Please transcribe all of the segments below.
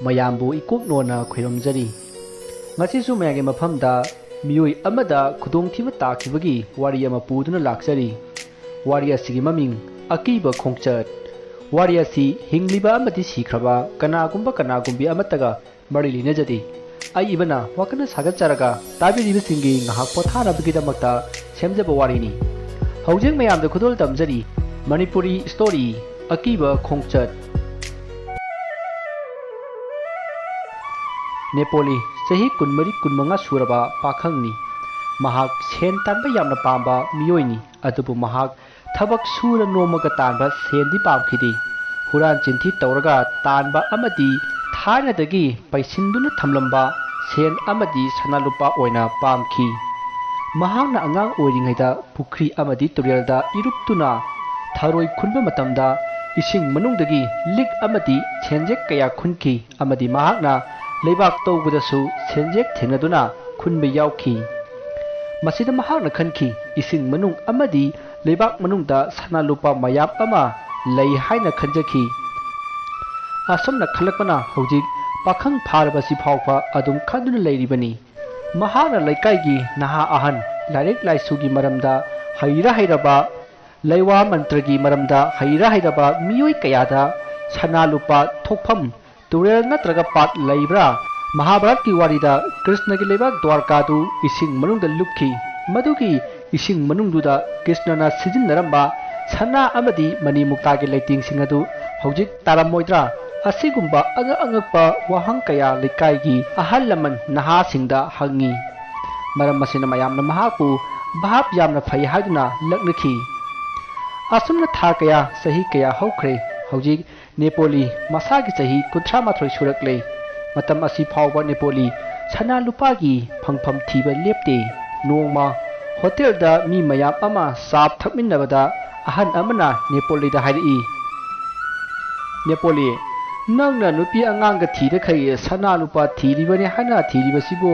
ꯃꯌꯥꯝꯕꯨ ꯏꯀꯣꯛ ꯅꯣꯟꯅ ꯈꯣꯏꯔꯝꯖꯔꯤ ꯉꯁꯤꯁꯨ ꯃꯌꯥꯝꯒꯤ ꯃꯐꯝꯗ ꯃꯤꯑꯣꯏ ꯑꯃꯗ ꯈꯨꯗꯣꯡꯊꯤꯕ ꯇꯥꯈꯤꯕꯒꯤ ꯋꯥꯔꯤ ꯑꯃ ꯄꯨꯗꯨꯅ ꯂꯥꯛꯆꯔꯤ ꯋꯥꯔꯤ ꯑꯁꯤꯒꯤ ꯃꯃꯤꯡ ꯑꯀꯤꯕ ꯈꯣꯡꯆꯠ ꯋꯥꯔꯤ ꯑꯁꯤ ꯍꯤꯡꯂꯤꯕ ꯑꯃꯗꯤ ꯁꯤꯈ꯭ꯔꯕ ꯀꯅꯥꯒꯨꯝꯕꯤ ꯑꯃꯠꯇꯒ ꯃꯔꯤ ꯂꯩꯅꯖꯗꯦ ꯑꯏꯕꯅ ꯋꯥꯈꯜꯅ ꯁꯥꯒꯠꯆꯔꯒ ꯇꯥꯕꯤꯔꯤꯕꯁꯤꯡꯒꯤ ꯉꯥꯏꯍꯥꯛ ꯄꯣꯊꯥꯅꯕꯒꯤꯗꯃꯛꯇ ꯁꯦꯝꯖꯕ ꯋꯥꯔꯤꯅꯤ ꯍꯧꯖꯤꯛ ꯃꯌꯥꯝꯗ ꯈꯨꯗꯣꯜ ꯇꯝꯖꯔꯤ ꯃꯅꯤꯄꯨꯔꯤ ꯁ꯭ꯇꯣꯔꯤ ꯑꯀꯤꯕ ꯈꯣꯡꯆꯠ ꯅꯦꯄꯣꯂꯤ ꯆꯍꯤ 24-25 ꯁꯨꯔꯕ ꯄꯥꯈꯪꯅꯤ ꯃꯍꯥꯛ ꯁꯦꯟ ꯇꯥꯟꯕ ꯌꯥꯝꯅ ꯄꯥꯝꯕ ꯃꯤꯑꯣꯏꯅꯤ ꯑꯗꯨꯕꯨ ꯃꯍꯥꯛ ꯊꯕꯛ ꯁꯨꯔ ꯅꯣꯝꯃꯒ ꯇꯥꯟꯕ ꯁꯦꯟꯗꯤ ꯄꯥꯝꯈꯤꯗꯦ ꯍꯨꯔꯥꯟ ꯆꯤꯟꯊꯤ ꯇꯧꯔꯒ ꯇꯥꯟꯕ ꯑꯃꯗꯤ ꯊꯥꯏꯅꯗꯒꯤ ꯄꯩꯁꯤꯟꯗꯨꯅ ꯊꯝꯂꯝꯕ ꯁꯦꯟ ꯑꯃꯗꯤ ꯁꯅꯥ ꯂꯨꯄꯥ ꯑꯣꯏꯅ ꯄꯥꯝꯈꯤ ꯃꯍꯥꯛꯅ ꯑꯉꯥꯡ ꯑꯣꯏꯔꯤꯉꯩꯗ ꯄꯨꯈ꯭ꯔꯤ ꯑꯃꯗꯤ ꯇꯨꯔꯦꯜꯗ ꯏꯔꯨꯞꯇꯨꯅ ꯊꯔꯣꯏ ꯈꯨꯟꯕ ꯃꯇꯝꯗ ꯏꯁꯤꯡ ꯃꯅꯨꯡꯗꯒꯤ ꯂꯤꯛ ꯑꯃꯗꯤ ꯁꯦꯟꯖꯦꯛ ꯀꯌꯥ ꯈꯨꯟꯈꯤ ꯑꯃꯗꯤ ꯃꯍꯥꯛꯅ ꯂꯩꯕꯥꯛ ꯇꯧꯕꯗꯁꯨ ꯁꯦꯟꯖꯦꯛ ꯊꯦꯡꯅꯗꯨꯅ ꯈꯨꯟꯕ ꯌꯥꯎꯈꯤ ꯃꯁꯤꯗ ꯃꯍꯥꯛꯅ ꯈꯟꯈꯤ ꯏꯁꯤꯡ ꯃꯅꯨꯡ ꯑꯃꯗꯤ ꯂꯩꯕꯥꯛ ꯃꯅꯨꯡꯗ ꯁꯅꯥ ꯂꯨꯄꯥ ꯃꯌꯥꯝ ꯑꯃ ꯂꯩ ꯍꯥꯏꯅ ꯈꯟꯖꯈꯤ ꯑꯁꯨꯝꯅ ꯈꯜꯂꯛꯄꯅ ꯍꯧꯖꯤꯛ ꯄꯥꯈꯪ ꯐꯥꯔꯕꯁꯤ ꯐꯥꯎꯕ ꯑꯗꯨꯝ ꯈꯟꯗꯨꯅ ꯂꯩꯔꯤꯕꯅꯤ ꯃꯍꯥꯛꯅ ꯂꯩꯀꯥꯏꯒꯤ ꯅꯍꯥ ꯑꯍꯟ ꯂꯥꯏꯔꯤꯛ ꯂꯥꯏꯁꯨꯒꯤ ꯃꯔꯝꯗ ꯍꯩꯔꯕ ꯂꯩꯋꯥ ꯃꯟꯇ꯭ꯔꯒꯤ ꯃꯔꯝꯗ ꯍꯩꯔꯕ ꯃꯤꯑꯣꯏ ꯀꯌꯥꯗ ꯁꯅꯥ ꯂꯨꯄꯥ ꯊꯣꯛꯐꯝ ꯇꯨꯔꯦꯜ ꯅꯠꯇ꯭ꯔꯒ ꯄꯥꯠ ꯂꯩꯕ꯭ꯔꯥ ꯃꯍꯥꯚꯥꯔꯠꯀꯤ ꯋꯥꯔꯤꯗ ꯀ꯭ꯔꯤꯁꯅꯒꯤ ꯂꯩꯕꯥꯛ ꯗ꯭ꯋꯥꯔꯀꯥꯗꯨ ꯏꯁꯤꯡ ꯃꯅꯨꯡꯗ ꯂꯨꯞꯈꯤ ꯃꯗꯨꯒꯤ ꯏꯁꯤꯡ ꯃꯅꯨꯡꯗꯨꯗ ꯀ꯭ꯔꯤꯁꯅꯅ ꯁꯤꯖꯤꯟꯅꯔꯝꯕ ꯁꯅꯥ ꯑꯃꯗꯤ ꯃꯅꯤ ꯃꯨꯛꯇꯥꯒꯤ ꯂꯩꯇꯦꯡꯁꯤꯡ ꯑꯗꯨ ꯍꯧꯖꯤꯛ ꯇꯥꯔꯝꯃꯣꯏꯗ꯭ꯔꯥ ꯑꯁꯤꯒꯨꯝꯕ ꯑꯉꯛꯄ ꯋꯥꯍꯪ ꯀꯌꯥ ꯂꯩꯀꯥꯏꯒꯤ ꯑꯍꯜ ꯂꯃꯟ ꯅꯍꯥꯁꯤꯡꯗ ꯍꯪꯉꯤ ꯃꯔꯝ ꯑꯁꯤꯅ ꯃꯌꯥꯝꯅ ꯃꯍꯥꯛꯄꯨ ꯚꯥꯞ ꯌꯥꯝꯅ ꯐꯩ ꯍꯥꯏꯗꯨꯅ ꯂꯛꯅꯈꯤ ꯑꯁꯨꯝꯅ ꯊꯥ ꯀꯌꯥ ꯆꯍꯤ ꯀꯌꯥ ꯍꯧꯈ꯭ꯔꯦ ꯍꯧꯖꯤꯛ ꯅꯦꯄꯣꯂꯤ ꯃꯁꯥꯒꯤ ꯆꯍꯤ 38 ꯁꯨꯔꯛꯂꯦ ꯃꯇꯝ ꯑꯁꯤ ꯐꯥꯎꯕ ꯅꯦꯄꯣꯂꯤ ꯁꯅꯥ ꯂꯨꯄꯥꯒꯤ ꯐꯪꯐꯝ ꯊꯤꯕ ꯂꯦꯞꯇꯦ ꯅꯣꯡꯃ ꯍꯣꯇꯦꯜꯗ ꯃꯤ ꯃꯌꯥꯝ ꯑꯃ ꯆꯥꯞ ꯊꯛꯃꯤꯟꯅꯕꯗ ꯑꯍꯟ ꯑꯃꯅ ꯅꯦꯄꯣꯂꯤꯗ ꯍꯥꯏꯔꯛꯏ ꯅꯦꯄꯣꯂꯤ ꯅꯪꯅ ꯅꯨꯄꯤ ꯑꯉꯥꯡꯒ ꯊꯤꯔꯈꯩ ꯁꯅꯥ ꯂꯨꯄꯥ ꯊꯤꯔꯤꯕꯅꯤ ꯍꯥꯏꯅ ꯊꯤꯔꯤꯕꯁꯤꯕꯨ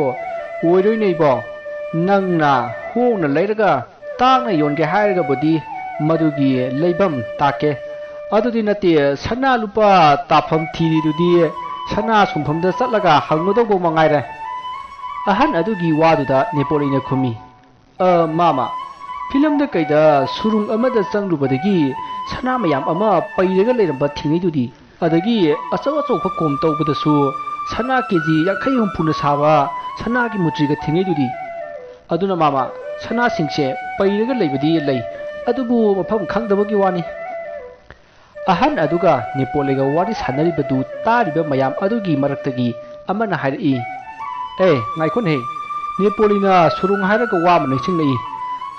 ꯑꯣꯏꯔꯣꯏꯅꯦꯕꯣ ꯅꯪꯅ ꯍꯣꯡꯅ ꯂꯩꯔꯒ ꯇꯥꯡꯅ ꯌꯣꯟꯒꯦ ꯍꯥꯏꯔꯒꯕꯨꯗꯤ ꯃꯗꯨꯒꯤ ꯂꯩꯐꯝ ꯇꯥꯛꯀꯦ ꯑꯗꯨꯗꯤ ꯅꯠꯇꯦ ꯁꯅꯥ ꯂꯨꯄꯥ ꯇꯥꯐꯝ ꯊꯤꯔꯤꯗꯨꯗꯤ ꯁꯅꯥ ꯁꯨꯡꯐꯝꯗ ꯆꯠꯂꯒ ꯍꯪꯒꯗꯧꯕ ꯃꯉꯥꯏꯔꯦ ꯑꯍꯟ ꯑꯗꯨꯒꯤ ꯋꯥꯗꯨꯗ ꯅꯦꯄꯣꯂꯤꯅ ꯈꯨꯝꯃꯤ ꯃꯥꯃ ꯐꯤꯂꯝꯗ ꯀꯩꯗ ꯁꯨꯔꯨꯡ ꯑꯃꯗ ꯆꯪꯂꯨꯕꯗꯒꯤ ꯁꯅꯥ ꯃꯌꯥꯝ ꯑꯃ ꯄꯩꯔꯒ ꯂꯩꯔꯝꯕ ꯊꯦꯡꯅꯩꯗꯨꯗꯤ ꯑꯗꯒꯤ ꯑꯆꯧꯕ ꯀꯣꯝ ꯇꯧꯕꯗꯁꯨ ꯁꯅꯥ ꯀꯦꯖꯤ 50-60 ꯁꯥꯕ ꯁꯅꯥꯒꯤ ꯃꯨꯇ꯭ꯔꯤꯒ ꯊꯦꯡꯅꯩꯗꯨꯗꯤ ꯑꯗꯨꯅ ꯃꯥꯃ ꯁꯅꯥꯁꯤꯡꯁꯦ ꯄꯩꯔꯒ ꯂꯩꯕꯗꯤ ꯂꯩ ꯑꯗꯨꯕꯨ ꯃꯐꯝ ꯈꯪꯗꯕꯒꯤ ꯋꯥꯅꯤ ꯑꯍꯟ ꯑꯗꯨꯒ ꯅꯦꯄꯣꯂꯤꯒ ꯋꯥꯔꯤ ꯁꯥꯟꯅꯔꯤꯕꯗꯨ ꯇꯥꯔꯤꯕ ꯃꯌꯥꯝ ꯑꯗꯨꯒꯤ ꯃꯔꯛꯇꯒꯤ ꯑꯃꯅ ꯍꯥꯏꯔꯛꯏ ꯉꯥꯏꯈꯣꯅꯦ ꯅꯦꯄꯣꯂꯤꯅ ꯁꯨꯔꯨꯡ ꯍꯥꯏꯔꯒ ꯋꯥ ꯑꯃ ꯅꯤꯡꯁꯤꯡꯂꯛꯏ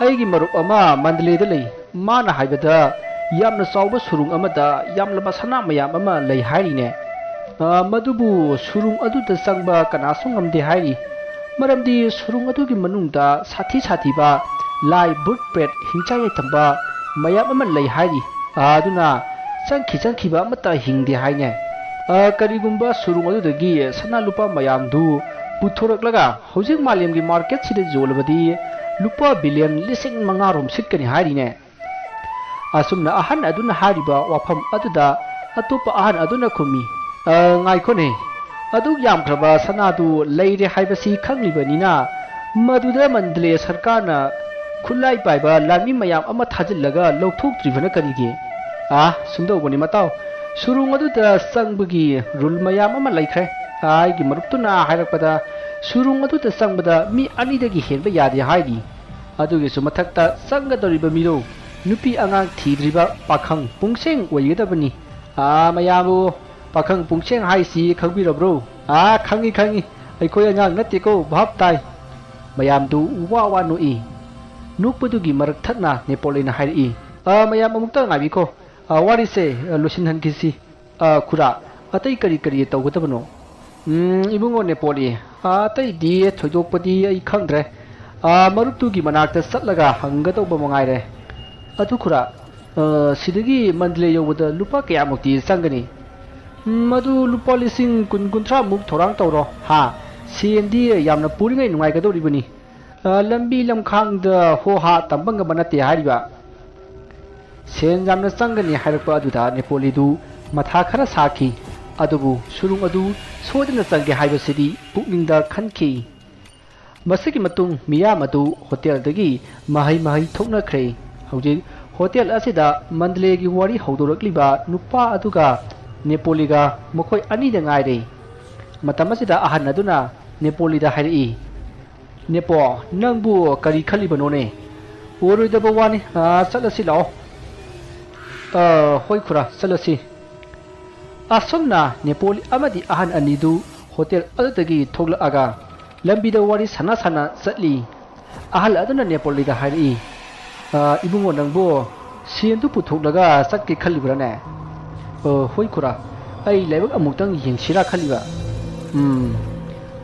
ꯑꯩꯒꯤ ꯃꯔꯨꯞ ꯑꯃ ꯃꯟꯗꯂꯦꯗ ꯂꯩ ꯃꯥꯅ ꯍꯥꯏꯕꯗ ꯌꯥꯝꯅ ꯆꯥꯎꯕ ꯁꯨꯔꯨꯡ ꯑꯃꯗ ꯌꯥꯝꯂꯕ ꯁꯅꯥ ꯃꯌꯥꯝ ꯑꯃ ꯂꯩ ꯍꯥꯏꯔꯤꯅꯦ ꯃꯗꯨꯕꯨ ꯁꯨꯔꯨꯡ ꯑꯗꯨꯗ ꯆꯪꯕ ꯀꯅꯥꯁꯨ ꯉꯝꯗꯦ ꯍꯥꯏꯔꯤ ꯃꯔꯝꯗꯤ ꯁꯨꯔꯨꯡ ꯑꯗꯨꯒꯤ ꯃꯅꯨꯡꯗ ꯁꯥꯊꯤꯕ ꯂꯥꯏ ꯕꯨꯠ ꯄ꯭ꯔꯦꯠ ꯍꯤꯡꯆꯥ ꯌꯥꯏꯊꯝꯕ ꯃꯌꯥꯝ ꯑꯃ ꯂꯩ ꯍꯥꯏꯔꯤ ꯑꯗꯨꯅ ꯆꯪꯈꯤꯕ ꯑꯃꯠꯇ ꯍꯤꯡꯗꯦ ꯍꯥꯏꯅꯦ ꯀꯔꯤꯒꯨꯝꯕ ꯁꯨꯔꯨꯡ ꯑꯗꯨꯗꯒꯤ ꯁꯅꯥ ꯂꯨꯄꯥ ꯃꯌꯥꯝꯗꯨ ꯄꯨꯊꯣꯔꯛꯂꯒ ꯍꯧꯖꯤꯛ ꯃꯥꯂꯦꯝꯒꯤ ꯃꯥꯔꯀꯦꯠꯁꯤꯗ ꯌꯣꯜꯂꯕꯗꯤ ꯂꯨꯄꯥ ꯕꯤꯂꯤꯌꯟ 5,000 ꯁꯤꯠꯀꯅꯤ ꯍꯥꯏꯔꯤꯅꯦ ꯑꯁꯨꯝꯅ ꯑꯍꯟ ꯑꯗꯨꯅ ꯍꯥꯏꯔꯤꯕ ꯋꯥꯐꯝ ꯑꯗꯨꯗ ꯑꯇꯣꯞꯄ ꯑꯍꯟ ꯑꯗꯨꯅ ꯈꯨꯝꯃꯤ ꯉꯥꯏꯈꯣꯅꯦ ꯑꯗꯨꯛ ꯌꯥꯝꯈ꯭ꯔꯕ ꯁꯅꯥꯗꯨ ꯂꯩꯔꯦ ꯍꯥꯏꯕꯁꯤ ꯈꯪꯂꯤꯕꯅꯤꯅ ꯃꯗꯨꯗ ꯃꯟꯗꯂꯦ ꯁꯔꯀꯥꯔꯅ ꯈꯨꯠꯂꯥꯏ ꯄꯥꯏꯕ ꯂꯥꯟꯃꯤ ꯃꯌꯥꯝ ꯑꯃ ꯊꯥꯖꯤꯜꯂꯒ ꯂꯧꯊꯣꯛꯇ꯭ꯔꯤꯕꯅ ꯀꯔꯤꯒꯤ ꯁꯨꯝꯗꯧꯕꯅꯤ ꯃꯇꯥꯎ ꯁꯨꯔꯨꯡ ꯑꯗꯨꯗ ꯆꯪꯕꯒꯤ ꯔꯨꯜ ꯃꯌꯥꯝ ꯑꯃ ꯂꯩꯈ꯭ꯔꯦ ꯑꯩꯒꯤ ꯃꯔꯨꯞꯇꯨꯅ ꯍꯥꯏꯔꯛꯄꯗ ꯁꯨꯔꯨꯡ ꯑꯗꯨꯗ ꯆꯪꯕꯗ ꯃꯤ 2ꯗꯒꯤ ꯍꯦꯟꯕ ꯌꯥꯗꯦ ꯍꯥꯏꯔꯤ ꯑꯗꯨꯒꯤꯁꯨ ꯃꯊꯛꯇ ꯆꯪꯒꯗꯧꯔꯤꯕ ꯃꯤꯗꯣ ꯅꯨꯄꯤ ꯑꯉꯥꯡ ꯊꯤꯗ꯭ꯔꯤꯕ ꯄꯥꯈꯪ ꯄꯨꯡꯁꯦꯡ ꯑꯣꯏꯒꯗꯕꯅꯤ ꯃꯌꯥꯝꯕꯨ ꯄꯥꯈꯪ ꯄꯨꯡꯁꯦꯡ ꯍꯥꯏꯁꯤ ꯈꯪꯕꯤꯔꯕ꯭ꯔꯣ ꯈꯪꯉꯤ ꯑꯩꯈꯣꯏ ꯑꯉꯥꯡ ꯅꯠꯇꯦꯀꯣ ꯚꯥꯞ ꯇꯥꯏ ꯃꯌꯥꯝꯗꯨ ꯋꯥ ꯅꯣꯛꯏ ꯅꯣꯛꯄꯗꯨꯒꯤ ꯃꯔꯛ ꯊꯠꯅ ꯅꯦꯄꯣꯂꯤꯅ ꯍꯥꯏꯔꯛꯏ ꯃꯌꯥꯝ ꯑꯃꯨꯛꯇ ꯉꯥꯏꯕꯤꯈꯣ ꯋꯥꯔꯤꯁꯦ ꯂꯣꯏꯁꯤꯟꯍꯟꯈꯤꯁꯤ ꯈꯨꯔꯥ ꯑꯇꯩ ꯀꯔꯤ ꯇꯧꯒꯗꯕꯅꯣ ꯏꯕꯨꯡꯉꯣ ꯅꯦꯄꯣꯂꯤ ꯑꯇꯩꯗꯤ ꯊꯣꯏꯗꯣꯛꯄꯗꯤ ꯑꯩ ꯈꯪꯗ꯭ꯔꯦ ꯃꯔꯨꯞꯇꯨꯒꯤ ꯃꯅꯥꯛꯇ ꯆꯠꯂꯒ ꯍꯪꯒꯗꯧꯕ ꯃꯉꯥꯏꯔꯦ ꯑꯗꯨ ꯈꯨꯔꯥ ꯁꯤꯗꯒꯤ ꯃꯟꯗꯂꯦ ꯌꯧꯕꯗ ꯂꯨꯄꯥ ꯀꯌꯥꯃꯨꯛꯇꯤ ꯆꯪꯒꯅꯤ मधु लुपा लिसिंग कुन-कुंथ्रा मुक थोरांग तौरो हा सेंदी यामना पुरिंगै नुंगाइगदौरिबनी लंबी लमखांग हो हा तंबंग बनते हारिबा सेन यामना चंगनी हाइरपा अदुदा नेपोलीदु मथा खरा साखी ꯑꯗꯨꯕꯨ ꯁꯨꯔꯨꯡ ꯑꯗꯨ ꯁꯣꯏꯗꯅ ꯆꯪꯒꯦ ꯍꯥꯏꯕꯁꯤꯗꯤ ꯄꯨꯛꯅꯤꯡꯗ ꯈꯟꯈꯤ꯫ ꯃꯁꯤꯒꯤ ꯃꯇꯨꯡ ꯃꯤꯌꯥꯝ ꯑꯗꯨ ꯍꯣꯇꯦꯜꯗꯒꯤ ꯃꯍꯩ ꯊꯣꯛꯅꯈ꯭ꯔꯦ꯫ ꯍꯧꯖꯤꯛ ꯍꯣꯇꯦꯜ ꯑꯁꯤꯗ ꯃꯟꯗꯂꯦꯒꯤ ꯋꯥꯔꯤ ꯍꯧꯗꯣꯔꯛꯂꯤꯕ ꯅꯨꯄꯥ ꯑꯗꯨꯒ ꯅꯦꯄꯣꯂꯤꯒ ꯃꯈꯣꯏ ꯑꯅꯤꯗ ꯉꯥꯏꯔꯦ꯫ ꯃꯇꯝ ꯑꯁꯤꯗ ꯑꯍꯟ ꯑꯗꯨꯅ ꯅꯦꯄꯣꯂꯤꯗ ꯍꯥꯏꯔꯛꯏ, "ꯅꯦꯄꯣ, ꯅꯪꯕꯨ ꯀꯔꯤ ꯈꯜꯂꯤꯕꯅꯣꯅꯦ? ꯑꯣꯏꯔꯣꯏꯗꯕ ꯋꯥꯅꯤ, ꯆꯠꯂꯁꯤ ꯂꯥꯛꯑꯣ." "ꯍꯣꯏ ꯈꯨꯔꯥ, ꯆꯠꯂꯁꯤ." ꯑꯁꯨꯝꯅ ꯅꯦꯄꯣꯂꯤ ꯑꯃꯗꯤ ꯑꯍꯟ ꯑꯅꯤꯗꯨ ꯍꯣꯇꯦꯜ ꯑꯗꯨꯗꯒꯤ ꯊꯣꯛꯂꯛꯑꯒ ꯂꯝꯕꯤꯗ ꯋꯥꯔꯤ ꯁꯥꯟꯅ ꯆꯠꯂꯤ꯫ ꯑꯍꯜ ꯑꯗꯨꯅ ꯅꯦꯄꯣꯂꯤꯗ ꯍꯥꯏꯔꯛꯏ, "ꯏꯕꯨꯡꯉꯣ, ꯅꯪꯕꯨ ꯁꯦꯟꯗꯨ ꯄꯨꯊꯣꯛꯂꯒ ꯆꯠꯀꯦ ꯈꯜꯂꯤꯕ꯭ꯔꯥꯅꯦ?" "ꯍꯣꯏ ꯈꯨꯔꯥ, ꯑꯩ ꯂꯥꯏꯕꯛ ꯑꯃꯨꯛꯇꯪ ꯌꯦꯡꯁꯤꯔꯥ ꯈꯜꯂꯤꯕ."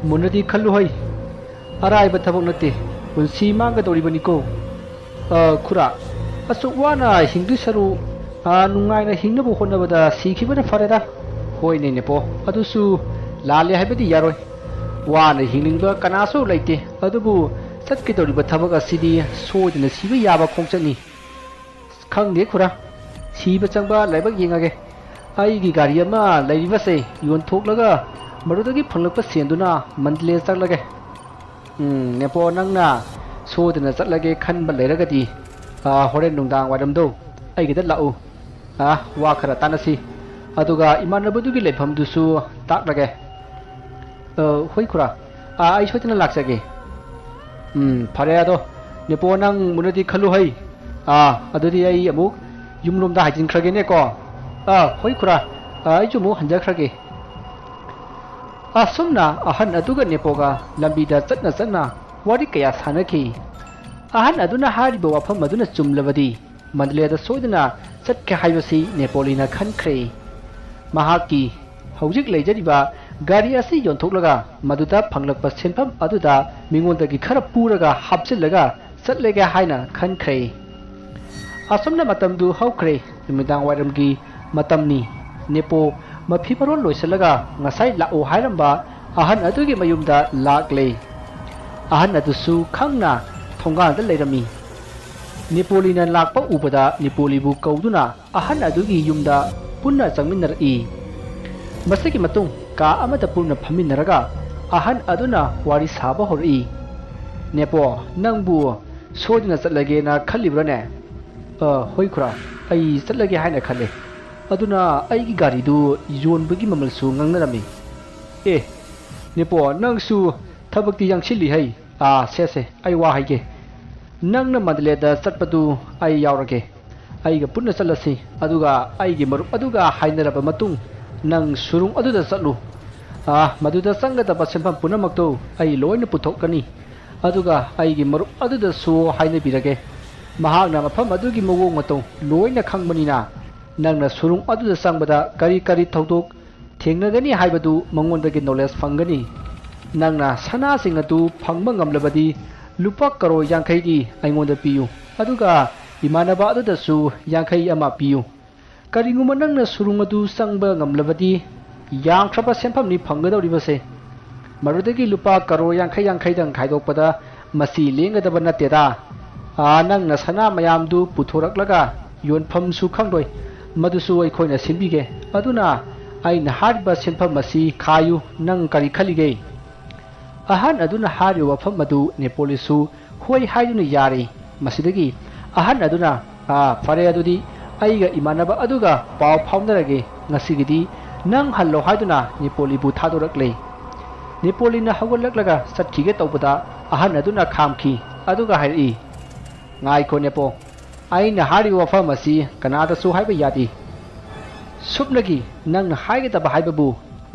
"ꯃꯨꯟꯅꯗꯤ ꯈꯜꯂꯨ ꯍꯩ, ꯑꯔꯥꯏꯕ ꯊꯕꯛ ꯅꯠꯇꯦ, ꯄꯨꯟꯁꯤ ꯃꯥꯡꯒꯗꯧꯔꯤꯕꯅꯤꯀꯣ." "ꯈꯨꯔꯥ, ꯑꯁꯨꯛ ꯋꯥꯅ ꯍꯤꯡꯗꯨꯏ ꯁꯔꯨꯛ ꯅꯨꯡꯉꯥꯏꯅ ꯍꯤꯡꯅꯕ ꯍꯣꯠꯅꯕꯗ ꯁꯤꯈꯤꯕꯅ ꯐꯔꯦꯗ." "ꯍꯣꯏꯅꯦ ꯅꯦꯄꯣ, ꯑꯗꯨꯁꯨ ꯂꯥꯜꯂꯦ ꯍꯥꯏꯕꯗꯤ ꯌꯥꯔꯣꯏ꯫ ꯋꯥꯅ ꯍꯤꯡꯅꯤꯡꯕ ꯀꯅꯥꯁꯨ ꯂꯩꯇꯦ, ꯑꯗꯨꯕꯨ ꯆꯠꯀꯗꯧꯔꯤꯕ ꯊꯕꯛ ꯑꯁꯤꯗꯤ ꯁꯣꯏꯗꯅ ꯁꯤꯕ ꯌꯥꯕ ꯈꯣꯡꯆꯠꯅꯤ." "ꯈꯪꯗꯦ ꯈꯨꯔꯥ, ꯁꯤꯕ ꯆꯪꯕ ꯂꯥꯏꯕꯛ ꯌꯦꯡꯉꯒꯦ꯫ ꯑꯩꯒꯤ ꯒꯥꯔꯤ ꯑꯃ ꯂꯩꯔꯤꯕꯁꯦ ꯌꯣꯟꯊꯣꯛꯂꯒ ꯃꯗꯨꯗꯒꯤ ꯐꯪꯂꯛꯄ ꯁꯦꯟꯗꯨꯅ ꯃꯟꯗꯂꯦ ꯆꯠꯂꯒꯦ." "ꯅꯦꯄꯣ, ꯅꯪꯅ ꯁꯣꯏꯗꯅ ꯆꯠꯂꯒꯦ ꯈꯟꯕ ꯂꯩꯔꯒꯗꯤ ꯍꯣꯔꯦꯟ ꯅꯨꯡꯗꯥꯡ ꯋꯥꯏꯔꯝꯗꯣ ꯑꯩꯒꯤꯗ ꯂꯥꯛꯎ, ꯋꯥ ꯈꯔ ꯇꯥꯟꯅꯁꯤ, ꯑꯗꯨꯒ ꯏꯃꯥꯟꯅꯕꯗꯨꯒꯤ ꯂꯩꯐꯝꯗꯨꯁꯨ ꯇꯥꯛꯂꯒꯦ." "ꯍꯣꯏ ꯈꯨꯔꯥ, ꯑꯩ ꯁꯣꯏꯗꯅ ꯂꯥꯛꯆꯒꯦ." "ꯐꯔꯦ, ꯑꯗꯣ ꯅꯦꯄꯣ, ꯅꯪ ꯃꯨꯟꯅꯗꯤ ꯈꯜꯂꯨ ꯍꯩ꯫ ꯑꯗꯨꯗꯤ ꯑꯩ ꯑꯃꯨꯛ ꯌꯨꯝꯂꯣꯝꯗ ꯍꯥꯏꯖꯤꯟꯈ꯭ꯔꯒꯦꯅꯦꯀꯣ." "ꯍꯣꯏ ꯈꯨꯔꯥ, ꯑꯩꯁꯨ ꯑꯃꯨꯛ ꯍꯟꯖꯈ꯭ꯔꯒꯦ." ꯑꯁꯨꯝꯅ ꯑꯍꯟ ꯑꯗꯨꯒ ꯅꯦꯄꯣꯒ ꯂꯝꯕꯤꯗ ꯆꯠꯅ ꯋꯥꯔꯤ ꯀꯌꯥ ꯁꯥꯟꯅꯈꯤ꯫ ꯑꯍꯟ ꯑꯗꯨꯅ ꯍꯥꯏꯔꯤꯕ ꯋꯥꯐꯝ ꯑꯗꯨꯅ ꯆꯨꯝꯂꯕꯗꯤ ꯃꯟꯗꯂꯦꯗ ꯁꯣꯏꯗꯅ ꯆꯠꯀꯦ ꯍꯥꯏꯕꯁꯤ ꯅꯦꯄꯣꯂꯤꯅ ꯈꯟꯈ꯭ꯔꯦ꯫ ꯃꯍꯥꯛꯀꯤ ꯍꯧꯖꯤꯛ ꯂꯩꯖꯔꯤꯕ ꯒꯥꯔꯤ ꯑꯁꯤ ꯌꯣꯟꯊꯣꯛꯂꯒ ꯃꯗꯨꯗ ꯐꯪꯂꯛꯄ ꯁꯦꯟꯐꯝ ꯑꯗꯨꯗ ꯃꯤꯉꯣꯟꯗꯒꯤ ꯈꯔ ꯄꯨꯔꯒ ꯍꯥꯞꯆꯤꯜꯂꯒ ꯆꯠꯂꯒꯦ ꯍꯥꯏꯅ ꯈꯟꯈ꯭ꯔꯦ꯫ ꯑꯁꯨꯝꯅ ꯃꯇꯝꯗꯨ ꯍꯧꯈ꯭ꯔꯦ꯫ ꯅꯨꯃꯤꯗꯥꯡ ꯋꯥꯏꯔꯝꯒꯤ ꯃꯇꯝꯅꯤ꯫ ꯅꯦꯄꯣ ꯃꯐꯤ ꯃꯔꯣꯟ ꯂꯣꯏꯁꯤꯜꯂꯒ ꯉꯁꯥꯏ ꯂꯥꯛꯑꯣ ꯍꯥꯏꯔꯝꯕ ꯑꯍꯟ ꯑꯗꯨꯒꯤ ꯃꯌꯨꯝꯗ ꯂꯥꯛꯂꯦ꯫ ꯑꯍꯟ ꯑꯗꯨꯁꯨ ꯈꯪꯅ ꯊꯣꯡꯒꯥꯟꯗ ꯂꯩꯔꯝꯃꯤ꯫ ꯅꯦꯄꯣꯂꯤꯅ ꯂꯥꯛꯄ ꯎꯕꯗ ꯅꯦꯄꯣꯂꯤꯕꯨ ꯀꯧꯗꯨꯅ ꯑꯍꯟ ꯑꯗꯨꯒꯤ ꯌꯨꯝꯗ ꯄꯨꯟꯅ ꯆꯪꯃꯤꯟꯅꯔꯛꯏ꯫ ꯃꯁꯤꯒꯤ ꯃꯇꯨꯡ ꯀꯥ ꯑꯃꯗ ꯄꯨꯟꯅ ꯐꯝꯃꯤꯟꯅꯔꯒ ꯑꯍꯟ ꯑꯗꯨꯅ ꯋꯥꯔꯤ ꯁꯥꯕ ꯍꯧꯔꯛꯏ꯫ "ꯅꯦꯄꯣ, ꯅꯪꯕꯨ ꯁꯣꯏꯗꯅ ꯆꯠꯂꯒꯦꯅ ꯈꯜꯂꯤꯕ꯭ꯔꯥꯅꯦ?" "ꯍꯣꯏ ꯈꯨꯔꯥ, ꯑꯩ ꯆꯠꯂꯒꯦ ꯍꯥꯏꯅ ꯈꯜꯂꯦ꯫ ꯑꯗꯨꯅ ꯑꯩꯒꯤ ꯒꯥꯔꯤꯗꯨ ꯌꯣꯟꯕꯒꯤ ꯃꯃꯜꯁꯨ ꯉꯥꯡꯅꯔꯝꯃꯤ." "ꯅꯦꯄꯣ, ꯅꯪꯁꯨ ꯊꯕꯛꯇꯤ ꯌꯥꯡꯁꯤꯜꯂꯤ ꯍꯩ꯫ ꯁꯦ, ꯑꯩ ꯋꯥ ꯍꯥꯏꯒꯦ꯫ ꯅꯪꯅ ꯃꯟꯗꯂꯦꯗ ꯆꯠꯄꯗꯨ ꯑꯩ ꯌꯥꯎꯔꯒꯦ꯫ ꯑꯩꯒ ꯄꯨꯟꯅ ꯆꯠꯂꯁꯤ, ꯑꯗꯨꯒ ꯑꯩꯒꯤ ꯃꯔꯨꯞ ꯑꯗꯨꯒ ꯍꯥꯏꯅꯔꯕ ꯃꯇꯨꯡ ꯅꯪ ꯁꯨꯔꯨꯡ ꯑꯗꯨꯗ ꯆꯠꯂꯨ꯫ ꯃꯗꯨꯗ ꯆꯪꯒꯗꯕ ꯁꯦꯟꯐꯝ ꯄꯨꯝꯅꯃꯛꯇꯨ ꯑꯩ ꯂꯣꯏꯅ ꯄꯨꯊꯣꯛꯀꯅꯤ, ꯑꯗꯨꯒ ꯑꯩꯒꯤ ꯃꯔꯨꯞ ꯑꯗꯨꯗꯁꯨ ꯍꯥꯏꯅꯕꯤꯔꯒꯦ꯫ ꯃꯍꯥꯛꯅ ꯃꯐꯝ ꯑꯗꯨꯒꯤ ꯃꯑꯣꯡ ꯃꯇꯧ ꯂꯣꯏꯅ ꯈꯪꯕꯅꯤꯅ ꯅꯪꯅ ꯁꯨꯔꯨꯡ ꯑꯗꯨꯗ ꯆꯪꯕꯗ ꯀꯔꯤ ꯊꯧꯗꯣꯛ ꯊꯦꯡꯅꯒꯅꯤ ꯍꯥꯏꯕꯗꯨ ꯃꯉꯣꯟꯗꯒꯤ ꯅꯣꯂꯦꯖ ꯐꯪꯒꯅꯤ꯫ ꯅꯪꯅ ꯁꯅꯥꯁꯤꯡ ꯑꯗꯨ ꯐꯪꯕ ꯉꯝꯂꯕꯗꯤ ꯂꯨꯄꯥ ꯀꯔꯣꯔ 50ꯒꯤ ꯑꯩꯉꯣꯟꯗ ꯄꯤꯌꯨ, ꯑꯗꯨꯒ ꯏꯃꯥꯟꯅꯕ ꯑꯗꯨꯗꯁꯨ 50 ꯑꯃ ꯄꯤꯌꯨ꯫ ꯀꯔꯤꯒꯨꯝꯕ ꯅꯪꯅ ꯁꯨꯔꯨꯡ ꯑꯗꯨ ꯆꯪꯕ ꯉꯝꯂꯕꯗꯤ ꯌꯥꯝꯈ꯭ꯔꯕ ꯁꯦꯟꯐꯝꯅꯤ ꯐꯪꯒꯗꯧꯔꯤꯕꯁꯦ꯫ ꯃꯗꯨꯗꯒꯤ ꯂꯨꯄꯥ ꯀꯔꯣꯔ 50ꯗꯪ ꯈꯥꯏꯗꯣꯛꯄꯗ ꯃꯁꯤ ꯂꯦꯡꯒꯗꯕ ꯅꯠꯇꯦꯗ꯫ ꯅꯪꯅ ꯁꯅꯥ ꯃꯌꯥꯝꯗꯨ ꯄꯨꯊꯣꯔꯛꯂꯒ ꯌꯣꯟꯐꯝꯁꯨ ꯈꯪꯂꯣꯏ, ꯃꯗꯨꯁꯨ ꯑꯩꯈꯣꯏꯅ ꯁꯤꯟꯕꯤꯒꯦ꯫ ꯑꯗꯨꯅ ꯑꯩꯅ ꯍꯥꯏꯔꯤꯕ ꯁꯦꯟꯐꯝ ꯑꯁꯤ ꯈꯥꯏꯌꯨ꯫ ꯅꯪ ꯀꯔꯤ ꯈꯜꯂꯤꯒꯦ?" ꯑꯍꯟ ꯑꯗꯨꯅ ꯍꯥꯏꯔꯤꯕ ꯋꯥꯐꯝ ꯑꯗꯨ ꯅꯦꯄꯣꯂꯤꯁꯨ ꯍꯣꯏ ꯍꯥꯏꯗꯨꯅ ꯌꯥꯔꯦ꯫ ꯃꯁꯤꯗꯒꯤ ꯑꯍꯟ ꯑꯗꯨꯅ "ꯐꯔꯦ, ꯑꯗꯨꯗꯤ ꯑꯩꯒ ꯏꯃꯥꯟꯅꯕ ꯑꯗꯨꯒ ꯄꯥꯎ ꯐꯥꯎꯅꯔꯒꯦ, ꯉꯁꯤꯒꯤꯗꯤ ꯅꯪ ꯍꯜꯂꯣ" ꯍꯥꯏꯗꯨꯅ ꯅꯦꯄꯣꯂꯤꯕꯨ ꯊꯥꯗꯣꯔꯛꯂꯦ꯫ ꯅꯦꯄꯣꯂꯤꯅ ꯍꯧꯒꯠꯂꯛꯂꯒ ꯆꯠꯈꯤꯒꯦ ꯇꯧꯕꯗ ꯑꯍꯟ ꯑꯗꯨꯅ ꯈꯥꯝꯈꯤ, ꯑꯗꯨꯒ ꯍꯥꯏꯔꯛꯏ, "ꯉꯥꯏꯈꯣ ꯅꯦꯄꯣ, ꯑꯩꯅ ꯍꯥꯏꯔꯤꯕ ꯋꯥꯐꯝ ꯑꯁꯤ ꯀꯅꯥꯗꯁꯨ ꯍꯥꯏꯕ ꯌꯥꯗꯦ꯫ ꯁꯨꯞꯅꯒꯤ ꯅꯪꯅ ꯍꯥꯏꯒꯗꯕ ꯍꯥꯏꯕꯕꯨ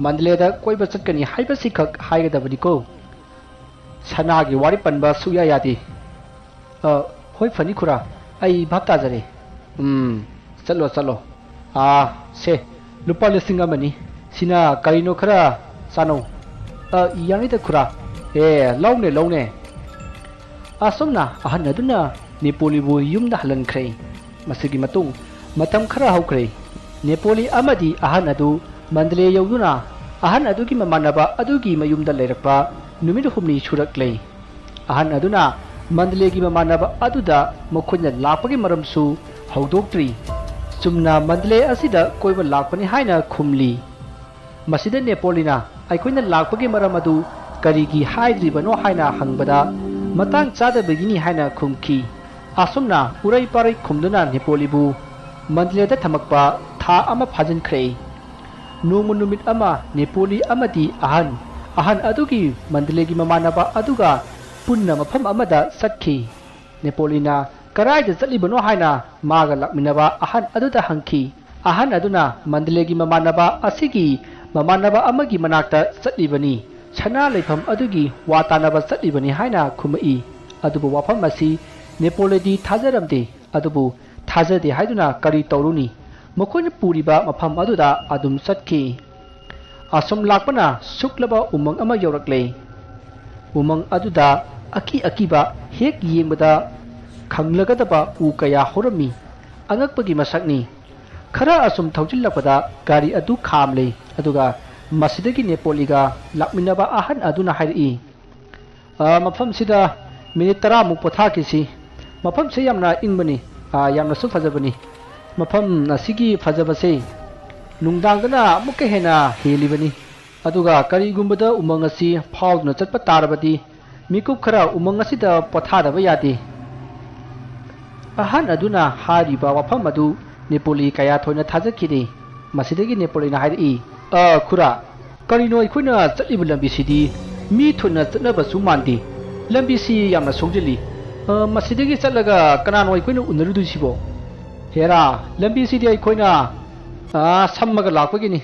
ꯃꯟꯗꯂꯦꯗ ꯀꯣꯏꯕ ꯆꯠꯀꯅꯤ ꯍꯥꯏꯕꯁꯤꯈꯛ ꯍꯥꯏꯒꯗꯕꯅꯤꯀꯣ꯫ ꯁꯅꯥꯒꯤ ꯋꯥꯔꯤ ꯄꯟꯕ ꯁꯨꯛꯌꯥ ꯌꯥꯗꯦ." "ꯍꯣꯏ, ꯐꯅꯤ ꯈꯨꯔꯥ, ꯑꯩ ꯚꯥꯞ ꯇꯥꯖꯔꯦ." "ꯆꯠꯂꯣ. ꯁꯦ, ꯂꯨꯄꯥ 1,000ꯅꯤ, ꯁꯤꯅ ꯀꯔꯤꯅꯣ ꯈꯔ ꯆꯥꯅꯧ." "ꯌꯥꯅꯤꯗ ꯈꯨꯔꯥ." "ꯂꯧꯅꯦ." ꯑꯁꯨꯝꯅ ꯑꯍꯟ ꯑꯗꯨꯅ ꯅꯦꯄꯣꯂꯤꯕꯨ ꯌꯨꯝꯗ ꯍꯜꯍꯟꯈ꯭ꯔꯦ꯫ ꯃꯁꯤꯒꯤ ꯃꯇꯨꯡ ꯃꯇꯝ ꯈꯔ ꯍꯧꯈ꯭ꯔꯦ꯫ ꯅꯦꯄꯣꯂꯤ ꯑꯃꯗꯤ ꯑꯍꯟ ꯑꯗꯨ ꯃꯟꯗꯂꯦ ꯌꯧꯗꯨꯅ ꯑꯍꯟ ꯑꯗꯨꯒꯤ ꯃꯃꯥꯟꯅꯕ ꯑꯗꯨꯒꯤ ꯃꯌꯨꯝꯗ ꯂꯩꯔꯛꯄ ꯅꯨꯃꯤꯠ 6 ꯁꯨꯔꯛꯂꯦ꯫ ꯑꯍꯟ ꯑꯗꯨꯅ ꯃꯟꯗꯂꯦꯒꯤ ꯃꯃꯥꯟꯅꯕ ꯑꯗꯨꯗ ꯃꯈꯣꯏꯅ ꯂꯥꯛꯄꯒꯤ ꯃꯔꯝꯁꯨ ꯍꯧꯗꯣꯛꯇ꯭ꯔꯤ꯫ ꯆꯨꯝꯅ ꯃꯟꯗꯂꯦ ꯑꯁꯤꯗ ꯀꯣꯏꯕ ꯂꯥꯛꯄꯅꯤ ꯍꯥꯏꯅ ꯈꯨꯝꯂꯤ꯫ ꯃꯁꯤꯗ ꯅꯦꯄꯣꯂꯤꯅ ꯑꯩꯈꯣꯏꯅ ꯂꯥꯛꯄꯒꯤ ꯃꯔꯝ ꯑꯗꯨ ꯀꯔꯤꯒꯤ ꯍꯥꯏꯗ꯭ꯔꯤꯕꯅꯣ ꯍꯥꯏꯅ ꯍꯪꯕꯗ ꯃꯇꯥꯡ ꯆꯥꯗꯕꯒꯤꯅꯤ ꯍꯥꯏꯅ ꯈꯨꯝꯈꯤ꯫ ꯑꯁꯨꯝꯅ ꯎꯔꯩ ꯄꯥꯔꯩ ꯈꯨꯝꯗꯨꯅ ꯅꯦꯄꯣꯂꯤꯕꯨ ꯃꯟꯗꯂꯦꯗ ꯊꯝꯃꯛꯄ ꯊꯥ ꯑꯃ ꯐꯥꯖꯤꯟꯈ꯭ꯔꯦ꯫ ꯅꯣꯡꯃ ꯅꯨꯃꯤꯠ ꯑꯃ ꯅꯦꯄꯣꯂꯤ ꯑꯃꯗꯤ ꯑꯍꯟ ꯑꯗꯨꯒꯤ ꯃꯟꯗꯂꯦꯒꯤ ꯃꯃꯥꯟꯅꯕ ꯑꯗꯨꯒ ꯄꯨꯟꯅ ꯃꯐꯝ ꯑꯃꯗ ꯆꯠꯈꯤ꯫ ꯅꯦꯄꯣꯂꯤꯅ ꯀꯔꯥꯏꯗ ꯆꯠꯂꯤꯕꯅꯣ ꯍꯥꯏꯅ ꯃꯥꯒ ꯂꯥꯛꯃꯤꯟꯅꯕ ꯑꯍꯟ ꯑꯗꯨꯗ ꯍꯪꯈꯤ꯫ ꯑꯍꯟ ꯑꯗꯨꯅ ꯃꯟꯗꯂꯦꯒꯤ ꯃꯃꯥꯟꯅꯕ ꯑꯁꯤꯒꯤ ꯃꯃꯥꯟꯅꯕ ꯑꯃꯒꯤ ꯃꯅꯥꯛꯇ ꯆꯠꯂꯤꯕꯅꯤ, ꯁꯅꯥ ꯂꯩꯐꯝ ꯑꯗꯨꯒꯤ ꯋꯥ ꯇꯥꯟꯅꯕ ꯆꯠꯂꯤꯕꯅꯤ ꯍꯥꯏꯅ ꯈꯨꯝꯃꯛꯏ꯫ ꯑꯗꯨꯕꯨ ꯋꯥꯐꯝ ꯑꯁꯤ ꯅꯦꯄꯣꯂꯤꯗꯤ ꯊꯥꯖꯔꯝꯗꯦ꯫ ꯑꯗꯨꯕꯨ ꯊꯥꯖꯗꯦ ꯍꯥꯏꯗꯨꯅ ꯀꯔꯤ ꯇꯧꯔꯨꯅꯤ, ꯃꯈꯣꯏꯅ ꯄꯨꯔꯤꯕ ꯃꯐꯝ ꯑꯗꯨꯗ ꯑꯗꯨꯝ ꯆꯠꯈꯤ꯫ ꯑꯁꯨꯝ ꯂꯥꯛꯄꯅ ꯁꯨꯛꯂꯕ ꯎꯃꯪ ꯑꯃ ꯌꯧꯔꯛꯂꯦ꯫ ꯎꯃꯪ ꯑꯗꯨꯗ ꯑꯀꯤꯕ ꯍꯦꯛ ꯌꯦꯡꯕꯗ ꯈꯪꯂꯒꯗꯕ ꯎ ꯀꯌꯥ ꯍꯧꯔꯝꯃꯤ꯫ ꯑꯉꯛꯄꯒꯤ ꯃꯁꯛꯅꯤ꯫ ꯈꯔ ꯑꯁꯨꯝ ꯊꯧꯖꯤꯜꯂꯛꯄꯗ ꯒꯥꯔꯤ ꯑꯗꯨ ꯈꯥꯝꯂꯦ꯫ ꯑꯗꯨꯒ ꯃꯁꯤꯗꯒꯤ ꯅꯦꯄꯣꯂꯤꯒ ꯂꯥꯛꯃꯤꯟꯅꯕ ꯑꯍꯟ ꯑꯗꯨꯅ ꯍꯥꯏꯔꯛꯏ, ꯃꯐꯝꯁꯤꯗ ꯃꯤꯅꯤꯠ 10ꯃꯨꯛ ꯄꯣꯊꯥꯈꯤꯁꯤ꯫ ꯃꯐꯝꯁꯦ ꯌꯥꯝꯅ ꯏꯪꯕꯅꯤ, ꯌꯥꯝꯅꯁꯨ ꯐꯖꯕꯅꯤ꯫ ꯃꯐꯝ ꯑꯁꯤꯒꯤ ꯐꯖꯕꯁꯦ ꯅꯨꯡꯗꯥꯡꯗꯅ ꯑꯃꯨꯛꯀ ꯍꯦꯟꯅ ꯍꯦꯜꯂꯤꯕꯅꯤ꯫ ꯑꯗꯨꯒ ꯀꯔꯤꯒꯨꯝꯕꯗ ꯎꯃꯪ ꯑꯁꯤ ꯐꯥꯎꯗꯨꯅ ꯆꯠꯄ ꯇꯥꯔꯕꯗꯤ ꯃꯤꯀꯨꯞ ꯈꯔ ꯎꯃꯪ ꯑꯁꯤꯗ ꯄꯣꯊꯥꯗꯕ ꯌꯥꯗꯦ꯫ ꯑꯍꯟ ꯑꯗꯨꯅ ꯍꯥꯏꯔꯤꯕ ꯋꯥꯐꯝ ꯑꯗꯨ ꯅꯦꯄꯣꯂꯤ ꯀꯌꯥ ꯊꯣꯏꯅ ꯊꯥꯖꯈꯤꯗꯦ꯫ ꯃꯁꯤꯗꯒꯤ ꯅꯦꯄꯣꯂꯤꯅ ꯍꯥꯏꯔꯛꯏ, ꯈꯨꯔꯥ, ꯀꯔꯤꯅꯣ ꯑꯩꯈꯣꯏꯅ ꯆꯠꯂꯤꯕ ꯂꯝꯕꯤꯁꯤꯗꯤ ꯃꯤ ꯊꯨꯅ ꯆꯠꯅꯕꯁꯨ ꯃꯥꯟꯗꯦ꯫ ꯂꯝꯕꯤꯁꯤ ꯌꯥꯝꯅ ꯁꯣꯡꯖꯤꯜꯂꯤ꯫ ꯃꯁꯤꯗꯒꯤ ꯆꯠꯂꯒ ꯀꯅꯥꯅꯣ ꯑꯩꯈꯣꯏꯅ ꯎꯅꯔꯨꯗꯣꯏꯁꯤꯕꯣ? ꯍꯦꯔꯥ, ꯂꯝꯕꯤꯁꯤꯗꯤ ꯑꯩꯈꯣꯏꯅ ꯁꯝꯃꯒ ꯂꯥꯛꯄꯒꯤꯅꯤ꯫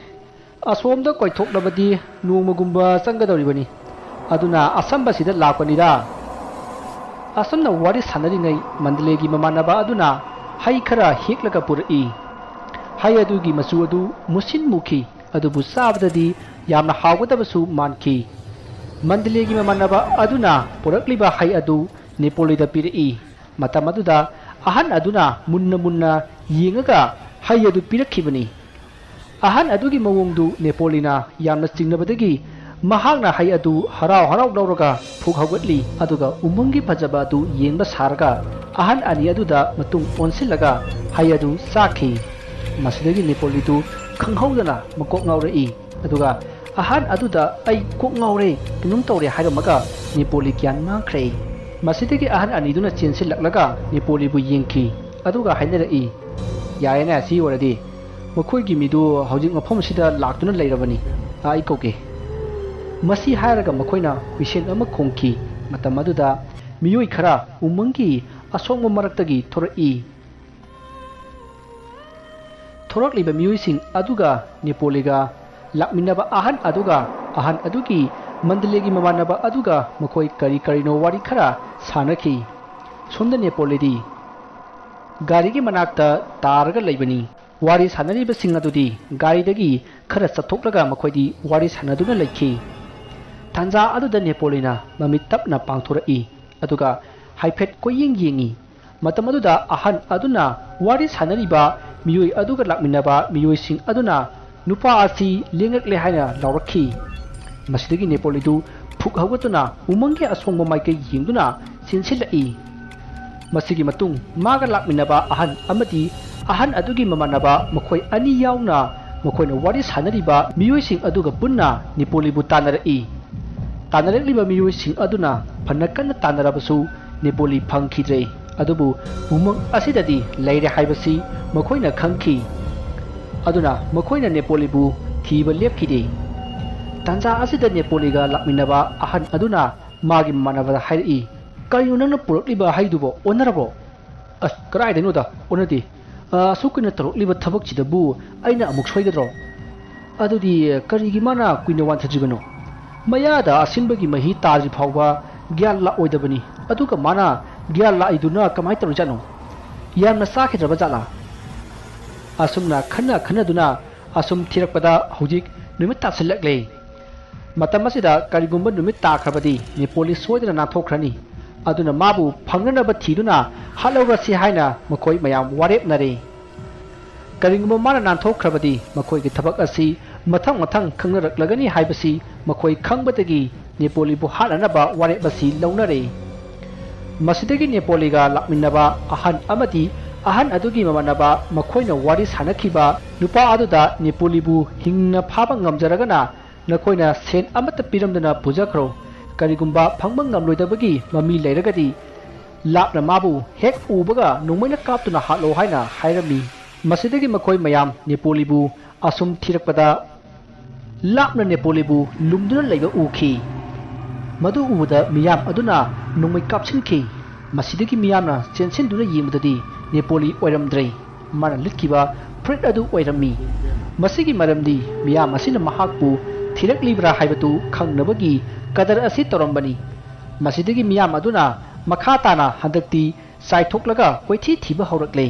ꯑꯁꯣꯝꯗ ꯀꯣꯏꯊꯣꯛꯂꯕꯗꯤ ꯅꯣꯡꯃꯒꯨꯝꯕ ꯆꯪꯒꯗꯧꯔꯤꯕꯅꯤ꯫ ꯑꯗꯨꯅ ꯑꯁꯝꯕꯁꯤꯗ ꯂꯥꯛꯄꯅꯤꯗ꯫ ꯑꯁꯨꯝꯅ ꯋꯥꯔꯤ ꯁꯥꯟꯅꯔꯤꯉꯩ ꯃꯟꯗꯂꯦꯒꯤ ꯃꯃꯥꯟꯅꯕ ꯑꯗꯨꯅ ꯍꯩ ꯈꯔ ꯍꯦꯛꯂꯒ ꯄꯨꯔꯛꯏ꯫ ꯍꯩ ꯑꯗꯨꯒꯤ ꯃꯆꯨ ꯑꯗꯨ ꯃꯨꯁꯤꯟ ꯃꯨꯈꯤ, ꯑꯗꯨꯕꯨ ꯆꯥꯕꯗꯗꯤ ꯌꯥꯝꯅ ꯍꯥꯎꯒꯗꯕꯁꯨ ꯃꯥꯟꯈꯤ꯫ ꯃꯟꯗꯂꯦꯒꯤ ꯃꯃꯥꯟꯅꯕ ꯑꯗꯨꯅ ꯄꯨꯔꯛꯂꯤꯕ ꯍꯩ ꯑꯗꯨ ꯅꯦꯄꯣꯂꯤꯗ ꯄꯤꯔꯛꯏ꯫ ꯃꯇꯝ ꯑꯗꯨꯗ ꯑꯍꯟ ꯑꯗꯨꯅ ꯃꯨꯟꯅ ꯌꯦꯡꯉꯒ ꯍꯩ ꯑꯗꯨ ꯄꯤꯔꯛꯈꯤꯕꯅꯤ꯫ ꯑꯍꯟ ꯑꯗꯨꯒꯤ ꯃꯑꯣꯡꯗꯨ ꯅꯦꯄꯣꯂꯤꯅ ꯌꯥꯝꯅ ꯆꯤꯡꯅꯕꯗꯒꯤ ꯃꯍꯥꯛꯅ ꯍꯩ ꯑꯗꯨ ꯍꯔꯥꯎ ꯂꯧꯔꯒ ꯐꯨꯛ ꯍꯧꯒꯠꯂꯤ꯫ ꯑꯗꯨꯒ ꯎꯃꯪꯒꯤ ꯐꯖꯕ ꯑꯗꯨ ꯌꯦꯡꯕ ꯁꯥꯔꯒ ꯑꯍꯟ ꯑꯅꯤ ꯑꯗꯨꯗ ꯃꯇꯨꯡ ꯑꯣꯟꯁꯤꯜꯂꯒ ꯍꯩ ꯑꯗꯨ ꯆꯥꯈꯤ꯫ ꯃꯁꯤꯗꯒꯤ ꯅꯦꯄꯣꯂꯤꯗꯨ ꯈꯪꯍꯧꯗꯅ ꯃꯀꯣꯛ ꯉꯥꯎꯔꯛꯏ꯫ ꯑꯗꯨꯒ ꯑꯍꯟ ꯑꯗꯨꯗ ꯑꯩ ꯀꯣꯛ ꯉꯥꯎꯔꯦ, ꯀꯩꯅꯣꯝ ꯇꯧꯔꯦ ꯍꯥꯏꯔꯝꯃꯒ ꯅꯦꯄꯣꯂꯤ ꯒ꯭ꯌꯥꯟ ꯃꯥꯡꯈ꯭ꯔꯦ꯫ ꯃꯁꯤꯗꯒꯤ ꯑꯍꯟ ꯑꯅꯤꯗꯨꯅ ꯆꯦꯟꯁꯤꯜꯂꯛꯂꯒ ꯅꯦꯄꯣꯂꯤꯕꯨ ꯌꯦꯡꯈꯤ꯫ ꯑꯗꯨꯒ ꯍꯥꯏꯅꯔꯛꯏ, ꯌꯥꯔꯦꯅꯦ, ꯁꯤ ꯑꯣꯏꯔꯗꯤ ꯃꯈꯣꯏꯒꯤ ꯃꯤꯗꯨ ꯍꯧꯖꯤꯛ ꯃꯐꯝꯁꯤꯗ ꯂꯥꯛꯇꯨꯅ ꯂꯩꯔꯕꯅꯤ, ꯑꯩ ꯀꯧꯒꯦ꯫ ꯃꯁꯤ ꯍꯥꯏꯔꯒ ꯃꯈꯣꯏꯅ ꯍꯨꯏꯁꯦꯟ ꯑꯃ ꯈꯣꯡꯈꯤ꯫ ꯃꯇꯝ ꯑꯗꯨꯗ ꯃꯤꯑꯣꯏ ꯈꯔ ꯎꯃꯪꯒꯤ ꯑꯁꯣꯡꯕ ꯃꯔꯛꯇꯒꯤ ꯊꯣꯔꯛꯏ꯫ ꯊꯣꯔꯛꯂꯤꯕ ꯃꯤꯑꯣꯏꯁꯤꯡ ꯑꯗꯨꯒ ꯅꯦꯄꯣꯂꯤꯒ ꯂꯥꯛꯃꯤꯟꯅꯕ ꯑꯍꯟ ꯑꯗꯨꯒꯤ ꯃꯟꯗꯂꯦꯒꯤ ꯃꯃꯥꯟꯅꯕ ꯑꯗꯨꯒ ꯃꯈꯣꯏ ꯀꯔꯤꯅꯣ ꯋꯥꯔꯤ ꯈꯔ ꯁꯥꯅꯈꯤ꯫ ꯁꯣꯝꯗ ꯅꯦꯄꯣꯂꯤꯗꯤ ꯒꯥꯔꯤꯒꯤ ꯃꯅꯥꯛꯇ ꯇꯥꯔꯒ ꯂꯩꯕꯅꯤ꯫ ꯋꯥꯔꯤ ꯁꯥꯟꯅꯔꯤꯕꯁꯤꯡ ꯑꯗꯨꯗꯤ ꯒꯥꯔꯤꯗꯒꯤ ꯈꯔ ꯆꯠꯊꯣꯛꯂꯒ ꯃꯈꯣꯏꯗꯤ ꯋꯥꯔꯤ ꯁꯥꯟꯅꯗꯨꯅ ꯂꯩꯈꯤ꯫ ꯇꯥꯟꯖꯥ ꯑꯗꯨꯗ ꯅꯦꯄꯣꯂꯤꯅ ꯃꯃꯤꯠ ꯇꯞꯅ ꯄꯥꯡꯊꯣꯔꯛꯏ꯫ ꯑꯗꯨꯒ ꯍꯥꯏꯐꯦꯠ ꯀꯣꯏꯌꯦꯡ ꯌꯦꯡꯉꯤ꯫ ꯃꯇꯝ ꯑꯗꯨꯗ ꯑꯍꯟ ꯑꯗꯨꯅ ꯋꯥꯔꯤ ꯁꯥꯟꯅꯔꯤꯕ ꯃꯤꯑꯣꯏ ꯑꯗꯨꯒ ꯂꯥꯛꯃꯤꯟꯅꯕ ꯃꯤꯑꯣꯏꯁꯤꯡ ꯑꯗꯨꯅ ꯅꯨꯄꯥ ꯑꯁꯤ ꯂꯦꯡꯉꯛꯂꯦ ꯍꯥꯏꯅ ꯂꯥꯎꯔꯛꯈꯤ꯫ ꯃꯁꯤꯗꯒꯤ ꯅꯦꯄꯣꯂꯤꯗꯨ ꯐꯨꯛ ꯍꯧꯒꯠꯇꯨꯅ ꯎꯃꯪꯒꯤ ꯑꯁꯣꯡꯕ ꯃꯥꯏꯀꯩ ꯌꯦꯡꯗꯨꯅ ꯆꯦꯟꯁꯤꯜꯂꯛꯏ꯫ ꯃꯁꯤꯒꯤ ꯃꯇꯨꯡ ꯃꯥꯒ ꯂꯥꯛꯃꯤꯟꯅꯕ ꯑꯍꯟ ꯑꯃꯗꯤ ꯑꯍꯟ ꯑꯗꯨꯒꯤ ꯃꯃꯥꯟꯅꯕ ꯃꯈꯣꯏ ꯑꯅꯤ ꯌꯥꯎꯅ ꯃꯈꯣꯏꯅ ꯋꯥꯔꯤ ꯁꯥꯟꯅꯔꯤꯕ ꯃꯤꯑꯣꯏꯁꯤꯡ ꯑꯗꯨꯒ ꯄꯨꯟꯅ ꯅꯦꯄꯣꯂꯤꯕꯨ ꯇꯥꯟꯅꯔꯛꯏ꯫ ꯇꯥꯟꯅꯔꯛꯂꯤꯕ ꯃꯤꯑꯣꯏꯁꯤꯡ ꯑꯗꯨꯅ ꯐꯅ ꯀꯟꯅ ꯇꯥꯟꯅꯔꯕꯁꯨ ꯅꯦꯄꯣꯂꯤ ꯐꯪꯈꯤꯗ꯭ꯔꯦ꯫ ꯑꯗꯨꯕꯨ ꯎꯃꯪ ꯑꯁꯤꯗꯗꯤ ꯂꯩꯔꯦ ꯍꯥꯏꯕꯁꯤ ꯃꯈꯣꯏꯅ ꯈꯪꯈꯤ꯫ ꯑꯗꯨꯅ ꯃꯈꯣꯏꯅ ꯅꯦꯄꯣꯂꯤꯕꯨ ꯊꯤꯕ ꯂꯦꯞꯈꯤꯗꯦ꯫ ꯇꯥꯟꯖꯥ ꯑꯁꯤꯗ ꯅꯦꯄꯣꯂꯤꯒ ꯂꯥꯛꯃꯤꯟꯅꯕ ꯑꯍꯟ ꯑꯗꯨꯅ ꯃꯥꯒꯤ ꯃꯃꯥꯟꯅꯕꯗ ꯍꯥꯏꯔꯛꯏ, ꯀꯔꯤꯅꯣ ꯅꯪꯅ ꯄꯨꯔꯛꯂꯤꯕ ꯍꯩꯗꯨꯕꯣ, ꯑꯣꯟꯅꯔꯕꯣ? ꯑꯁ, ꯀꯗꯥꯏꯗꯩꯅꯣꯗ, ꯑꯣꯟꯅꯗꯦ꯫ ꯑꯁꯨꯛ ꯀꯨꯏꯅ ꯇꯧꯔꯛꯂꯤꯕ ꯊꯕꯛꯁꯤꯗꯕꯨ ꯑꯩꯅ ꯑꯃꯨꯛ ꯁꯣꯏꯒꯗ꯭ꯔꯣ? ꯑꯗꯨꯗꯤ ꯀꯔꯤꯒꯤ ꯃꯥꯅ ꯀꯨꯏꯅ ꯋꯥꯟꯊꯗ꯭ꯔꯤꯕꯅꯣ? ꯃꯌꯥꯗ ꯑꯁꯤꯟꯕꯒꯤ ꯃꯍꯤ ꯇꯥꯗ꯭ꯔꯤ ꯐꯥꯎꯕ ꯒ꯭ꯌꯥꯟ ꯂꯥꯛꯑꯣꯏꯗꯕꯅꯤ꯫ ꯑꯗꯨꯒ ꯃꯥꯅ ꯒ꯭ꯌꯥꯟ ꯂꯥꯛꯏꯗꯨꯅ ꯀꯃꯥꯏꯅ ꯇꯧꯔꯤꯖꯥꯠꯅꯣ? ꯌꯥꯝꯅ ꯆꯥꯈꯤꯗ꯭ꯔꯕ ꯖꯥꯠꯂꯥ? ꯑꯁꯨꯝꯅ ꯈꯟꯅꯗꯨꯅ ꯑꯁꯨꯝ ꯊꯤꯔꯛꯄꯗ ꯍꯧꯖꯤꯛ ꯅꯨꯃꯤꯠ ꯇꯥꯁꯤꯜꯂꯛꯂꯦ꯫ ꯃꯇꯝ ꯑꯁꯤꯗ ꯀꯔꯤꯒꯨꯝꯕ ꯅꯨꯃꯤꯠ ꯇꯥꯈ꯭ꯔꯕꯗꯤ ꯅꯦꯄꯣꯂꯤ ꯁꯣꯏꯗꯅ ꯅꯥꯟꯊꯣꯛꯈ꯭ꯔꯅꯤ꯫ ꯑꯗꯨꯅ ꯃꯥꯕꯨ ꯐꯪꯅꯅꯕ ꯊꯤꯗꯨꯅ ꯍꯥꯠꯍꯧꯔꯁꯤ ꯍꯥꯏꯅ ꯃꯈꯣꯏ ꯃꯌꯥꯝ ꯋꯥꯔꯦꯞꯅꯔꯦ꯫ ꯀꯔꯤꯒꯨꯝꯕ ꯃꯥꯅ ꯅꯥꯟꯊꯣꯛꯈ꯭ꯔꯕꯗꯤ ꯃꯈꯣꯏꯒꯤ ꯊꯕꯛ ꯑꯁꯤ ꯃꯊꯪ ꯈꯪꯅꯔꯛꯂꯒꯅꯤ ꯍꯥꯏꯕꯁꯤ ꯃꯈꯣꯏ ꯈꯪꯕꯗꯒꯤ ꯅꯦꯄꯣꯂꯤꯕꯨ ꯍꯥꯠꯅꯅꯕ ꯋꯥꯔꯦꯞ ꯑꯁꯤ ꯂꯧꯅꯔꯦ꯫ ꯃꯁꯤꯗꯒꯤ ꯅꯦꯄꯣꯂꯤꯒ ꯂꯥꯛꯃꯤꯟꯅꯕ ꯑꯍꯟ ꯑꯃꯗꯤ अहन अदुगी ममानबा मखोइना वारी सानखिबा नुपा अदुदा नेपोलीबु हिंगना फाबा ngamjaragana नखोइना सेन अमत पिरमदना पुजाखरो करिगुम्बा फंगबा ngamloidabagi mami leiragadi लापना माबु हेक उबगा नुमैना कापतुना हालो हाइना हाइरमी मसिदगी मखोइ मयाम नेपोलीबु असुम थिरकपदा लापना नेपोलीबु लुमदुना लेबा उखी मदु उबदा मियाम अदुना नुमै कापसिनखी मसिदगी मियामना चेनसिनदुना यिमददी नेपोली ओइरमद्रै माना लिखिबा फ्रेड अदु ओइरमी मसिगी मरमदी मियाम असिना महाकपु थिरकलिब्रा हाइबतु खंगनबगी कदर असि तोरमबनी मसिदगी मियाम अदुना मखा ताना हंदक्ति साइथोकलगा कोइथि थिबा हौरकले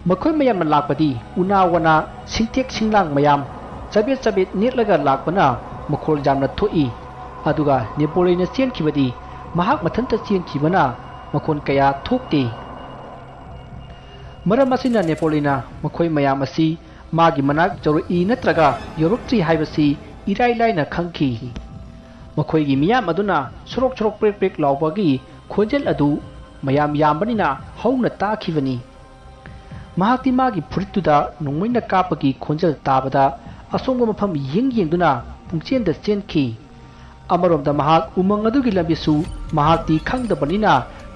मखोइ मयाम लाकपदी उना वना सिंथेक सिंगलांग मयाम चबेत चबेत नेटलगा लाकपना मखोल जामना थोई अदुगा नेपोलीना चेनखिबदी महाक मथंत चेनखिबना मखोन कया थोकते मरम असिना नेपोलीना मखोइ मयाम असि मागी मनाक जौरई नत्रगा योरक्ट्री हाइबसी इराइ लाइना खंखि मखोइगी मियाम अदुना सुरोक सुरोक प्रेक प्रेक लाउबगी खोजल अदु मयाम यामबनिना हौना ताखिबनी महाक्ति मागी फुरितुदा नोंमैना कापगी खोजल ताबदा असोंग मफम यिंग यिंगदुना पुंगचेनदा चेनखि अमरोमदा महाक उमंग अदुगी लंबिसु महाक्ति खंगदबनिना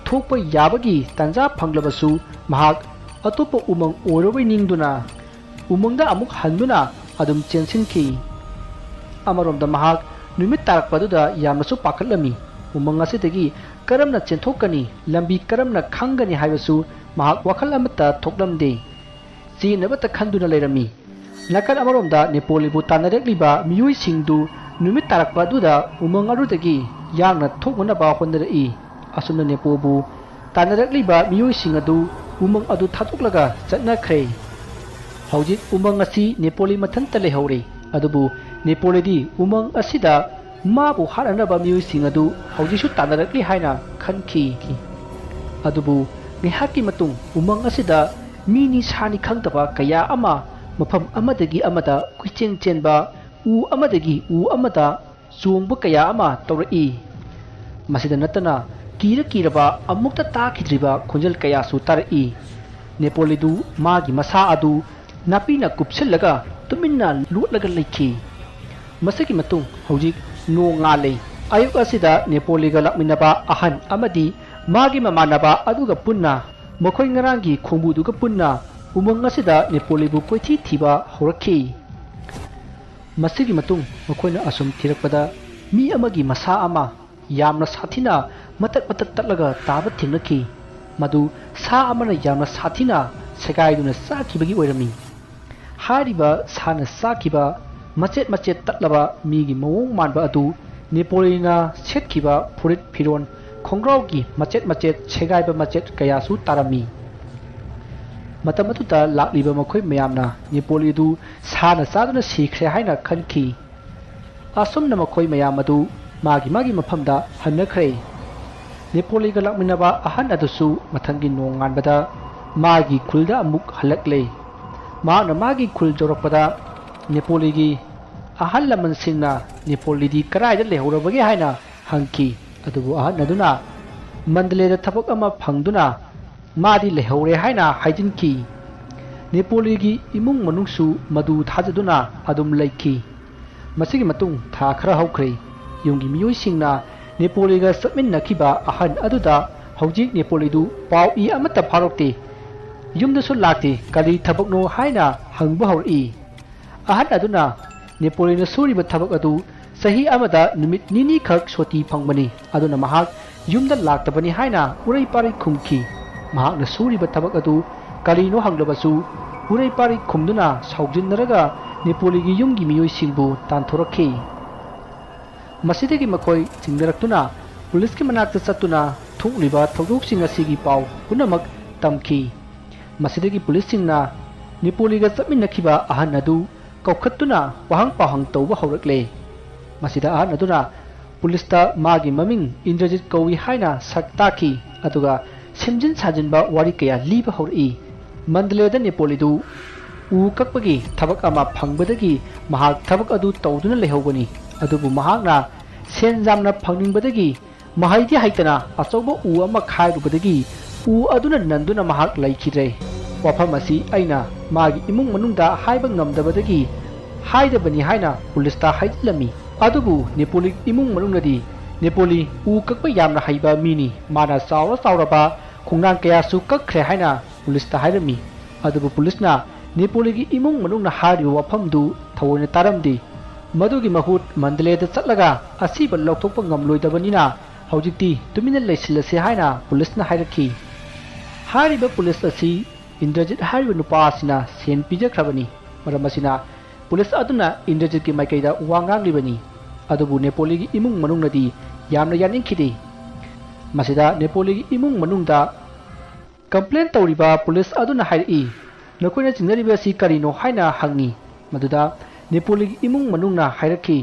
थोकपा याबगी तंजा फंगलबसु महाक अतोप उमंग ओरबै निंगदुना उमंगदा अमुक हंदुना अदुम चेनसिनखि अमरोमदा महाक नुमित तारकपदुदा यामनसु पाखलमी उमंग असिदगी करमना चेंथोकनी लंबी करमना खंगनी हाइबसु महाक वखल अमता थोकलमदे चीनबत खंदुना लेरमी नकल अमरोमदा नेपोलीबु तानरेक्लिबा मियुइ सिंगदु नुमित तारकपदुदा उमंग अरुदगी यागना थोकनबा होनरई असुना नेपोबु तानरेक्लिबा मियुइ सिंगदु उमंग अदु थाथोकलगा चटनाख्रे हौजिक उमंग असि नेपोली मथंत लेहौरे अदुबु नेपोलीदी उमंग असिदा माबु हारनबा मियुइसिंग अदु हौजिसु तानरक्ली हाइना खनखि अदुबु निहाकी मतुंग उमंग असिदा मीनी सानी खंगतबा कया अमा मफम अमदगी अमदा कुइचेन चेनबा उ अमदगी उ अमदा चोंगबा कया अमा तौरई मसिदा नतना कीरबा अमुक्ता ताखिद्रिबा खुंजल कयासु तारई नेपोलीदु मागी मसा अदु नापीना कुपसिलगा तुमिन्ना लुटलगा लेखि मसकी मतुंग हौजिक नोंगाले अयुक असिदा नेपोलीगा लाकमिनबा अहन अमदी मागी ममानबा अदुगा पुन्ना मखोइ ngaraंगी खोंबुदुगा पुन्ना उमंग असिदा नेपोलीबु कोइथि थिबा हौरखि मसिगी मतुंग मखोइना असुम थिरकपदा मी अमगी मसा अमा यामना साथिना मतक मतक तलगा ताब थिंगनखि मदु सा अमना यामना साथिना सेगाइदुना साखिबगी ओइरमी हारिबा साना साखिबा मचेत मचेत तलबा मीगी मवोंग मानबा अदु नेपोलीना सेटखिबा फुरित फिरोन खोंग्रावगी मचेत मचेत सेगाइबा मचेत कयासु तारमी मतम अदुदा लाक्लिबा मखोइ मयामना नेपोलीदु साना सादुना सिख्रे हाइना खनखि असुमना मखोइ मयाम अदु मागी मफमदा हन्नख्रे नेपोलीगा लाक्मिनबा अहन अदुसु मथंगी नोंगानबदा मागी खुलदा अमुक हलकले माना मागी खुल जोरकपदा नेपोलीगी अहल लमनसिंगना नेपोलीदी करायदा लेहौरबगे हाइना हंकी अदुबु अहन अदुना मंडलेदा थबक अमा फंगदुना मादी लेहौरे हाइना हाइजिनकी नेपोलीगी इमुंग मनुंगसु मदु थाजदुना अदुम लेखि मसिगी मतुंग था खरा हौख्रे युंगी मियोइसिंगना नेपोलीगा समिन्नखिबा अहन अदुदा हौजिक नेपोलीदु पाउ इ अमता फारोक्ते युमदसु लाक्ते करी थबकनो हाइना हंगबा हौरई अहन अदुना नेपोलीना सूरीबा थबक अदु सही अमदा निमित निनी खक सोती फंगबनी अदुना महाक युमदा लाक्तबनी हाइना उरै पारि खुमखि महाकना सूरीबा थबक अदु करीनो हंगलबसु उरै पारि खुमदुना सौजिनरगा नेपोलीगी युमगी मियोइसिंगबु तानथोरखि मसिदगी मखोइ चिंगरक्तुना पुलिसकी मनाक्ता चत्तुना थोक्लिबा थौदोकसिंग असिगी पाउ पुनमक तमखि मसिदगी पुलिससिंगना नेपोलीगा चमिन्नखिबा अहन अदु कौखत्तुना वहांग पाहंग तौबा हौरकले मसिदा अहन अदुना पुलिसता मागी ममिंग इंद्रजित कौई हाइना सक्ताखि अदुगा सिमजिन साजिनबा वारी कया लीबा हौरई मंडलेदा नेपोलीदु उ कक्पगी थबक अमा फंगबदगी महाक थबक अदु तौदुना लेहौबनी अदुबु महाकना सेनजामना फंगनिंगबदगी महाइदि हाइतना अचौबा उ अमा खाइरुबदगी उ अदुना नंदुना महाक लैखिद्रे ꯋꯥꯐꯝ ꯑꯁꯤ ꯑꯩꯅ ꯃꯥꯒꯤ ꯏꯃꯨꯡ ꯃꯅꯨꯡꯗ ꯍꯥꯏꯕ ꯉꯝꯗꯕꯗꯒꯤ ꯍꯥꯏꯗꯕꯅꯤ ꯍꯥꯏꯅ ꯄꯨꯂꯤꯁꯇ ꯍꯥꯏꯖꯤꯜꯂꯝꯃꯤ ꯑꯗꯨꯕꯨ ꯅꯦꯄꯣꯂꯤ ꯏꯃꯨꯡ ꯃꯅꯨꯡꯅꯗꯤ ꯅꯦꯄꯣꯂꯤ ꯎ ꯀꯛꯄ ꯌꯥꯝꯅ ꯍꯩꯕ ꯃꯤꯅꯤ ꯃꯥꯅ ꯆꯥꯎꯔꯕ ꯈꯣꯡꯅꯥꯡ ꯀꯌꯥꯁꯨ ꯀꯛꯈ꯭ꯔꯦ ꯍꯥꯏꯅ ꯄꯨꯂꯤꯁꯇ ꯍꯥꯏꯔꯝꯃꯤ ꯑꯗꯨꯕꯨ ꯄꯨꯂꯤꯁꯅ ꯅꯦꯄꯣꯂꯤꯒꯤ ꯏꯃꯨꯡ ꯃꯅꯨꯡꯅ ꯍꯥꯏꯔꯤꯕ ꯋꯥꯐꯝꯗꯨ ꯊꯑꯣꯏꯅ ꯇꯥꯔꯝꯗꯦ ꯃꯗꯨꯒꯤ ꯃꯍꯨꯠ ꯃꯟꯗꯂꯦꯗ ꯆꯠꯂꯒ ꯑꯁꯤꯕ ꯂꯧꯊꯣꯛꯄ ꯉꯝꯂꯣꯏꯗꯕꯅꯤꯅ ꯍꯧꯖꯤꯛꯇꯤ ꯇꯨꯃꯤꯟꯅ ꯂꯩꯁꯤꯜꯂꯁꯤ ꯍꯥꯏꯅ ꯄꯨꯂꯤꯁꯅ ꯍꯥꯏꯔꯛꯈꯤ ꯍꯥꯏꯔꯤꯕ ꯄꯨꯂꯤꯁ ꯑꯁꯤ ꯏꯟꯗ꯭ꯔꯖꯤꯠ ꯍꯥꯏꯔꯤꯕ ꯅꯨꯄꯥ ꯑꯁꯤꯅ ꯁꯦꯟ ꯄꯤꯖꯈ꯭ꯔꯕꯅꯤ ꯃꯔꯝ ꯑꯁꯤꯅ ꯄꯨꯂꯤꯁ ꯑꯗꯨꯅ ꯏꯟꯗ꯭ꯔꯖꯤꯠꯀꯤ ꯃꯥꯏꯀꯩꯗ ꯋꯥ ꯉꯥꯡꯂꯤꯕꯅꯤ ꯑꯗꯨꯕꯨ ꯅꯦꯄꯣꯂꯤꯒꯤ ꯏꯃꯨꯡ ꯃꯅꯨꯡꯅꯗꯤ ꯌꯥꯝꯅ ꯌꯥꯅꯤꯡꯈꯤꯗꯦ ꯃꯁꯤꯗ ꯅꯦꯄꯣꯂꯤꯒꯤ ꯏꯃꯨꯡ ꯃꯅꯨꯡꯗ ꯀꯝꯄ꯭ꯂꯦꯟ ꯇꯧꯔꯤꯕ ꯄꯨꯂꯤꯁ ꯑꯗꯨꯅ ꯍꯥꯏꯔꯛꯏ ꯅꯈꯣꯏꯅ ꯆꯤꯡꯅꯔꯤꯕ ꯑꯁꯤ ꯀꯔꯤꯅꯣ ꯍꯥꯏꯅ ꯍꯪꯉꯤ ꯃꯗꯨꯗ ꯅꯦꯄꯣꯂꯤꯒꯤ ꯏꯃꯨꯡ ꯃꯅꯨꯡꯅ ꯍꯥꯏꯔꯛꯈꯤ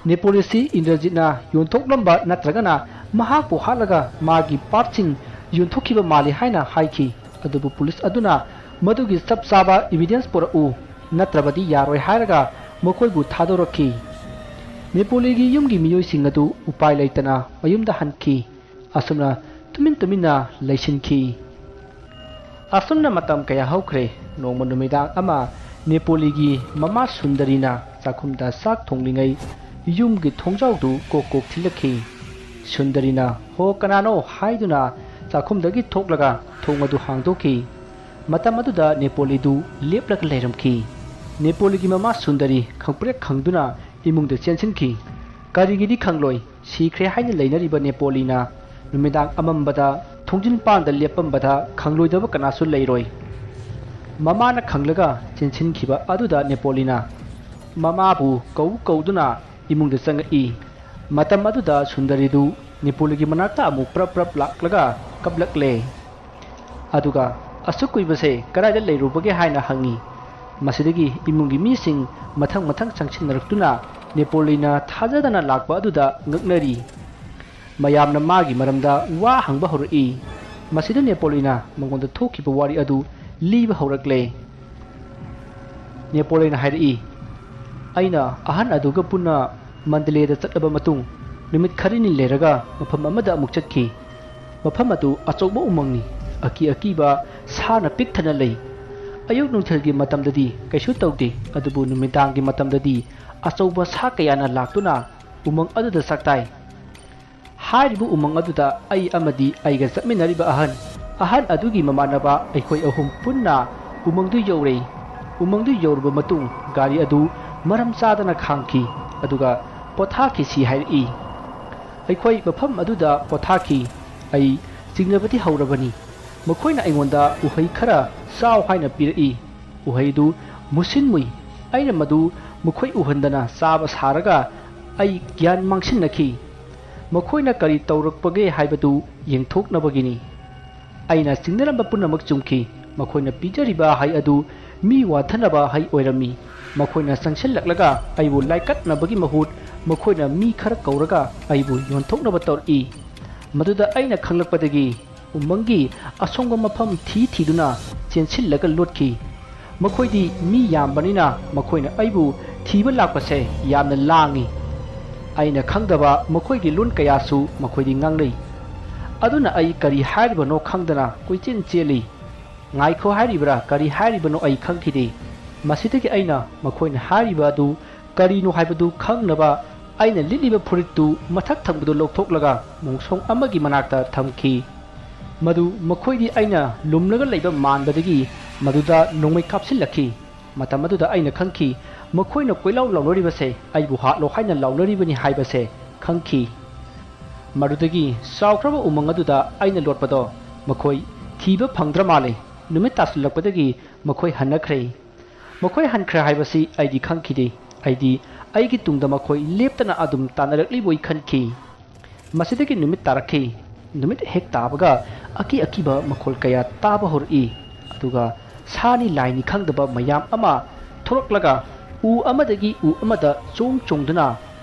ꯅꯦꯄꯣꯂꯤꯁꯤ ꯏꯟꯗ꯭ꯔꯖꯤꯠꯅ ꯌꯣꯟꯊꯣꯛꯂꯝꯕ ꯅꯠꯇ꯭ꯔꯒꯅ ꯃꯍꯥꯛꯄꯨ ꯍꯥꯠꯂꯒ ꯃꯥꯒꯤ ꯄꯥꯔꯠꯁꯤꯡ ꯌꯣꯟꯊꯣꯛꯈꯤꯕ ꯃꯥꯜꯂꯤ ꯍꯥꯏꯅ ꯍꯥꯏꯈꯤ ꯑꯗꯨꯕꯨ ꯄꯨꯂꯤꯁ ꯑꯗꯨꯅ ꯃꯗꯨꯒꯤ ꯆꯞ ꯆꯥꯕ ꯏꯕꯤꯗꯦꯟꯁ ꯄꯨꯔꯛꯎ ꯅꯠꯇ꯭ꯔꯕꯗꯤ ꯌꯥꯔꯣꯏ ꯍꯥꯏꯔꯒ ꯃꯈꯣꯏꯕꯨ ꯊꯥꯗꯣꯔꯛꯈꯤ ꯅꯦꯄꯣꯂꯤꯒꯤ ꯌꯨꯝꯒꯤ ꯃꯤꯑꯣꯏꯁꯤꯡ ꯑꯗꯨ ꯎꯄꯥꯏ ꯂꯩꯇꯅ ꯃꯌꯨꯝꯗ ꯍꯟꯈꯤ ꯑꯁꯨꯝꯅ ꯇꯨꯃꯤꯟꯅ ꯂꯩꯁꯤꯟꯈꯤ ꯑꯁꯨꯝꯅ ꯃꯇꯝ ꯀꯌꯥ ꯍꯧꯈ꯭ꯔꯦ ꯅꯣꯡꯃ ꯅꯨꯃꯤꯗꯥꯡ ꯑꯃ ꯅꯦꯄꯣꯂꯤꯒꯤ ꯃꯃꯥ ꯁꯨꯟꯗꯔꯤꯅ ꯆꯥꯛꯈꯨꯝꯗ ꯆꯥꯛ ꯊꯣꯡꯂꯤꯉꯩ ꯌꯨꯝꯒꯤ ꯊꯣꯡꯖꯥꯎꯗꯨ ꯀꯣꯛ ꯊꯤꯜꯂꯛꯈꯤ ꯁꯨꯟꯗꯔꯤꯅ ꯍꯣ ꯀꯅꯥꯅꯣ ꯍꯥꯏꯗꯨꯅ ꯆꯥꯛꯈꯨꯝꯗꯒꯤ ꯊꯣꯛꯂꯒ ꯊꯣꯡ ꯑꯗꯨ ꯍꯥꯡꯗꯣꯛꯈꯤ ꯃꯇꯝ ꯑꯗꯨꯗ ꯅꯦꯄꯣꯂꯤꯗꯨ ꯂꯦꯞꯂꯒ ꯂꯩꯔꯝꯈꯤ ꯅꯦꯄꯣꯂꯤꯒꯤ ꯃꯃꯥ ꯁꯨꯟꯗꯔꯤ ꯈꯪꯄ꯭ꯔꯦꯛ ꯈꯪꯗꯨꯅ ꯏꯃꯨꯡꯗ ꯆꯦꯟꯁꯤꯟꯈꯤ ꯀꯔꯤꯒꯤꯗꯤ ꯈꯪꯂꯣꯏ ꯁꯤꯈ꯭ꯔꯦ ꯍꯥꯏꯅ ꯂꯩꯅꯔꯤꯕ ꯅꯦꯄꯣꯂꯤꯅ ꯅꯨꯃꯤꯗꯥꯡ ꯑꯃꯝꯕꯗ ꯊꯣꯡꯖꯤꯟꯄꯥꯟꯗ ꯂꯦꯞꯄꯝꯕꯗ ꯈꯪꯂꯣꯏꯗꯕ ꯀꯅꯥꯁꯨ ꯂꯩꯔꯣꯏ ꯃꯃꯥꯅ ꯈꯪꯂꯒ ꯆꯦꯟꯁꯤꯟꯈꯤꯕ ꯑꯗꯨꯗ ꯅꯦꯄꯣꯂꯤꯅ ꯃꯃꯥꯕꯨ ꯀꯧꯗꯨꯅ ꯏꯃꯨꯡꯗ ꯆꯪꯉꯛꯏ ꯃꯇꯝ ꯑꯗꯨꯗ ꯁꯨꯟꯗꯔꯤꯗꯨ ꯅꯦꯄꯣꯂꯤꯒꯤ ꯃꯅꯥꯛꯇ ꯑꯃꯨꯛ ꯄ꯭ꯔꯞ ꯂꯥꯛꯂꯒ ꯀꯞꯂꯛꯂꯦ ꯑꯗꯨꯒ ꯑꯁꯨꯛ ꯀꯨꯏꯕꯁꯦ ꯀꯗꯥꯏꯗ ꯂꯩꯔꯨꯕꯒꯦ ꯍꯥꯏꯅ ꯍꯪꯉꯤ ꯃꯁꯤꯗꯒꯤ ꯏꯃꯨꯡꯒꯤ ꯃꯤꯁꯤꯡ ꯃꯊꯪ ꯆꯪꯁꯤꯟꯅꯔꯛꯇꯨꯅ ꯅꯦꯄꯣꯂꯤꯅ ꯊꯥꯖꯗꯅ ꯂꯥꯛꯄ ꯑꯗꯨꯗ ꯉꯛꯅꯔꯤ ꯃꯌꯥꯝꯅ ꯃꯥꯒꯤ ꯃꯔꯝꯗ ꯋꯥ ꯍꯪꯕ ꯍꯧꯔꯛꯏ ꯃꯁꯤꯗ ꯅꯦꯄꯣꯂꯤꯅ ꯃꯉꯣꯟꯗ ꯊꯣꯛꯈꯤꯕ ꯋꯥꯔꯤ ꯑꯗꯨ ꯂꯤꯕ ꯍꯧꯔꯛꯂꯦ ꯅꯦꯄꯣꯂꯤꯅ ꯍꯥꯏꯔꯛꯏ ꯑꯩꯅ ꯑꯍꯟ ꯑꯗꯨꯒ ꯄꯨꯟꯅ ꯃꯟꯗꯂꯦꯗ ꯆꯠꯂꯕ ꯃꯇꯨꯡ ꯅꯨꯃꯤꯠ ꯈꯔꯅꯤ ꯂꯩꯔꯒ ꯃꯐꯝ ꯑꯃꯗ ꯑꯃꯨꯛ ꯆꯠꯈꯤ ꯃꯐꯝ ꯑꯗꯨ ꯑꯆꯧꯕ ꯎꯃꯪꯅꯤ ꯑꯀꯤꯕ ꯁꯥꯅ ꯄꯤꯛꯊꯅ ꯂꯩ ꯑꯌꯨꯛ ꯅꯨꯡꯊꯤꯜꯒꯤ ꯃꯇꯝꯗꯗꯤ ꯀꯩꯁꯨ ꯇꯧꯗꯦ ꯑꯗꯨꯕꯨ ꯅꯨꯃꯤꯗꯥꯡꯒꯤ ꯃꯇꯝꯗꯗꯤ ꯑꯆꯧꯕ ꯁꯥ ꯀꯌꯥꯅ ꯂꯥꯛꯇꯨꯅ ꯎꯃꯪ ꯑꯗꯨꯗ ꯆꯥꯛꯇꯥꯏ ꯍꯥꯏꯔꯤꯕ ꯎꯃꯪ ꯑꯗꯨꯗ ꯑꯩ ꯑꯃꯗꯤ ꯑꯩꯒ ꯆꯠꯃꯤꯟꯅꯔꯤꯕ ꯑꯍꯟ ꯑꯗꯨꯒꯤ ꯃꯃꯥꯟꯅꯕ ꯑꯩꯈꯣꯏ ꯑꯍꯨꯝ ꯄꯨꯟꯅ ꯎꯃꯪꯗꯨ ꯌꯧꯔꯦ ꯎꯃꯪꯗꯨ ꯌꯧꯔꯕ ꯃꯇꯨꯡ ꯒꯥꯔꯤ ꯑꯗꯨ ꯃꯔꯝ ꯆꯥꯗꯅ ꯈꯥꯝꯈꯤ ꯑꯗꯨꯒ ꯄꯣꯊꯥꯈꯤꯁꯤ ꯍꯥꯏꯔꯛꯏ ꯑꯩꯈꯣꯏ ꯃꯐꯝ ꯑꯗꯨꯗ ꯄꯣꯊꯥꯈꯤ ꯑꯩ ꯆꯤꯡꯅꯕꯗꯤ ꯍꯧꯔꯕꯅꯤ ꯃꯈꯣꯏꯅ ꯑꯩꯉꯣꯟꯗ ꯎꯍꯩ ꯈꯔ ꯆꯥꯎ ꯍꯥꯏꯅ ꯄꯤꯔꯛꯏ ꯎꯍꯩꯗꯨ ꯃꯨꯁꯤꯟ ꯃꯨꯏ ꯑꯩꯅ ꯃꯗꯨ ꯃꯈꯣꯏ ꯎꯍꯟꯗꯅ ꯆꯥꯕ ꯁꯥꯔꯒ ꯑꯩ ꯒ꯭ꯌꯥꯟ ꯃꯥꯡꯁꯤꯟꯅꯈꯤ ꯃꯈꯣꯏꯅ ꯀꯔꯤ ꯇꯧꯔꯛꯄꯒꯦ ꯍꯥꯏꯕꯗꯨ ꯌꯦꯡꯊꯣꯛꯅꯕꯒꯤꯅꯤ ꯑꯩꯅ ꯆꯤꯡꯅꯔꯝꯕ ꯄꯨꯝꯅꯃꯛ ꯆꯨꯝꯈꯤ ꯃꯈꯣꯏꯅ ꯄꯤꯖꯔꯤꯕ ꯍꯩ ꯑꯗꯨ ꯃꯤ ꯋꯥꯊꯅꯕ ꯍꯩ ꯑꯣꯏꯔꯝꯃꯤ ꯃꯈꯣꯏꯅ ꯆꯪꯁꯤꯜꯂꯛꯂꯒ ꯑꯩꯕꯨ ꯂꯥꯏꯀꯠꯅꯕꯒꯤ ꯃꯍꯨꯠ ꯃꯈꯣꯏꯅ ꯃꯤ ꯈꯔ ꯀꯧꯔꯒ ꯑꯩꯕꯨ ꯌꯣꯟꯊꯣꯛꯅꯕ ꯇꯧꯔꯛꯏ ꯃꯗꯨꯗ ꯑꯩꯅ ꯈꯪꯂꯛꯄꯗꯒꯤ ꯎꯃꯪꯒꯤ ꯑꯁꯣꯡꯕ ꯃꯐꯝ ꯊꯤꯗꯨꯅ ꯆꯦꯟꯁꯤꯜꯂꯒ ꯂꯣꯠꯈꯤ ꯃꯈꯣꯏꯗꯤ ꯃꯤ ꯌꯥꯝꯕꯅꯤꯅ ꯃꯈꯣꯏꯅ ꯑꯩꯕꯨ ꯊꯤꯕ ꯂꯥꯛꯄꯁꯦ ꯌꯥꯝꯅ ꯂꯥꯡꯉꯤ ꯑꯩꯅ ꯈꯪꯗꯕ ꯃꯈꯣꯏꯒꯤ ꯂꯣꯟ ꯀꯌꯥꯁꯨ ꯃꯈꯣꯏꯗꯤ ꯉꯥꯡꯅꯩ ꯑꯗꯨꯅ ꯑꯩ ꯀꯔꯤ ꯍꯥꯏꯔꯤꯕꯅꯣ ꯈꯪꯗꯅ ꯀꯣꯏꯆꯦꯟ ꯆꯦꯜꯂꯤ ꯉꯥꯏꯈꯣ ꯍꯥꯏꯔꯤꯕ꯭ꯔꯥ ꯀꯔꯤ ꯍꯥꯏꯔꯤꯕꯅꯣ ꯑꯩ ꯈꯪꯈꯤꯗꯦ ꯃꯁꯤꯗꯒꯤ ꯑꯩꯅ ꯃꯈꯣꯏꯅ ꯍꯥꯏꯔꯤꯕ ꯑꯗꯨ ꯀꯔꯤꯅꯣ ꯍꯥꯏꯕꯗꯨ ꯈꯪꯅꯕ ꯑꯩꯅ ꯂꯤꯠꯂꯤꯕ ꯐꯨꯔꯤꯠꯇꯨ ꯃꯊꯛ ꯊꯪꯕꯗꯨ ꯂꯧꯊꯣꯛꯂꯒ ꯃꯣꯡꯁꯣꯡ ꯑꯃꯒꯤ ꯃꯅꯥꯛꯇ ꯊꯝꯈꯤ मधु मखोइदी अइना लुमनगा लैबा मानबदगी मधुदा नोंमै कापसिल्लखी मतम मधुदा अइना खंखी मखोइना कोइलाउ लाउनरिबसे अइबु हाटलो हाइना लाउनरिबनि हाइबसे खंखी मरुदगी साउख्रबा उमंग अदुदा अइना लोटपदो मखोइ थीबा फंगद्रा माले नुमित तासलकपदगी मखोइ हनखरे मखोइ हनखरे हाइबसी अइदी खंखीदे अइदी अइगी तुंगदा मखोइ लेप्तना अदुम तानरक्लिबोइ खंखी मसिदगी नुमित तारखी नुमित हेक ताबगा अकी अकीबा मखोल कया ताबा होरई अदुगा सानी लाइनी खंगदबा मयाम अमा थोरक्लगा उ अमदगी उ अमदा चोंग चोंगदना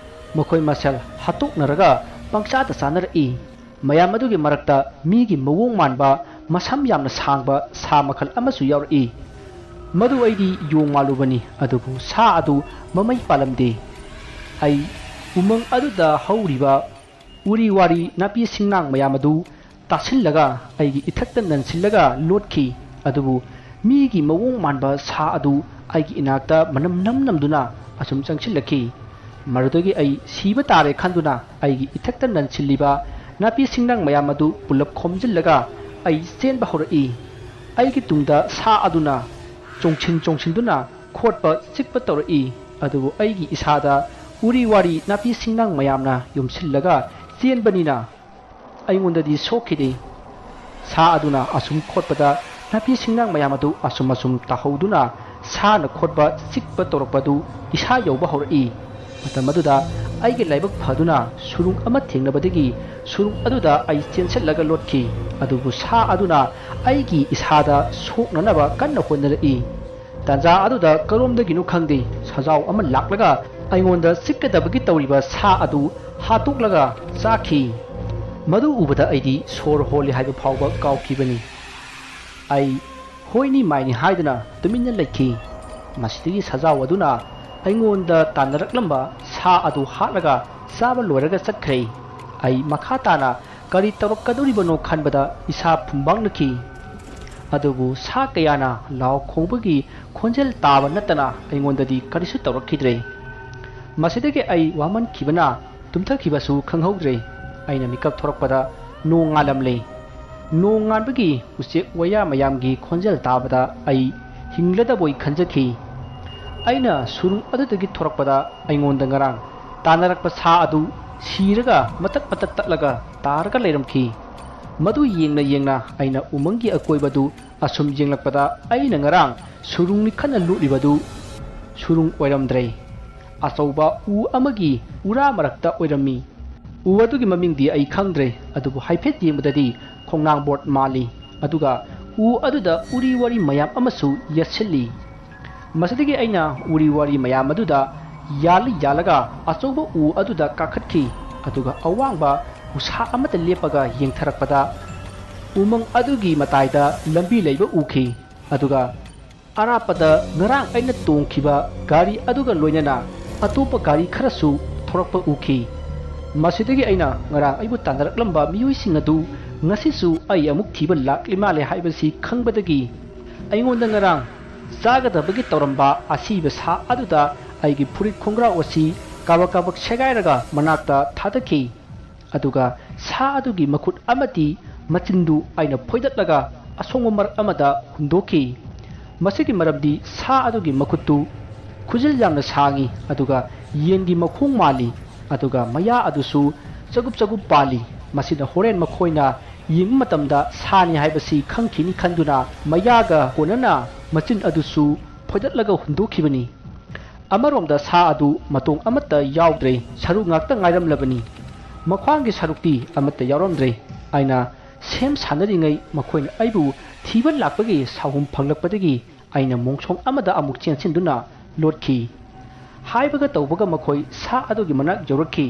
मखोइ मसल हातोकनरगा पंगचादा सानरई मयाम अदुगी मरक्ता मीगी मवोंग मानबा मसम यामना सांगबा सा मखल अमसु यावरई मदु अइदी योंग मालुबनी अदुबु सा अदु ममै पालमदे अइ उमंग अदुदा हौरिबा उरी वारी नापी सिंगनांग मयाम अदु तासिल्लगा अइगी इथक्ता ननसिल्लगा लोटखी अदुबु ꯃꯤꯒꯤ ꯃꯑꯣꯡ ꯃꯥꯟꯕ ꯁꯥ ꯑꯗꯨ ꯑꯩꯒꯤ ꯏꯅꯥꯛꯇ ꯃꯅꯝ ꯅꯝꯗꯨꯅ ꯑꯁꯨꯝ ꯆꯪꯁꯤꯜꯂꯛꯈꯤ ꯃꯗꯨꯗꯒꯤ ꯑꯩ ꯁꯤꯕ ꯇꯥꯔꯦ ꯈꯟꯗꯨꯅ ꯑꯩꯒꯤ ꯏꯊꯛꯇ ꯅꯟꯁꯤꯜꯂꯤꯕ ꯅꯥꯄꯤ ꯁꯤꯡꯅꯥꯡ ꯃꯌꯥꯝ ꯑꯗꯨ ꯄꯨꯂꯞ ꯈꯣꯝꯖꯤꯜꯂꯒ ꯑꯩ ꯆꯦꯟꯕ ꯍꯧꯔꯛꯏ ꯑꯩꯒꯤ ꯇꯨꯡꯗ ꯁꯥ ꯑꯗꯨꯅ ꯆꯣꯡꯁꯤꯟꯗꯨꯅ ꯈꯣꯠꯄ ꯆꯤꯛꯄ ꯇꯧꯔꯛꯏ ꯑꯗꯨꯕꯨ ꯑꯩꯒꯤ ꯏꯁꯥꯗ ꯎꯔꯤ ꯋꯥꯔꯤ ꯅꯥꯄꯤ ꯁꯤꯡꯅꯥꯡ ꯃꯌꯥꯝꯅ ꯌꯨꯝꯁꯤꯜꯂꯒ ꯆꯦꯟꯕꯅꯤꯅ ꯑꯩꯉꯣꯟꯗꯗꯤ ꯁꯣꯛꯈꯤꯗꯦ ꯁꯥ ꯑꯗꯨꯅ ꯑꯁꯨꯝ ꯈꯣꯠꯄꯗ ꯅꯥꯄꯤ ꯁꯤꯡꯅꯥꯡ ꯃꯌꯥꯝ ꯑꯗꯨ ꯑꯁꯨꯝ ꯇꯥꯍꯧꯗꯨꯅ ꯁꯥꯅ ꯈꯣꯠꯄ ꯆꯤꯛꯄ ꯇꯧꯔꯛꯄꯗꯨ ꯏꯁꯥ ꯌꯧꯕ ꯍꯧꯔꯛꯏ ꯃꯇꯝ ꯑꯗꯨꯗ ꯑꯩꯒꯤ ꯂꯥꯏꯕꯛ ꯐꯗꯨꯅ ꯁꯨꯔꯨꯡ ꯑꯃ ꯊꯦꯡꯅꯕꯗꯒꯤ ꯁꯨꯔꯨꯡ ꯑꯗꯨꯗ ꯑꯩ ꯆꯦꯟꯁꯤꯜꯂꯒ ꯂꯣꯠꯈꯤ ꯑꯗꯨꯕꯨ ꯁꯥ ꯑꯗꯨꯅ ꯑꯩꯒꯤ ꯏꯁꯥꯗ ꯁꯣꯛꯅꯅꯕ ꯀꯟꯅ ꯍꯣꯠꯅꯔꯛꯏ ꯇꯥꯟꯖꯥ ꯑꯗꯨꯗ ꯀꯔꯣꯝꯗꯒꯤꯅꯣ ꯈꯪꯗꯦ ꯁꯖꯥꯎ ꯑꯃ ꯂꯥꯛꯂꯒ ꯑꯩꯉꯣꯟꯗ ꯆꯤꯛꯀꯗꯕꯒꯤ ꯇꯧꯔꯤꯕ ꯁꯥ ꯑꯗꯨ ꯍꯥꯠꯇꯣꯛꯂꯒ ꯆꯥꯈꯤ ꯃꯗꯨ ꯎꯕꯗ ꯑꯩꯗꯤ ꯁꯣꯔ ꯍꯣꯜꯂꯤ ꯍꯥꯏꯕ ꯐꯥꯎꯕ ꯀꯥꯎꯈꯤꯕꯅꯤ ꯑꯩ ꯍꯣꯏꯅꯤ ꯃꯥꯏꯅꯤ ꯍꯥꯏꯗꯨꯅ ꯇꯨꯃꯤꯟꯅ ꯂꯩꯈꯤ ꯃꯁꯤꯗꯒꯤ ꯁꯖꯥꯎ ꯑꯗꯨꯅ ꯑꯩꯉꯣꯟꯗ ꯇꯥꯟꯅꯔꯛꯂꯝꯕ ꯁꯥ ꯑꯗꯨ ꯍꯥꯠꯂꯒ ꯆꯥꯕ ꯂꯣꯏꯔꯒ ꯆꯠꯈ꯭ꯔꯦ ꯑꯩ ꯃꯈꯥ ꯇꯥꯅ ꯀꯔꯤ ꯇꯧꯔꯛꯀꯗꯧꯔꯤꯕꯅꯣ ꯈꯟꯕꯗ ꯏꯁꯥ ꯐꯨꯝꯕꯥꯡꯅꯈꯤ ꯑꯗꯨꯕꯨ ꯁꯥ ꯀꯌꯥꯅ ꯂꯥꯎ ꯈꯣꯡꯕꯒꯤ ꯈꯣꯟꯖꯦꯜ ꯇꯥꯕ ꯅꯠꯇꯅ ꯑꯩꯉꯣꯟꯗꯗꯤ ꯀꯔꯤꯁꯨ ꯇꯧꯔꯛꯈꯤꯗ꯭ꯔꯦ ꯃꯁꯤꯗꯒꯤ ꯑꯩ ꯋꯥꯃꯟꯈꯤꯕꯅ ꯇꯨꯝꯊꯈꯤꯕꯁꯨ ꯈꯪꯍꯧꯗ꯭ꯔꯦ ꯑꯩꯅ ꯃꯤꯀꯞ ꯊꯣꯔꯛꯄꯗ ꯅꯣꯡ ꯉꯥꯜꯂꯝꯂꯦ ꯅꯣꯡ ꯉꯥꯟꯕꯒꯤ ꯎꯆꯦꯛ ꯋꯥꯌꯥ ꯃꯌꯥꯝꯒꯤ ꯈꯣꯟꯖꯦꯜ ꯇꯥꯕꯗ ꯑꯩ ꯍꯤꯡꯂꯗꯕꯣꯏ ꯈꯟꯖꯈꯤ ꯑꯩꯅ ꯁꯨꯔꯨꯡ ꯑꯗꯨꯗꯒꯤ ꯊꯣꯔꯛꯄꯗ ꯑꯩꯉꯣꯟꯗ ꯉꯔꯥꯡ ꯇꯥꯟꯅꯔꯛꯄ ꯁꯥ ꯑꯗꯨ ꯁꯤꯔꯒ ꯃꯇꯠ ꯇꯠꯂꯒ ꯇꯥꯔꯒ ꯂꯩꯔꯝꯈꯤ ꯃꯗꯨ ꯌꯦꯡꯅ ꯑꯩꯅ ꯎꯃꯪꯒꯤ ꯑꯀꯣꯏꯕꯗꯨ ꯑꯁꯨꯝ ꯌꯦꯡꯂꯛꯄꯗ ꯑꯩꯅ ꯉꯔꯥꯡ ꯁꯨꯔꯨꯡꯅꯤ ꯈꯟꯅ ꯂꯨꯠꯂꯤꯕꯗꯨ ꯁꯨꯔꯨꯡ ꯑꯣꯏꯔꯝꯗ꯭ꯔꯦ ꯑꯆꯧꯕ ꯎ ꯑꯃꯒꯤ ꯎꯔꯥ ꯃꯔꯛꯇ ꯑꯣꯏꯔꯝꯃꯤ ꯎ ꯑꯗꯨꯒꯤ ꯃꯃꯤꯡꯗꯤ ꯑꯩ ꯈꯪꯗ꯭ꯔꯦ ꯑꯗꯨꯕꯨ ꯍꯥꯏꯐꯦꯠ ꯌꯦꯡꯕꯗꯗꯤ ꯈꯣꯡꯅꯥꯡꯕꯣꯠ ꯃꯥꯜꯂꯤ ꯑꯗꯨꯒ ꯎ ꯑꯗꯨꯗ ꯎꯔꯤ ꯋꯥꯔꯤ ꯃꯌꯥꯝ ꯑꯃꯁꯨ ꯌꯦꯠꯁꯤꯜꯂꯤ ꯃꯁꯤꯗꯒꯤ ꯑꯩꯅ ꯎꯔꯤ ꯋꯥꯔꯤ ꯃꯌꯥꯝ ꯑꯗꯨꯗ ꯌꯥꯜꯂꯒ ꯑꯆꯧꯕ ꯎ ꯑꯗꯨꯗ ꯀꯥꯈꯠꯈꯤ ꯑꯗꯨꯒ ꯑꯋꯥꯡꯕ ꯎꯁꯥ ꯑꯃꯗ ꯂꯦꯞꯄꯒ ꯌꯦꯡꯊꯔꯛꯄꯗ ꯎꯃꯪ ꯑꯗꯨꯒꯤ ꯃꯇꯥꯏꯗ ꯂꯝꯕꯤ ꯂꯩꯕ ꯎꯈꯤ ꯑꯗꯨꯒ ꯑꯔꯥꯞꯄꯗ ꯉꯔꯥꯡ ꯑꯩꯅ ꯇꯣꯡꯈꯤꯕ ꯒꯥꯔꯤ ꯑꯗꯨꯒ ꯂꯣꯏꯅꯅ ꯑꯇꯣꯞꯄ ꯒꯥꯔꯤ ꯈꯔꯁꯨ ꯊꯣꯔꯛꯄ ꯎꯈꯤ ꯃꯁꯤꯗꯒꯤ ꯑꯩꯅ ꯉꯔꯥꯡ ꯑꯩꯕꯨ ꯇꯥꯟꯅꯔꯛꯂꯝꯕ ꯃꯤꯑꯣꯏꯁꯤꯡ ꯑꯗꯨ ꯉꯁꯤꯁꯨ ꯑꯩ ꯑꯃꯨꯛ ꯊꯤꯕ ꯂꯥꯛꯂꯤ ꯃꯥꯜꯂꯦ ꯍꯥꯏꯕꯁꯤ ꯈꯪꯕꯗꯒꯤ ꯑꯩꯉꯣꯟꯗ ꯉꯔꯥꯡ ꯆꯥꯒꯗꯕꯒꯤ ꯇꯧꯔꯝꯕ ꯑꯁꯤꯕ ꯁꯥ ꯑꯗꯨꯗ ꯑꯩꯒꯤ ꯐꯨꯔꯤꯠ ꯈꯣꯡꯒ꯭ꯔꯥꯎ ꯑꯁꯤ ꯀꯥꯕꯛ ꯁꯦꯒꯥꯏꯔꯒ ꯃꯅꯥꯛꯇ ꯊꯥꯗꯈꯤ ꯑꯗꯨꯒ ꯁꯥ ꯑꯗꯨꯒꯤ ꯃꯈꯨꯠ ꯑꯃꯗꯤ ꯃꯆꯤꯟꯗꯨ ꯑꯩꯅ ꯐꯣꯏꯗꯠꯂꯒ ꯑꯁꯣꯡꯕ ꯃꯔꯛ ꯑꯃꯗ ꯍꯨꯟꯗꯣꯛꯈꯤ ꯃꯁꯤꯒꯤ ꯃꯔꯝꯗꯤ ꯁꯥ ꯑꯗꯨꯒꯤ ꯃꯈꯨꯠꯇꯨ ꯈꯨꯖꯤꯜ ꯌꯥꯝꯅ ꯁꯥꯡꯉꯤ ꯑꯗꯨꯒ ꯌꯦꯟꯒꯤ ꯃꯈꯣꯡ ꯃꯥꯜꯂꯤ ꯑꯗꯨꯒ ꯃꯌꯥ ꯑꯗꯨꯁꯨ ꯆꯒꯨꯞ ꯄꯥꯜꯂꯤ ꯃꯁꯤꯅ ꯍꯣꯔꯦꯟ ꯃꯈꯣꯏꯅ ꯌꯦꯡꯕ ꯃꯇꯝꯗ ꯁꯥꯅꯤ ꯍꯥꯏꯕꯁꯤ ꯈꯪꯈꯤꯅꯤ ꯈꯟꯗꯨꯅ ꯃꯌꯥꯒ ꯀꯣꯟꯅꯅ ꯃꯆꯤꯟ ꯑꯗꯨꯁꯨ ꯐꯣꯏꯗꯠꯂꯒ ꯍꯨꯟꯗꯣꯛꯈꯤꯕꯅꯤ ꯑꯃꯔꯣꯝꯗ ꯁꯥ ꯑꯗꯨ ꯃꯇꯣꯡ ꯑꯃꯠꯇ ꯌꯥꯎꯗ꯭ꯔꯦ ꯁꯔꯨ ꯉꯥꯛꯇ ꯉꯥꯏꯔꯝꯂꯕꯅꯤ ꯃꯈ꯭ꯋꯥꯡꯒꯤ ꯁꯔꯨꯛꯇꯤ ꯑꯃꯠꯇ ꯌꯥꯎꯔꯝꯗ꯭ꯔꯦ ꯑꯩꯅ ꯁꯦꯝ ꯁꯥꯟꯅꯔꯤꯉꯩ ꯃꯈꯣꯏꯅ ꯑꯩꯕꯨ ꯊꯤꯕ ꯂꯥꯛꯄꯒꯤ ꯁꯥꯎꯍꯨꯝ ꯐꯪꯂꯛꯄꯗꯒꯤ ꯑꯩꯅ ꯃꯣꯡꯁꯣꯡ ꯑꯃꯗ ꯑꯃꯨꯛ ꯆꯦꯟꯁꯤꯟꯗꯨꯅ ꯂꯣꯠꯈꯤ ꯍꯥꯏꯕꯒ ꯇꯧꯕꯒ ꯃꯈꯣꯏ ꯁꯥ ꯑꯗꯨꯒꯤ ꯃꯅꯥꯛ ꯌꯧꯔꯛꯈꯤ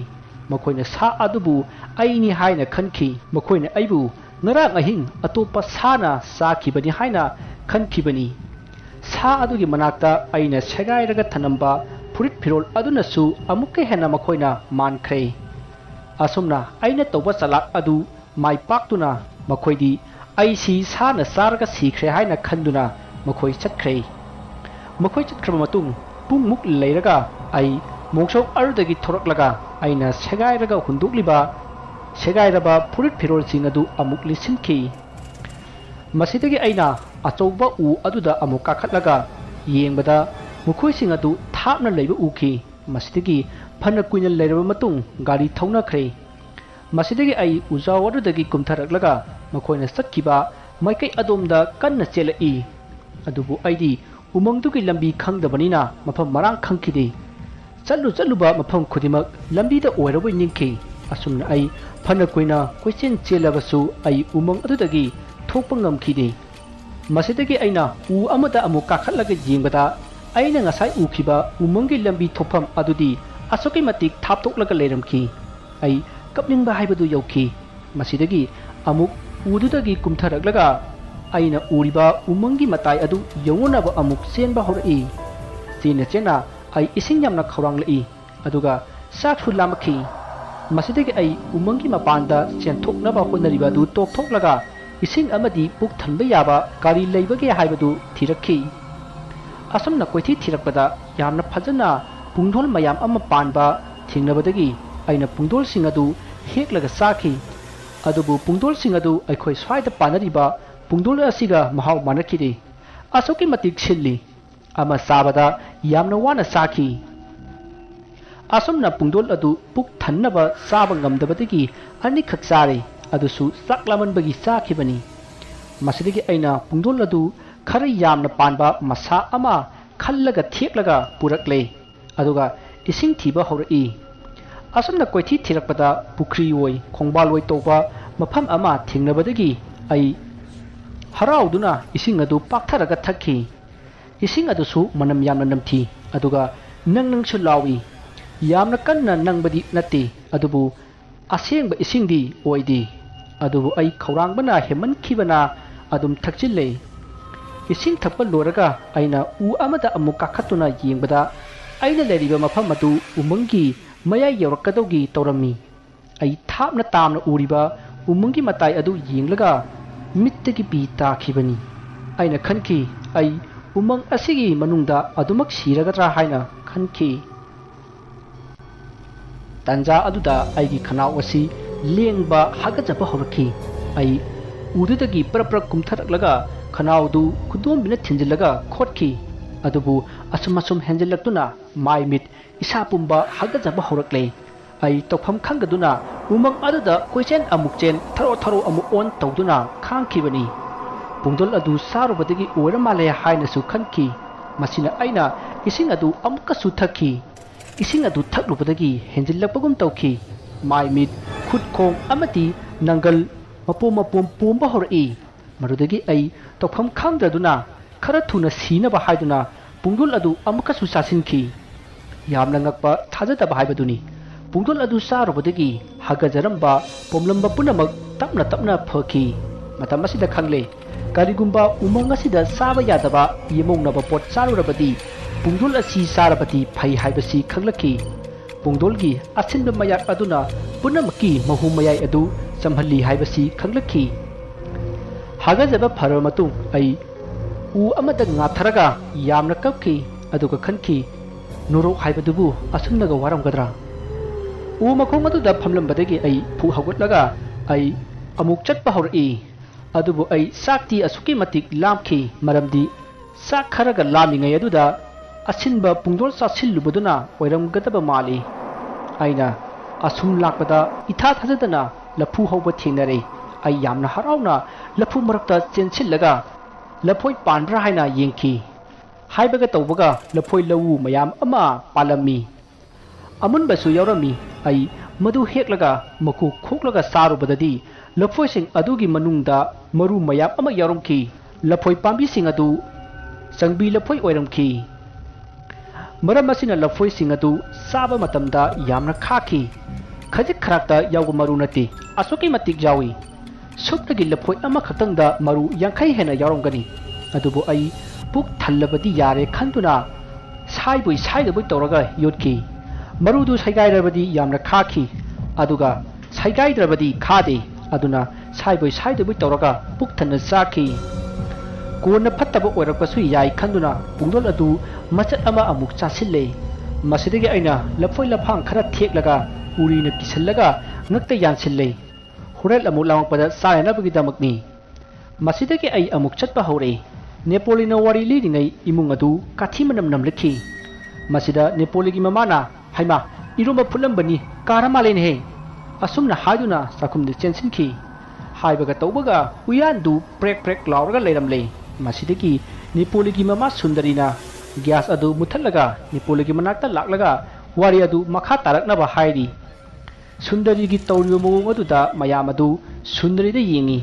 ꯃꯈꯣꯏꯅ ꯁꯥ ꯑꯗꯨꯕꯨ ꯑꯩꯅꯤ ꯍꯥꯏꯅ ꯈꯟꯈꯤ ꯃꯈꯣꯏꯅ ꯑꯩꯕꯨ ꯉꯔꯥꯡ ꯑꯍꯤꯡ ꯑꯇꯣꯞꯄ ꯁꯥꯅ ꯆꯥꯈꯤꯕꯅꯤ ꯍꯥꯏꯅ ꯈꯟꯈꯤꯕꯅꯤ ꯁꯥ ꯑꯗꯨꯒꯤ ꯃꯅꯥꯛꯇ ꯑꯩꯅ ꯁꯦꯒꯥꯏꯔꯒ ꯊꯅꯝꯕ ꯐꯨꯔꯤꯠ ꯐꯤꯔꯣꯜ ꯑꯗꯨꯅꯁꯨ ꯑꯃꯨꯛꯀ ꯍꯦꯟꯅ ꯃꯈꯣꯏꯅ ꯃꯥꯟꯈ꯭ꯔꯦ ꯑꯁꯨꯝꯅ ꯑꯩꯅ ꯇꯧꯕ ꯆꯂꯥꯛ ꯑꯗꯨ ꯃꯥꯏ ꯄꯥꯛꯇꯨꯅ ꯃꯈꯣꯏꯗꯤ ꯑꯩꯁꯤ ꯁꯥꯅ ꯆꯥꯔꯒ ꯁꯤꯈ꯭ꯔꯦ ꯍꯥꯏꯅ ꯈꯟꯗꯨꯅ ꯃꯈꯣꯏ ꯆꯠꯈ꯭ꯔꯦ ꯃꯈꯣꯏ ꯆꯠꯈ꯭ꯔꯕ ꯃꯇꯨꯡ ꯄꯨꯡꯃꯨꯛ ꯂꯩꯔꯒ ꯑꯩ ꯃꯣꯡꯁꯣꯡ ꯑꯗꯨꯗꯒꯤ ꯊꯣꯔꯛꯂꯒ ꯑꯩꯅ ꯁꯦꯒꯥꯏꯔꯒ ꯍꯨꯟꯗꯣꯛꯂꯤꯕ ꯁꯦꯒꯥꯏꯔꯕ ꯐꯨꯔꯤꯠ ꯐꯤꯔꯣꯜꯁꯤꯡ ꯑꯗꯨ ꯑꯃꯨꯛ ꯂꯤꯠꯁꯤꯟꯈꯤ ꯃꯁꯤꯗꯒꯤ ꯑꯩꯅ ꯑꯆꯧꯕ ꯎ ꯑꯗꯨꯗ ꯑꯃꯨꯛ ꯀꯥꯈꯠꯂꯒ ꯌꯦꯡꯕꯗ ꯃꯈꯣꯏꯁꯤꯡ ꯑꯗꯨ ꯊꯥꯞꯅ ꯂꯩꯕ ꯎꯈꯤ ꯃꯁꯤꯗꯒꯤ ꯐꯅ ꯀꯨꯏꯅ ꯂꯩꯔꯕ ꯃꯇꯨꯡ ꯒꯥꯔꯤ ꯊꯧꯅꯈ꯭ꯔꯦ ꯃꯁꯤꯗꯒꯤ ꯑꯩ ꯎꯖꯥꯎ ꯑꯗꯨꯗꯒꯤ ꯀꯨꯝꯊꯔꯛꯂꯒ ꯃꯈꯣꯏꯅ ꯆꯠꯈꯤꯕ ꯃꯥꯏꯀꯩ ꯑꯗꯣꯝꯗ ꯀꯟꯅ ꯆꯦꯜꯂꯛꯏ ꯑꯗꯨꯕꯨ ꯑꯩꯗꯤ ꯎꯃꯪꯗꯨꯒꯤ ꯂꯝꯕꯤ ꯈꯪꯗꯕꯅꯤꯅ ꯃꯐꯝ ꯃꯔꯥꯡ ꯈꯪꯈꯤꯗꯦ ꯆꯠꯂꯨꯕ ꯃꯐꯝ ꯈꯨꯗꯤꯡꯃꯛ ꯂꯝꯕꯤꯗ ꯑꯣꯏꯔꯕꯣꯏ ꯅꯤꯡꯈꯤ ꯑꯁꯨꯝꯅ ꯑꯩ ꯐꯅ ꯀꯨꯏꯅ ꯀꯣꯏꯆꯦꯟ ꯆꯦꯜꯂꯕꯁꯨ ꯑꯩ ꯎꯃꯪ ꯑꯗꯨꯗꯒꯤ ꯊꯣꯛꯄ ꯉꯝꯈꯤꯗꯦ ꯃꯁꯤꯗꯒꯤ ꯑꯩꯅ ꯎ ꯑꯃꯗ ꯑꯃꯨꯛ ꯀꯥꯈꯠꯂꯒ ꯌꯦꯡꯕꯗ ꯑꯩꯅ ꯉꯁꯥꯏ ꯎꯈꯤꯕ ꯎꯃꯪꯒꯤ ꯂꯝꯕꯤ ꯊꯣꯛꯐꯝ ꯑꯗꯨꯗꯤ ꯑꯁꯨꯛꯀꯤ ꯃꯇꯤꯛ ꯊꯥꯞꯇꯣꯛꯂꯒ ꯂꯩꯔꯝꯈꯤ ꯑꯩ ꯀꯞꯅꯤꯡꯕ ꯍꯥꯏꯕꯗꯨ ꯌꯧꯈꯤ ꯃꯁꯤꯗꯒꯤ ꯑꯃꯨꯛ ꯎꯗꯨꯗꯒꯤ ꯀꯨꯝꯊꯔꯛꯂꯒ ꯑꯩꯅ ꯎꯔꯤꯕ ꯎꯃꯪꯒꯤ ꯃꯇꯥꯏ ꯑꯗꯨ ꯌꯧꯅꯅꯕ ꯑꯃꯨꯛ ꯆꯦꯟꯕ ꯍꯧꯔꯛꯏ ꯆꯦꯟꯅ ꯑꯩ ꯏꯁꯤꯡ ꯌꯥꯝꯅ ꯈꯧꯔꯥꯡꯂꯛꯏ ꯑꯗꯨꯒ ꯆꯥꯛꯁꯨ ꯂꯥꯝꯃꯛꯈꯤ ꯃꯁꯤꯗꯒꯤ ꯑꯩ ꯎꯃꯪꯒꯤ ꯃꯄꯥꯟꯗ ꯆꯦꯟꯊꯣꯛꯅꯕ ꯍꯣꯠꯅꯔꯤꯕ ꯑꯗꯨ ꯇꯣꯛꯊꯣꯛꯂꯒ ising amadi puk thanba yaba gari leibage haibadu thirakhi asomna koithi thirakpada yamna phajana pungdol mayam ama panba thingnabadagi aina pungdol sing adu heklaga sakhi adubu pungdol sing adu aikhoi swaida panariba pungdol asiga mahaw manakhide asoki matik silli ama sabada yamna wana sakhi asomna pungdol adu puk thannaba saba ngamdabadagi ani khak sare adusu saklaman bagi sakhibani masidagi aina pungdol adu khara yamna panba masa ama khallaga theklaga purakle aduga ising thiba haurai asomna koithi thirakpada pukri oi khongbal oi toba mafam ama thingnabadagi ai harauduna ising adu paktharaga thakhi ising adusu manam yamna namthi aduga nang su lawi yamna kanna nangbadi natti adubu asengba isingdi oidi adubu ai khaurangbana heman khibana adum thakchille ising thakpa loraga aina u amada amu kakhatuna yengbada aina leriba mafam adu umangi maya yawrakadawgi tawrami ai thapna tamna uriba umangi matai adu yenglaga mittagi pi takhibani aina khanki ai umang asigi manungda adumak siragadra haina khanki tanja aduda aigi khanau asi lengba hagajaba horakhi ai ududagi praprak kumtharaklaga khanau du khudom bina thinjilaga khotki adubu asum henjelaktuna mai mit isa pumba hagajaba horakle ai tokpham khangaduna umang aduda koichen amukchen tharo amu on tawduna khangkhibani pungdol adu sarubadagi oramale haina su khanki masina aina ising adu amka su thakhi ising adu thaklubadagi henjilapagum tawki mai mit khutkhong amati nangal mapum pumba horai marudagi ai tokpham khangdaduna khara thuna sinaba haiduna pungdol adu amka su sasinki yamna ngakpa thajadaba haibaduni pungdol adu sarubadagi hagajaramba pomlamba punamak tapna phaki matam asida khangle karigumba umang asida saba yadaba yemongnaba pot sarurabadi pungdol asi sarabati phai haibasi khanglaki pungdolgi asinba mayak aduna punamaki mahum mayai adu samhalli haibasi khanglaki hagajaba pharamatung ai u amada ngatharaga yamna kapki aduga khanki nurok haibadubu asunnaga waramgadra u makhong aduda phamlambadagi ai phu hagutlaga ai amuk chatpa haurai adubu ai sakti asuki matik lamki maramdi sak kharaga lamingai aduda asinba pungdol sasilubaduna oiramgadaba mali aina asum lakpada itha thajadana lapu hauba thenare ai yamna harauna lapu marakta chensillaga lapoi panbra haina yengki haibaga tawbaga lapoi lawu mayam ama palami amunbasu yaurami ai madu heklaga maku khoklaga sarubadadi lapoi sing adugi manungda maru mayam ama yarumki lapoi pambi sing adu sangbi lapoi oiramki maram asina lapoi sing adu saba matamda yamna khaki khajik kharakta yawgu maru nati asuki matik jawi suptagi lapoi ama khatangda maru yankhai hena yaromgani adubu ai puk thallabadi yare khanduna saibui saidabui tawraga yotki marudu saigairabadi yamna khaki aduga saigaidrabadi khade aduna saibui saidabui tawraga puk thanna saki kona phattaba oirakpasu yai khanduna pungdol adu machat ama amuk chasille masidagi aina lafoi lafang khara theklaga urina kisallaga ngakta yansille horel amu lamakpada sainabagi damakni masidagi ai amuk chatpa hore Nepolina wari lidingai imung adu kathi manam namlakhi masida Nepoligi mamana haima irumba phulambani karamalen he asumna haiduna sakumde chensinki haibaga tawbaga uyandu prek lauraga leiramle masidagi Nepoligi mama sundarina gas adu muthallaga Nepoligi manakta laklaga wari adu makha taraknaba hairi sundarigi tawriyo mawong aduda mayam adu sundarida yengi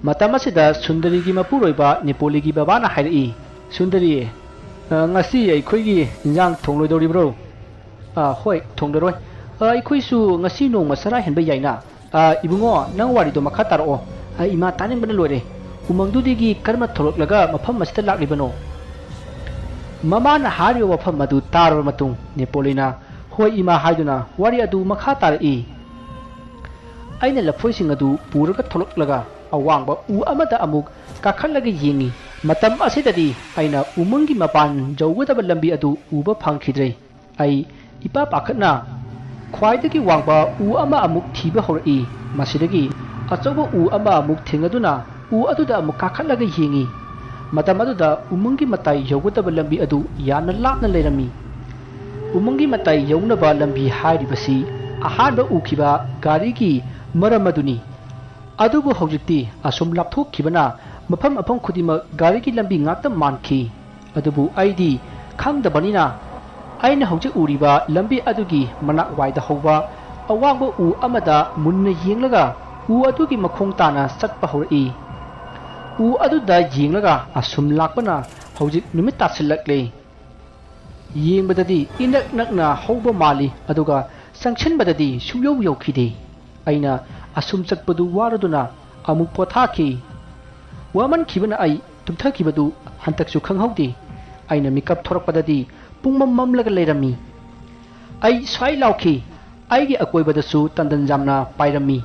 matamasida sundarigi mapuroiba Nepoligi babana hairi sundari ngasi aikhoigi injang thonglodoribro hoi thongdaroi aikhoisu ngasi nong masara henba yaina ibungo nang wari do makha tarao ima taning bana lore umangdudigi karma tholoklaga mafam masita laklibano mamana hariyo wafam madu tarwa matung Nepolina hoi ima haiduna wari adu makha tarai aina lafoi sing adu puraga tholoklaga awangba u amada amuk kakhallaga yengi matam asidadi aina umangi mapan jawgadaba lambi adu uba phangkhidre ai ipa pakhatna khwaidagi wangba u ama amuk thiba horai masidagi achauba u ama amuk thengaduna u aduda amuk kakhallaga yengi matam aduda umangi matai jawgadaba lambi adu yana lapna leirami umangi matai yaunaba lambi hairibasi ahanba ukhiba gari gi maramaduni adubu hojikti asum lapthokkhibana mafam afam khudima gari gi lambi ngakta mankhi adubu aidi khangdabanina aina hojik uriba lambi adugi manak waida hoba awangba u amada munna yenglaga u adugi makhong tana satpa horai u aduda yenglaga asum lakpana hojik numit tasilakle yengbadadi inak nakna hoba mali aduga sangchenbadadi sumyau yaukhide aina asum chakpadu waraduna amuk pothaki waman khibana ai tumthakibadu hantaksu khanghaude aina mikap thorakpadadi pungmam mamlaga leirami ai swai lauki aigi akoibadasu tandan jamna pairami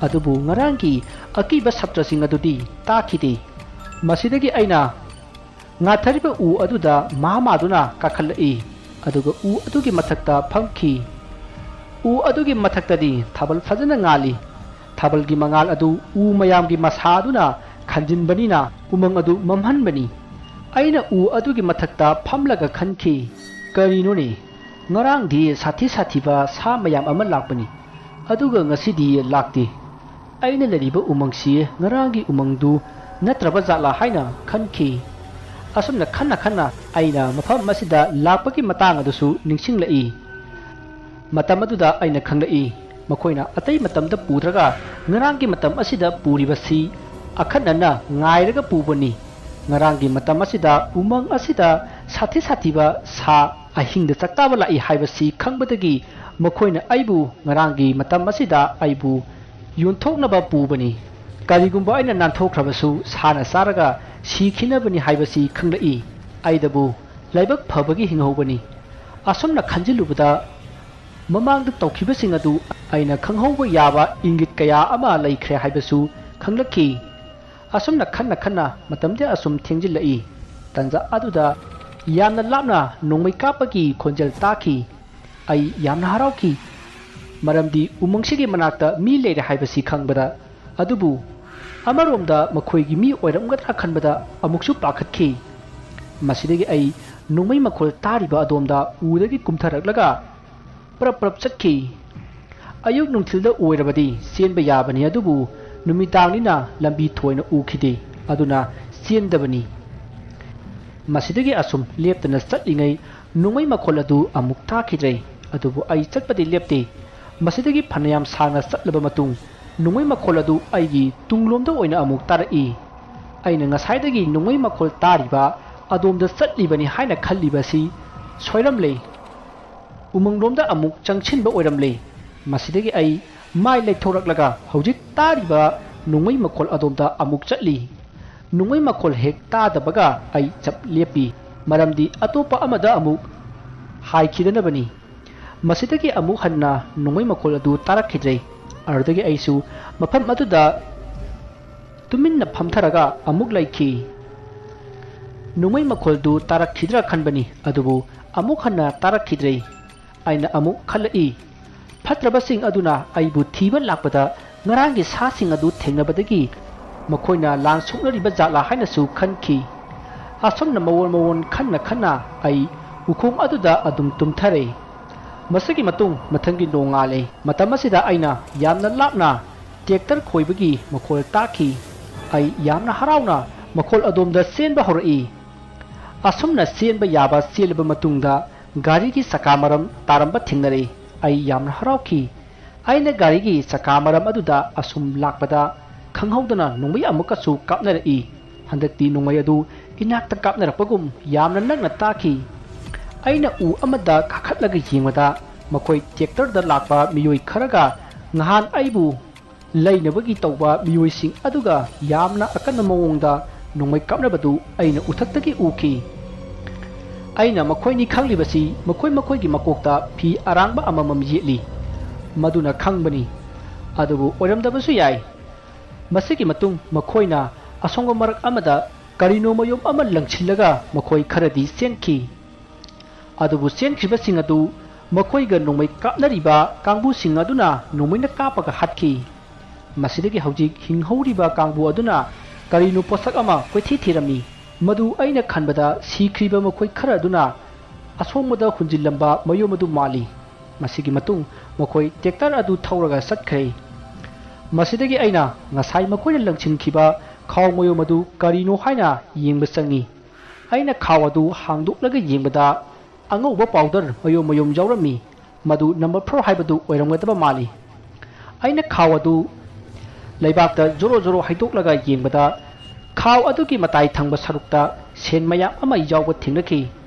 adubu ngarangi akiba satrasing adudi takhide masidagi aina ngathariba u aduda mahamaduna kakhalai aduga u adugi mathakta phamki u adugi mathaktadi thabal fajana ngali thabalgi mangal adu u mayamgi masaduna khanjinbanina umang adu mamhanbani aina u adugi mathakta phamlaga khanki karinone ngarang di sathi ba sa mayam ama lakpani aduga ngasidi lakti aina lariba umangsi ngarangi umangdu natraba jala haina khanki asumna khanna aina mafam masida lakpaki matang adusu ningsinglai matam aduda aina khanglai makoina atai matamda pudraga ngarangi matam asida puribasi akhanna ngairaga pubani ngarangi matam asida umang asida sathi ba sa ahingda chaktaba lai haibasi khangbadagi makoina aibu ngarangi matam asida aibu yunthoknaba pubani karigumba aina nanthokrabasu sana saraga sikhinabani haibasi khanglai aidabu laibak phabagi hinghobani asumna khanjilubada mamangda tawkhibasing adu aina khanghauba yaba ingit kaya ama laikhre haibasu khanglaki asumna khanna matamde asum thengjilai tanja aduda yamna lapna nongmai kapagi khonjal taki ai yamna harauki maramdi umangsigi manakta mi leire haibasi khangbada adubu amaromda makhoigi mi oiramgadra khanbada amuksu pakhatki masidagi ai nongmai makhol tariba adomda udagi kumtharaklaga prap chakki ayuk nungthilda oirabadi senba yabani adubu numitangina lambi thoina ukhide aduna sendabani masidagi asum leptana chatlingai nungmai makhol adu amuk takhidrei adubu ai chatpadi lepte masidagi phanayam sangna chatlaba matung nungmai makhol adu aigi tunglomda oina amuk tarai aina ngasaidagi nungmai makhol tariba adomda chatlibani haina khallibasi soiramle umanglomda amuk changchinba oiramle masidagi ai mai leithoraklaga hojik tariba nungmai makhol adomda amuk chatli nungmai makhol hek tadabaga ai chap lepi maramdi atopa amada amuk haikidanabani masidagi amuk hanna nungmai makhol adu tarakhidrei ardagi aisu mafam aduda tuminna phamtharaga amuk laiki nungmai makhol du tarakhidra khanbani adubu amuk hanna tarakhidrei aina amuk khalai phatrabasing aduna aibu thiba lakpada ngarangi sasing adu thengnabadagi makoina lan suknariba jala haina su khanki asomna mawon khanna ai ukhong aduda adum tumthare masagi matung mathangi nongale matamasida aina yamna lapna tractor khoibagi makhol taki ai yamna harauna makhol adomda senba horai asomna senba yaba selba matungda gari gi sakamaram taramba thingnare ai yamna harauki aina gari gi sakamaram aduda asum lakpada khanghaudana nongmai amuka su kapnarai handakti nongmai adu inakta kapnarakpagum yamna nakna taki aina u amada kakhatlaga yengmada makoi tractor da lakpa miyoi kharaga ngahan aibu lainabagi tawba miyoi sing aduga yamna akanna mawongda nongmai kapnabadu aina uthaktagi uki aina makoini khanglibasi makoigi makokta phi arangba amamam yeli maduna khangbani adubu oramdabasu yai ꯃꯁꯤꯒꯤ ꯃꯇꯨꯡ ꯃꯈꯣꯏꯅ ꯑꯁꯣꯡꯕ ꯃꯔꯛ ꯑꯃꯗ ꯀꯔꯤꯅꯣ ꯃꯌꯨꯝ ꯑꯃ ꯂꯪꯁꯤꯜꯂꯒ ꯃꯈꯣꯏ ꯈꯔꯗꯤ ꯆꯦꯟꯈꯤ ꯑꯗꯨꯕꯨ ꯆꯦꯟꯈꯤꯕꯁꯤꯡ ꯑꯗꯨ ꯃꯈꯣꯏꯒ ꯅꯣꯡꯃꯩ ꯀꯥꯞꯅꯔꯤꯕ ꯀꯥꯡꯕꯨꯁꯤꯡ ꯑꯗꯨꯅ ꯅꯣꯡꯃꯩꯅ ꯀꯥꯞꯄꯒ ꯍꯥꯠꯈꯤ ꯃꯁꯤꯗꯒꯤ ꯍꯧꯖꯤꯛ ꯍꯤꯡꯍꯧꯔꯤꯕ ꯀꯥꯡꯕꯨ ꯑꯗꯨꯅ ꯀꯔꯤꯅꯣ ꯄꯣꯠꯁꯛ ꯑꯃ ꯀꯣꯏꯊꯤ ꯊꯤꯔꯝꯃꯤ ꯃꯗꯨ ꯑꯩꯅ ꯈꯟꯕꯗ ꯁꯤꯈ꯭ꯔꯤꯕ ꯃꯈꯣꯏ ꯈꯔ ꯑꯗꯨꯅ ꯑꯁꯣꯡꯕꯗ ꯍꯨꯟꯖꯤꯜꯂꯝꯕ ꯃꯌꯨꯝ ꯑꯗꯨ ꯃꯥꯜꯂꯤ ꯃꯁꯤꯒꯤ ꯃꯇꯨꯡ ꯃꯈꯣꯏ ꯇ꯭ꯔꯦꯛꯇꯔ ꯑꯗꯨ ꯊꯧꯔꯒ ꯆꯠꯈ꯭ꯔꯦ ꯃꯁꯤꯗꯒꯤ ꯑꯩꯅ ꯉꯁꯥꯏ ꯃꯈꯣꯏꯅ ꯂꯪꯁꯤꯟꯈꯤꯕ ꯈꯥꯎ ꯃꯌꯨꯝ ꯑꯗꯨ ꯀꯔꯤꯅꯣ ꯍꯥꯏꯅ ꯌꯦꯡꯕ ꯆꯪꯉꯤ ꯑꯩꯅ ꯈꯥꯎ ꯑꯗꯨ ꯍꯥꯡꯗꯣꯛꯂꯒ ꯌꯦꯡꯕꯗ ꯑꯉꯧꯕ ꯄꯥꯎꯗꯔ ꯃꯌꯨꯝ ꯌꯥꯎꯔꯝꯃꯤ ꯃꯗꯨ ꯅꯝꯕꯔ 4 ꯍꯥꯏꯕꯗꯨ ꯑꯣꯏꯔꯝꯒꯗꯕ ꯃꯥꯜꯂꯤ ꯑꯩꯅ ꯈꯥꯎ ꯑꯗꯨ ꯂꯩꯕꯥꯛꯇ ꯖꯣꯔꯣ ꯖꯣꯔꯣ ꯍꯩꯗꯣꯛꯂꯒ ꯌꯦꯡꯕꯗ ꯈꯥꯎ ꯑꯗꯨꯒꯤ ꯃꯇꯥꯏ ꯊꯪꯕ ꯁꯔꯨꯛꯇ ꯁꯦꯟ ꯃꯌꯥꯝ ꯑꯃ ꯌꯥꯎꯕ ꯊꯦꯡꯅꯈꯤ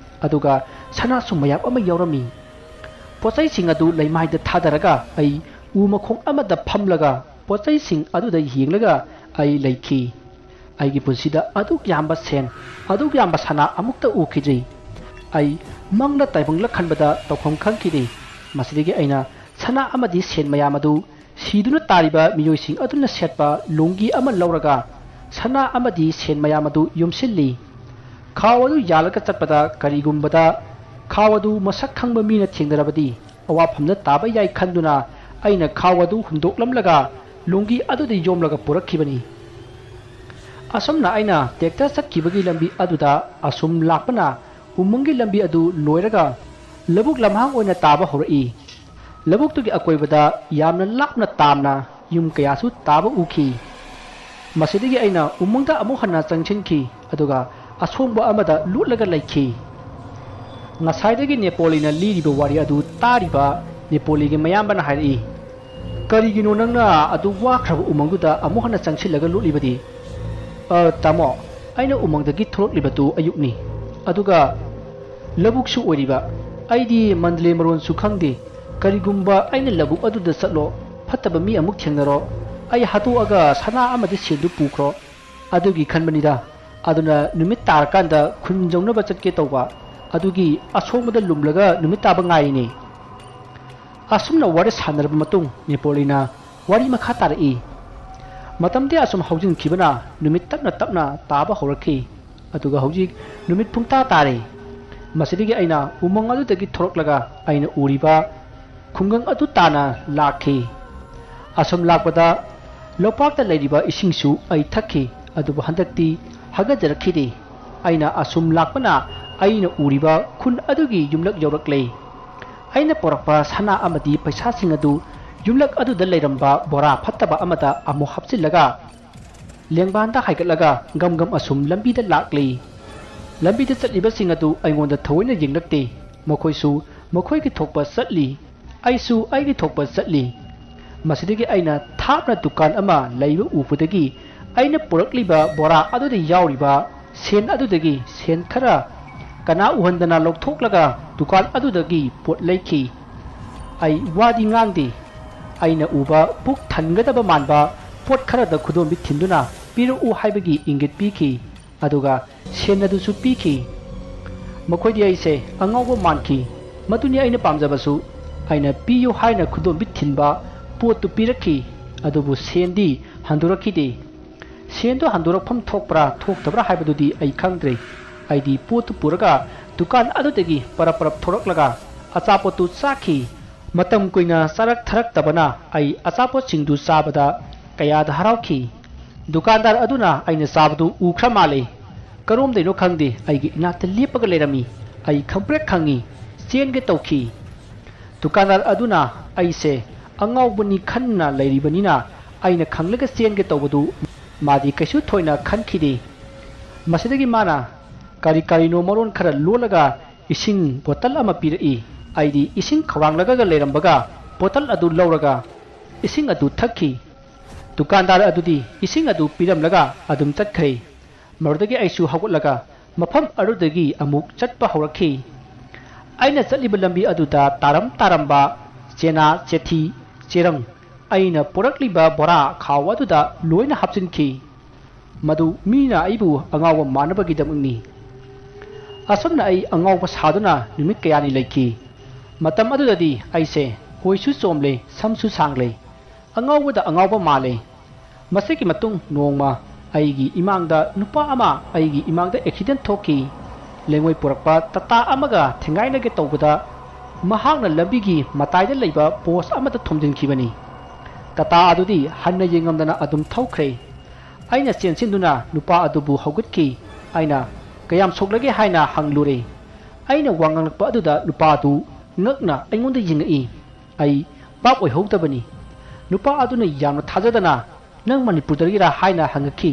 ꯑꯗꯨꯒ ꯁꯅꯥꯁꯨ ꯃꯌꯥꯝ ꯑꯃ ꯌꯥꯎꯔꯝꯃꯤ ꯄꯣꯠꯆꯩꯁꯤꯡ ꯑꯗꯨ ꯂꯩꯃꯥꯏꯗ ꯊꯥꯗꯔꯒ ꯑꯩ ꯎ ꯃꯈꯣꯡ ꯑꯃꯗ ꯐꯝꯂꯒ ꯄꯣꯠꯆꯩꯁꯤꯡ ꯑꯗꯨꯗ ꯌꯦꯡꯂꯒ ꯑꯩ ꯂꯩꯈꯤ ꯑꯩꯒꯤ ꯄꯨꯟꯁꯤꯗ ꯑꯗꯨꯛ ꯌꯥꯝꯕ ꯁꯦꯟ ꯑꯗꯨꯛ ꯌꯥꯝꯕ ꯁꯅꯥ ꯑꯃꯨꯛꯇ ꯎꯈꯤꯗ꯭ꯔꯤ ꯑꯩ ꯃꯪꯗ ꯇꯥꯏꯕꯪꯂ ꯈꯟꯕꯗ ꯇꯧꯐꯝ ꯈꯪꯈꯤꯗꯦ ꯃꯁꯤꯗꯒꯤ ꯑꯩꯅ ꯁꯅꯥ ꯑꯃꯗꯤ ꯁꯦꯟ ꯃꯌꯥꯝ ꯑꯗꯨ ꯁꯤꯗꯨꯅ ꯇꯥꯔꯤꯕ ꯃꯤꯑꯣꯏꯁꯤꯡ ꯑꯗꯨꯅ ꯁꯦꯠꯄ ꯂꯨꯡꯒꯤ ꯑꯃ ꯂꯧꯔꯒ ꯁꯅꯥ ꯑꯃꯗꯤ ꯁꯦꯟ ꯃꯌꯥꯝ ꯑꯗꯨ ꯌꯣꯝꯁꯤꯜꯂꯤ ꯈꯥꯎ ꯑꯗꯨ ꯌꯥꯜꯂꯒ ꯆꯠꯄꯗ ꯀꯔꯤꯒꯨꯝꯕꯗ ꯈꯥꯎ ꯑꯗꯨ ꯃꯁꯛ ꯈꯪꯕ ꯃꯤꯅ ꯊꯦꯡꯅꯔꯕꯗꯤ ꯑꯋꯥꯐꯝꯗ ꯇꯥꯕ ꯌꯥꯏ ꯈꯟꯗꯨꯅ ꯑꯩꯅ ꯈꯥꯎ ꯑꯗꯨ ꯍꯨꯟꯗꯣꯛꯂꯝꯂꯒ ꯂꯨꯡꯒꯤ ꯑꯗꯨꯗ ꯌꯣꯝꯂꯒ ꯄꯨꯔꯛꯈꯤꯕꯅꯤ ꯑꯁꯨꯝꯅ ꯑꯩꯅ ꯇ꯭ꯔꯦꯛꯇꯔ ꯆꯠꯈꯤꯕꯒꯤ ꯂꯝꯕꯤ ꯑꯗꯨꯗ ꯑꯁꯨꯝ ꯂꯥꯛꯄꯅ ꯎꯃꯪꯒꯤ ꯂꯝꯕꯤ ꯑꯗꯨ ꯂꯣꯏꯔꯒ ꯂꯧꯕꯨꯛ ꯂꯝꯍꯥꯡ ꯑꯣꯏꯅ ꯇꯥꯕ ꯍꯧꯔꯛꯏ ꯂꯧꯕꯨꯛꯇꯨꯒꯤ ꯑꯀꯣꯏꯕꯗ ꯌꯥꯝꯅ ꯂꯥꯞꯅ ꯇꯥꯝꯅ ꯌꯨꯝ ꯀꯌꯥꯁꯨ ꯇꯥꯕ ꯎꯈꯤ ꯃꯁꯤꯗꯒꯤ ꯑꯩꯅ ꯎꯃꯪꯗ ꯑꯃꯨꯛ ꯍꯟꯅ ꯆꯪꯁꯤꯟꯈꯤ ꯑꯗꯨꯒ ꯑꯁꯣꯡꯕ ꯑꯃꯗ ꯂꯨꯠꯂꯒ ꯂꯩꯈꯤ ꯉꯁꯥꯏꯗꯒꯤ ꯅꯦꯄꯣꯂꯤꯅ ꯂꯤꯔꯤꯕ ꯋꯥꯔꯤ ꯑꯗꯨ ꯇꯥꯔꯤꯕ ꯅꯦꯄꯣꯂꯤꯒꯤ ꯃꯌꯥꯝꯕꯅ ꯍꯥꯏꯔꯛꯏ ꯀꯔꯤꯒꯤꯅꯣ ꯅꯪꯅ ꯑꯗꯨ ꯋꯥꯈ꯭ꯔꯕ ꯎꯃꯪꯗꯨꯗ ꯑꯃꯨꯛ ꯍꯟꯅ ꯆꯪꯁꯤꯜꯂꯒ ꯂꯨꯠꯂꯤꯕꯗꯤ ꯇꯥꯃꯣ ꯑꯩꯅ ꯎꯃꯪꯗꯒꯤ ꯊꯣꯛꯂꯛꯂꯤꯕꯗꯨ ꯑꯌꯨꯛꯅꯤ ꯑꯗꯨꯒ ꯂꯧꯕꯨꯛꯁꯨ ꯑꯣꯏꯔꯤꯕ ꯑꯩꯗꯤ ꯃꯟꯗꯂꯦ ꯃꯔꯣꯟꯁꯨ ꯈꯪꯗꯦ ꯀꯔꯤꯒꯨꯝꯕ ꯑꯩꯅ ꯂꯧꯕꯨꯛ ꯑꯗꯨꯗ ꯆꯠꯂꯣ ꯐꯠꯇꯕ ꯃꯤ ꯑꯃꯨꯛ ꯊꯦꯡꯅꯔꯣ ꯑꯩ ꯍꯥꯠꯇꯣꯛꯑꯒ ꯁꯅꯥ ꯑꯃꯗꯤ ꯁꯦꯟꯗꯨ ꯄꯨꯈ꯭ꯔꯣ ꯑꯗꯨꯒꯤ ꯈꯟꯕꯅꯤꯗ ꯑꯗꯨꯅ ꯅꯨꯃꯤꯠ ꯇꯥꯔꯀꯥꯟꯗ ꯈꯨꯟ ꯌꯧꯅꯕ ꯆꯠꯀꯦ ꯇꯧꯕ ꯑꯗꯨꯒꯤ ꯑꯁꯣꯡꯕꯗ ꯂꯨꯝꯂꯒ ꯅꯨꯃꯤꯠ ꯇꯥꯕ ꯉꯥꯏꯔꯤꯅꯤ ꯑꯁꯨꯝꯅ ꯋꯥꯔꯤ ꯁꯥꯟꯅꯔꯕ ꯃꯇꯨꯡ ꯅꯦꯄꯣꯂꯤꯅ ꯋꯥꯔꯤ ꯃꯈꯥ ꯇꯥꯔꯛꯏ ꯃꯇꯝꯗꯤ ꯑꯁꯨꯝ ꯍꯧꯖꯤꯟꯈꯤꯕꯅ ꯅꯨꯃꯤꯠ ꯇꯞꯅ ꯇꯞꯅ ꯇꯥꯕ ꯍꯧꯔꯛꯈꯤ ꯑꯗꯨꯒ ꯍꯧꯖꯤꯛ ꯅꯨꯃꯤꯠ ꯄꯨꯡꯇꯥ ꯇꯥꯔꯦ ꯃꯁꯤꯗꯒꯤ ꯑꯩꯅ ꯎꯃꯪ ꯑꯗꯨꯗꯒꯤ ꯊꯣꯔꯛꯂꯒ ꯑꯩꯅ ꯎꯔꯤꯕ ꯈꯨꯡꯒꯪ ꯑꯗꯨ ꯇꯥꯅ ꯂꯥꯛꯈꯤ ꯑꯁꯨꯝ ꯂꯥꯛꯄꯗ ꯂꯣꯛꯄꯥꯛꯇ ꯂꯩꯔꯤꯕ ꯏꯁꯤꯡꯁꯨ ꯑꯩ ꯊꯛꯈꯤ ꯑꯗꯨꯕꯨ ꯍꯟꯗꯛꯇꯤ ꯍꯥꯒꯠꯖꯔꯛꯈꯤꯗꯦ ꯑꯩꯅ ꯑꯁꯨꯝ ꯂꯥꯛꯄꯅ ꯑꯩꯅ ꯎꯔꯤꯕ ꯈꯨꯟ ꯑꯗꯨꯒꯤ ꯌꯨꯝꯂꯛ ꯌꯧꯔꯛꯂꯦ ꯑꯩꯅ ꯄꯣꯔꯛꯄ ꯁꯅꯥ ꯑꯃꯗꯤ ꯄꯩꯁꯥꯁꯤꯡ ꯑꯗꯨ ꯌꯨꯝꯂꯛ ꯑꯗꯨꯗ ꯂꯩꯔꯝꯕ ꯕꯣꯔꯥ ꯐꯠꯇꯕ ꯑꯃꯗ ꯑꯃꯨꯛ ꯍꯥꯞꯆꯤꯜꯂꯒ ꯂꯦꯡꯕꯥꯟꯗ ꯍꯥꯏꯒꯠꯂꯒ ꯒꯝ ꯑꯁꯨꯝ ꯂꯝꯕꯤꯗ ꯂꯥꯛꯂꯤ ꯂꯝꯕꯤꯗ ꯆꯠꯂꯤꯕꯁꯤꯡ ꯑꯗꯨ ꯑꯩꯉꯣꯟꯗ ꯊꯑꯣꯏꯅ ꯌꯦꯡꯂꯛꯇꯦ ꯃꯈꯣꯏꯁꯨ ꯃꯈꯣꯏꯒꯤ ꯊꯣꯛꯄ ꯆꯠꯂꯤ ꯑꯩꯁꯨ ꯑꯩꯒꯤ ꯊꯣꯛꯄ ꯆꯠꯂꯤ ꯃꯁꯤꯗꯒꯤ ꯑꯩꯅ ꯊꯥꯞꯅ ꯗꯨꯀꯥꯟ ꯑꯃ ꯂꯩꯕ ꯎꯕꯗꯒꯤ ꯑꯩꯅ ꯄꯨꯔꯛꯂꯤꯕ ꯕꯣꯔꯥ ꯑꯗꯨꯗ ꯌꯥꯎꯔꯤꯕ ꯁꯦꯟ ꯑꯗꯨꯗꯒꯤ ꯁꯦꯟ ꯈꯔ ꯀꯅꯥ ꯎꯍꯟꯗꯅ ꯂꯧꯊꯣꯛꯂꯒ ꯗꯨꯀꯥꯟ ꯑꯗꯨꯗꯒꯤ ꯄꯣꯠ ꯂꯩꯈꯤ ꯑꯩ ꯋꯥꯗꯤ ꯉꯥꯡꯗꯦ ꯑꯩꯅ ꯎꯕ ꯄꯨꯛ ꯊꯟꯒꯗꯕ ꯃꯥꯟꯕ ꯄꯣꯠ ꯈꯔꯗ ꯈꯨꯗꯣꯝꯕꯤ ꯊꯤꯟꯗꯨꯅ ꯄꯤꯔꯛꯎ ꯍꯥꯏꯕꯒꯤ ꯏꯪꯒꯤꯠ ꯄꯤꯈꯤ ꯑꯗꯨꯒ ꯁꯦꯟ ꯑꯗꯨꯁꯨ ꯄꯤꯈꯤ ꯃꯈꯣꯏꯗꯤ ꯑꯩꯁꯦ ꯑꯉꯥꯎꯕ ꯃꯥꯟꯈꯤ ꯃꯗꯨꯅꯤ ꯑꯩꯅ ꯄꯥꯝꯖꯕꯁꯨ ꯑꯩꯅ ꯄꯤꯌꯨ ꯍꯥꯏꯅ ꯈꯨꯗꯣꯝꯕꯤ ꯊꯤꯟꯕ ꯄꯣꯠꯇꯨ ꯄꯤꯔꯛꯈꯤ ꯑꯗꯨꯕꯨ ꯁꯦꯟꯗꯤ ꯍꯟꯗꯣꯔꯛꯈꯤꯗꯦ ꯁꯦꯟꯗꯣ ꯍꯟꯗꯣꯔꯛꯐꯝ ꯊꯣꯛꯄ꯭ꯔꯥ ꯊꯣꯛꯇꯕ꯭ꯔꯥ ꯍꯥꯏꯕꯗꯨꯗꯤ ꯑꯩ ꯈꯪꯗ꯭ꯔꯦ ꯑꯩꯗꯤ ꯄꯣꯠꯇꯨ ꯄꯨꯔꯒ ꯗꯨꯀꯥꯟ ꯑꯗꯨꯗꯒꯤ ꯄꯔꯞ ꯊꯣꯔꯛꯂꯒ ꯑꯆꯥꯄꯣꯠꯇꯨ ꯆꯥꯈꯤ ꯃꯇꯝ ꯀꯨꯏꯅ ꯆꯥꯔꯛꯊꯔꯛꯇꯕꯅ ꯑꯩ ꯑꯆꯥꯄꯣꯠꯁꯤꯡꯗꯨ ꯆꯥꯕꯗ ꯀꯌꯥꯗ ꯍꯔꯥꯎꯈꯤ ꯗꯨꯀꯥꯟꯗꯥꯔ ꯑꯗꯨꯅ ꯑꯩꯅ ꯆꯥꯕꯗꯨ ꯎꯈ꯭ꯔ ꯃꯥꯜꯂꯦ ꯀꯔꯣꯝꯗꯩꯅꯣ ꯈꯪꯗꯦ ꯑꯩꯒꯤ ꯏꯅꯥꯛꯇ ꯂꯦꯞꯄꯒ ꯂꯩꯔꯝꯃꯤ ꯑꯩ ꯈꯪꯄ꯭ꯔꯦꯛ ꯈꯪꯉꯤ ꯆꯦꯟꯒꯦ ꯇꯧꯈꯤ ꯗꯨꯀꯥꯟꯗꯥꯔ ꯑꯗꯨꯅ ꯑꯩꯁꯦ ꯑꯉꯥꯎꯕꯅꯤ ꯈꯟꯅ ꯂꯩꯔꯤꯕꯅꯤꯅ ꯑꯩꯅ ꯈꯪꯂꯒ ꯆꯦꯟꯒꯦ ꯇꯧꯕꯗꯨ ꯃꯥꯗꯤ ꯀꯩꯁꯨ ꯊꯣꯏꯅ ꯈꯟꯈꯤꯗꯦ ꯃꯁꯤꯗꯒꯤ ꯃꯥꯅ ꯀꯔꯤꯅꯣ ꯃꯔꯣꯟ ꯈꯔ ꯂꯣꯜꯂꯒ ꯏꯁꯤꯡ ꯕꯣꯇꯜ ꯑꯃ ꯄꯤꯔꯛꯏ ꯑꯩꯗꯤ ꯏꯁꯤꯡ ꯈꯧꯔꯥꯡꯂꯒ ꯂꯩꯔꯝꯕꯒ ꯕꯣꯇꯜ ꯑꯗꯨ ꯂꯧꯔꯒ ꯏꯁꯤꯡ ꯑꯗꯨ ꯊꯛꯈꯤ ꯗꯨꯀꯥꯟꯗꯥꯔ ꯑꯗꯨꯗꯤ ꯏꯁꯤꯡ ꯑꯗꯨ ꯄꯤꯔꯝꯂꯒ ꯑꯗꯨꯝ ꯆꯠꯈ꯭ꯔꯦ ꯃꯗꯨꯗꯒꯤ ꯑꯩꯁꯨ ꯍꯧꯒꯠꯂꯒ ꯃꯐꯝ ꯑꯗꯨꯗꯒꯤ ꯑꯃꯨꯛ ꯆꯠꯄ ꯍꯧꯔꯛꯈꯤ ꯑꯩꯅ ꯆꯠꯂꯤꯕ ꯂꯝꯕꯤ ꯑꯗꯨꯗ ꯇꯥꯔꯝꯕ ꯆꯦꯅꯥ ꯆꯦꯊꯤ ꯆꯦꯔꯪ ꯑꯩꯅ ꯄꯨꯔꯛꯂꯤꯕ ꯕꯣꯔꯥ ꯈꯥꯎ ꯑꯗꯨꯗ ꯂꯣꯏꯅ ꯍꯥꯞꯆꯤꯟꯈꯤ ꯃꯗꯨ ꯃꯤꯅ ꯑꯩꯕꯨ ꯑꯉꯥꯎꯕ ꯃꯥꯟꯅꯕꯒꯤꯗꯃꯛꯅꯤ ꯑꯁꯨꯝꯅ ꯑꯩ ꯑꯉꯥꯎꯕ ꯁꯥꯗꯨꯅ ꯅꯨꯃꯤꯠ ꯀꯌꯥꯅꯤ ꯂꯩꯈꯤ ꯃꯇꯝ ꯑꯗꯨꯗꯗꯤ ꯑꯩꯁꯦ ꯀꯣꯏꯁꯨ ꯆꯣꯝꯂꯦ ꯁꯝꯁꯨ ꯁꯥꯡꯂꯦ ꯑꯉꯥꯎꯕꯗ ꯑꯉꯥꯎꯕ ꯃꯥꯜꯂꯦ ꯃꯁꯤꯒꯤ ꯃꯇꯨꯡ ꯅꯣꯡꯃ ꯑꯩꯒꯤ ꯏꯃꯥꯡꯗ ꯅꯨꯄꯥ ꯑꯃ ꯑꯩꯒꯤ ꯏꯃꯥꯡꯗ ꯑꯦꯛꯁꯤꯗꯦꯟ ꯊꯣꯛꯈꯤ ꯂꯩꯉꯣꯏ ꯄꯨꯔꯛꯄ ꯇꯇꯥ ꯑꯃꯒ ꯊꯦꯡꯒꯥꯏꯅꯒꯦ ꯇꯧꯕꯗ ꯃꯍꯥꯛꯅ ꯂꯝꯕꯤꯒꯤ ꯃꯇꯥꯏꯗ ꯂꯩꯕ ꯄꯣꯁ ꯑꯃꯗ ꯊꯣꯝꯖꯤꯟꯈꯤꯕꯅꯤ ꯇꯇꯥ ꯑꯗꯨꯗꯤ ꯍꯟꯅ ꯌꯦꯡꯉꯝꯗꯅ ꯑꯗꯨꯝ ꯊꯧꯈ꯭ꯔꯦ ꯑꯩꯅ ꯆꯦꯟꯁꯤꯟꯗꯨꯅ ꯅꯨꯄꯥ ꯑꯗꯨꯕꯨ ꯍꯧꯒꯠꯈꯤ ꯑꯩꯅ ꯀꯌꯥꯝ ꯁꯣꯛꯂꯒꯦ ꯍꯥꯏꯅ ꯍꯪꯂꯨꯔꯦ ꯑꯩꯅ ꯋꯥ ꯉꯥꯡꯂꯛꯄ ꯑꯗꯨꯗ ꯅꯨꯄꯥ ꯑꯗꯨ ꯉꯛꯅ ꯑꯩꯉꯣꯟꯗ ꯌꯦꯡꯉꯛꯏ ꯑꯩ ꯚꯥꯞ ꯑꯣꯏꯍꯧꯗꯕꯅꯤ ꯅꯨꯄꯥ ꯑꯗꯨꯅ ꯌꯥꯝꯅ ꯊꯥꯖꯗꯅ ꯅꯪ ꯃꯅꯤꯄꯨꯔꯗꯒꯤꯔꯥ ꯍꯥꯏꯅ ꯍꯪꯉꯛꯈꯤ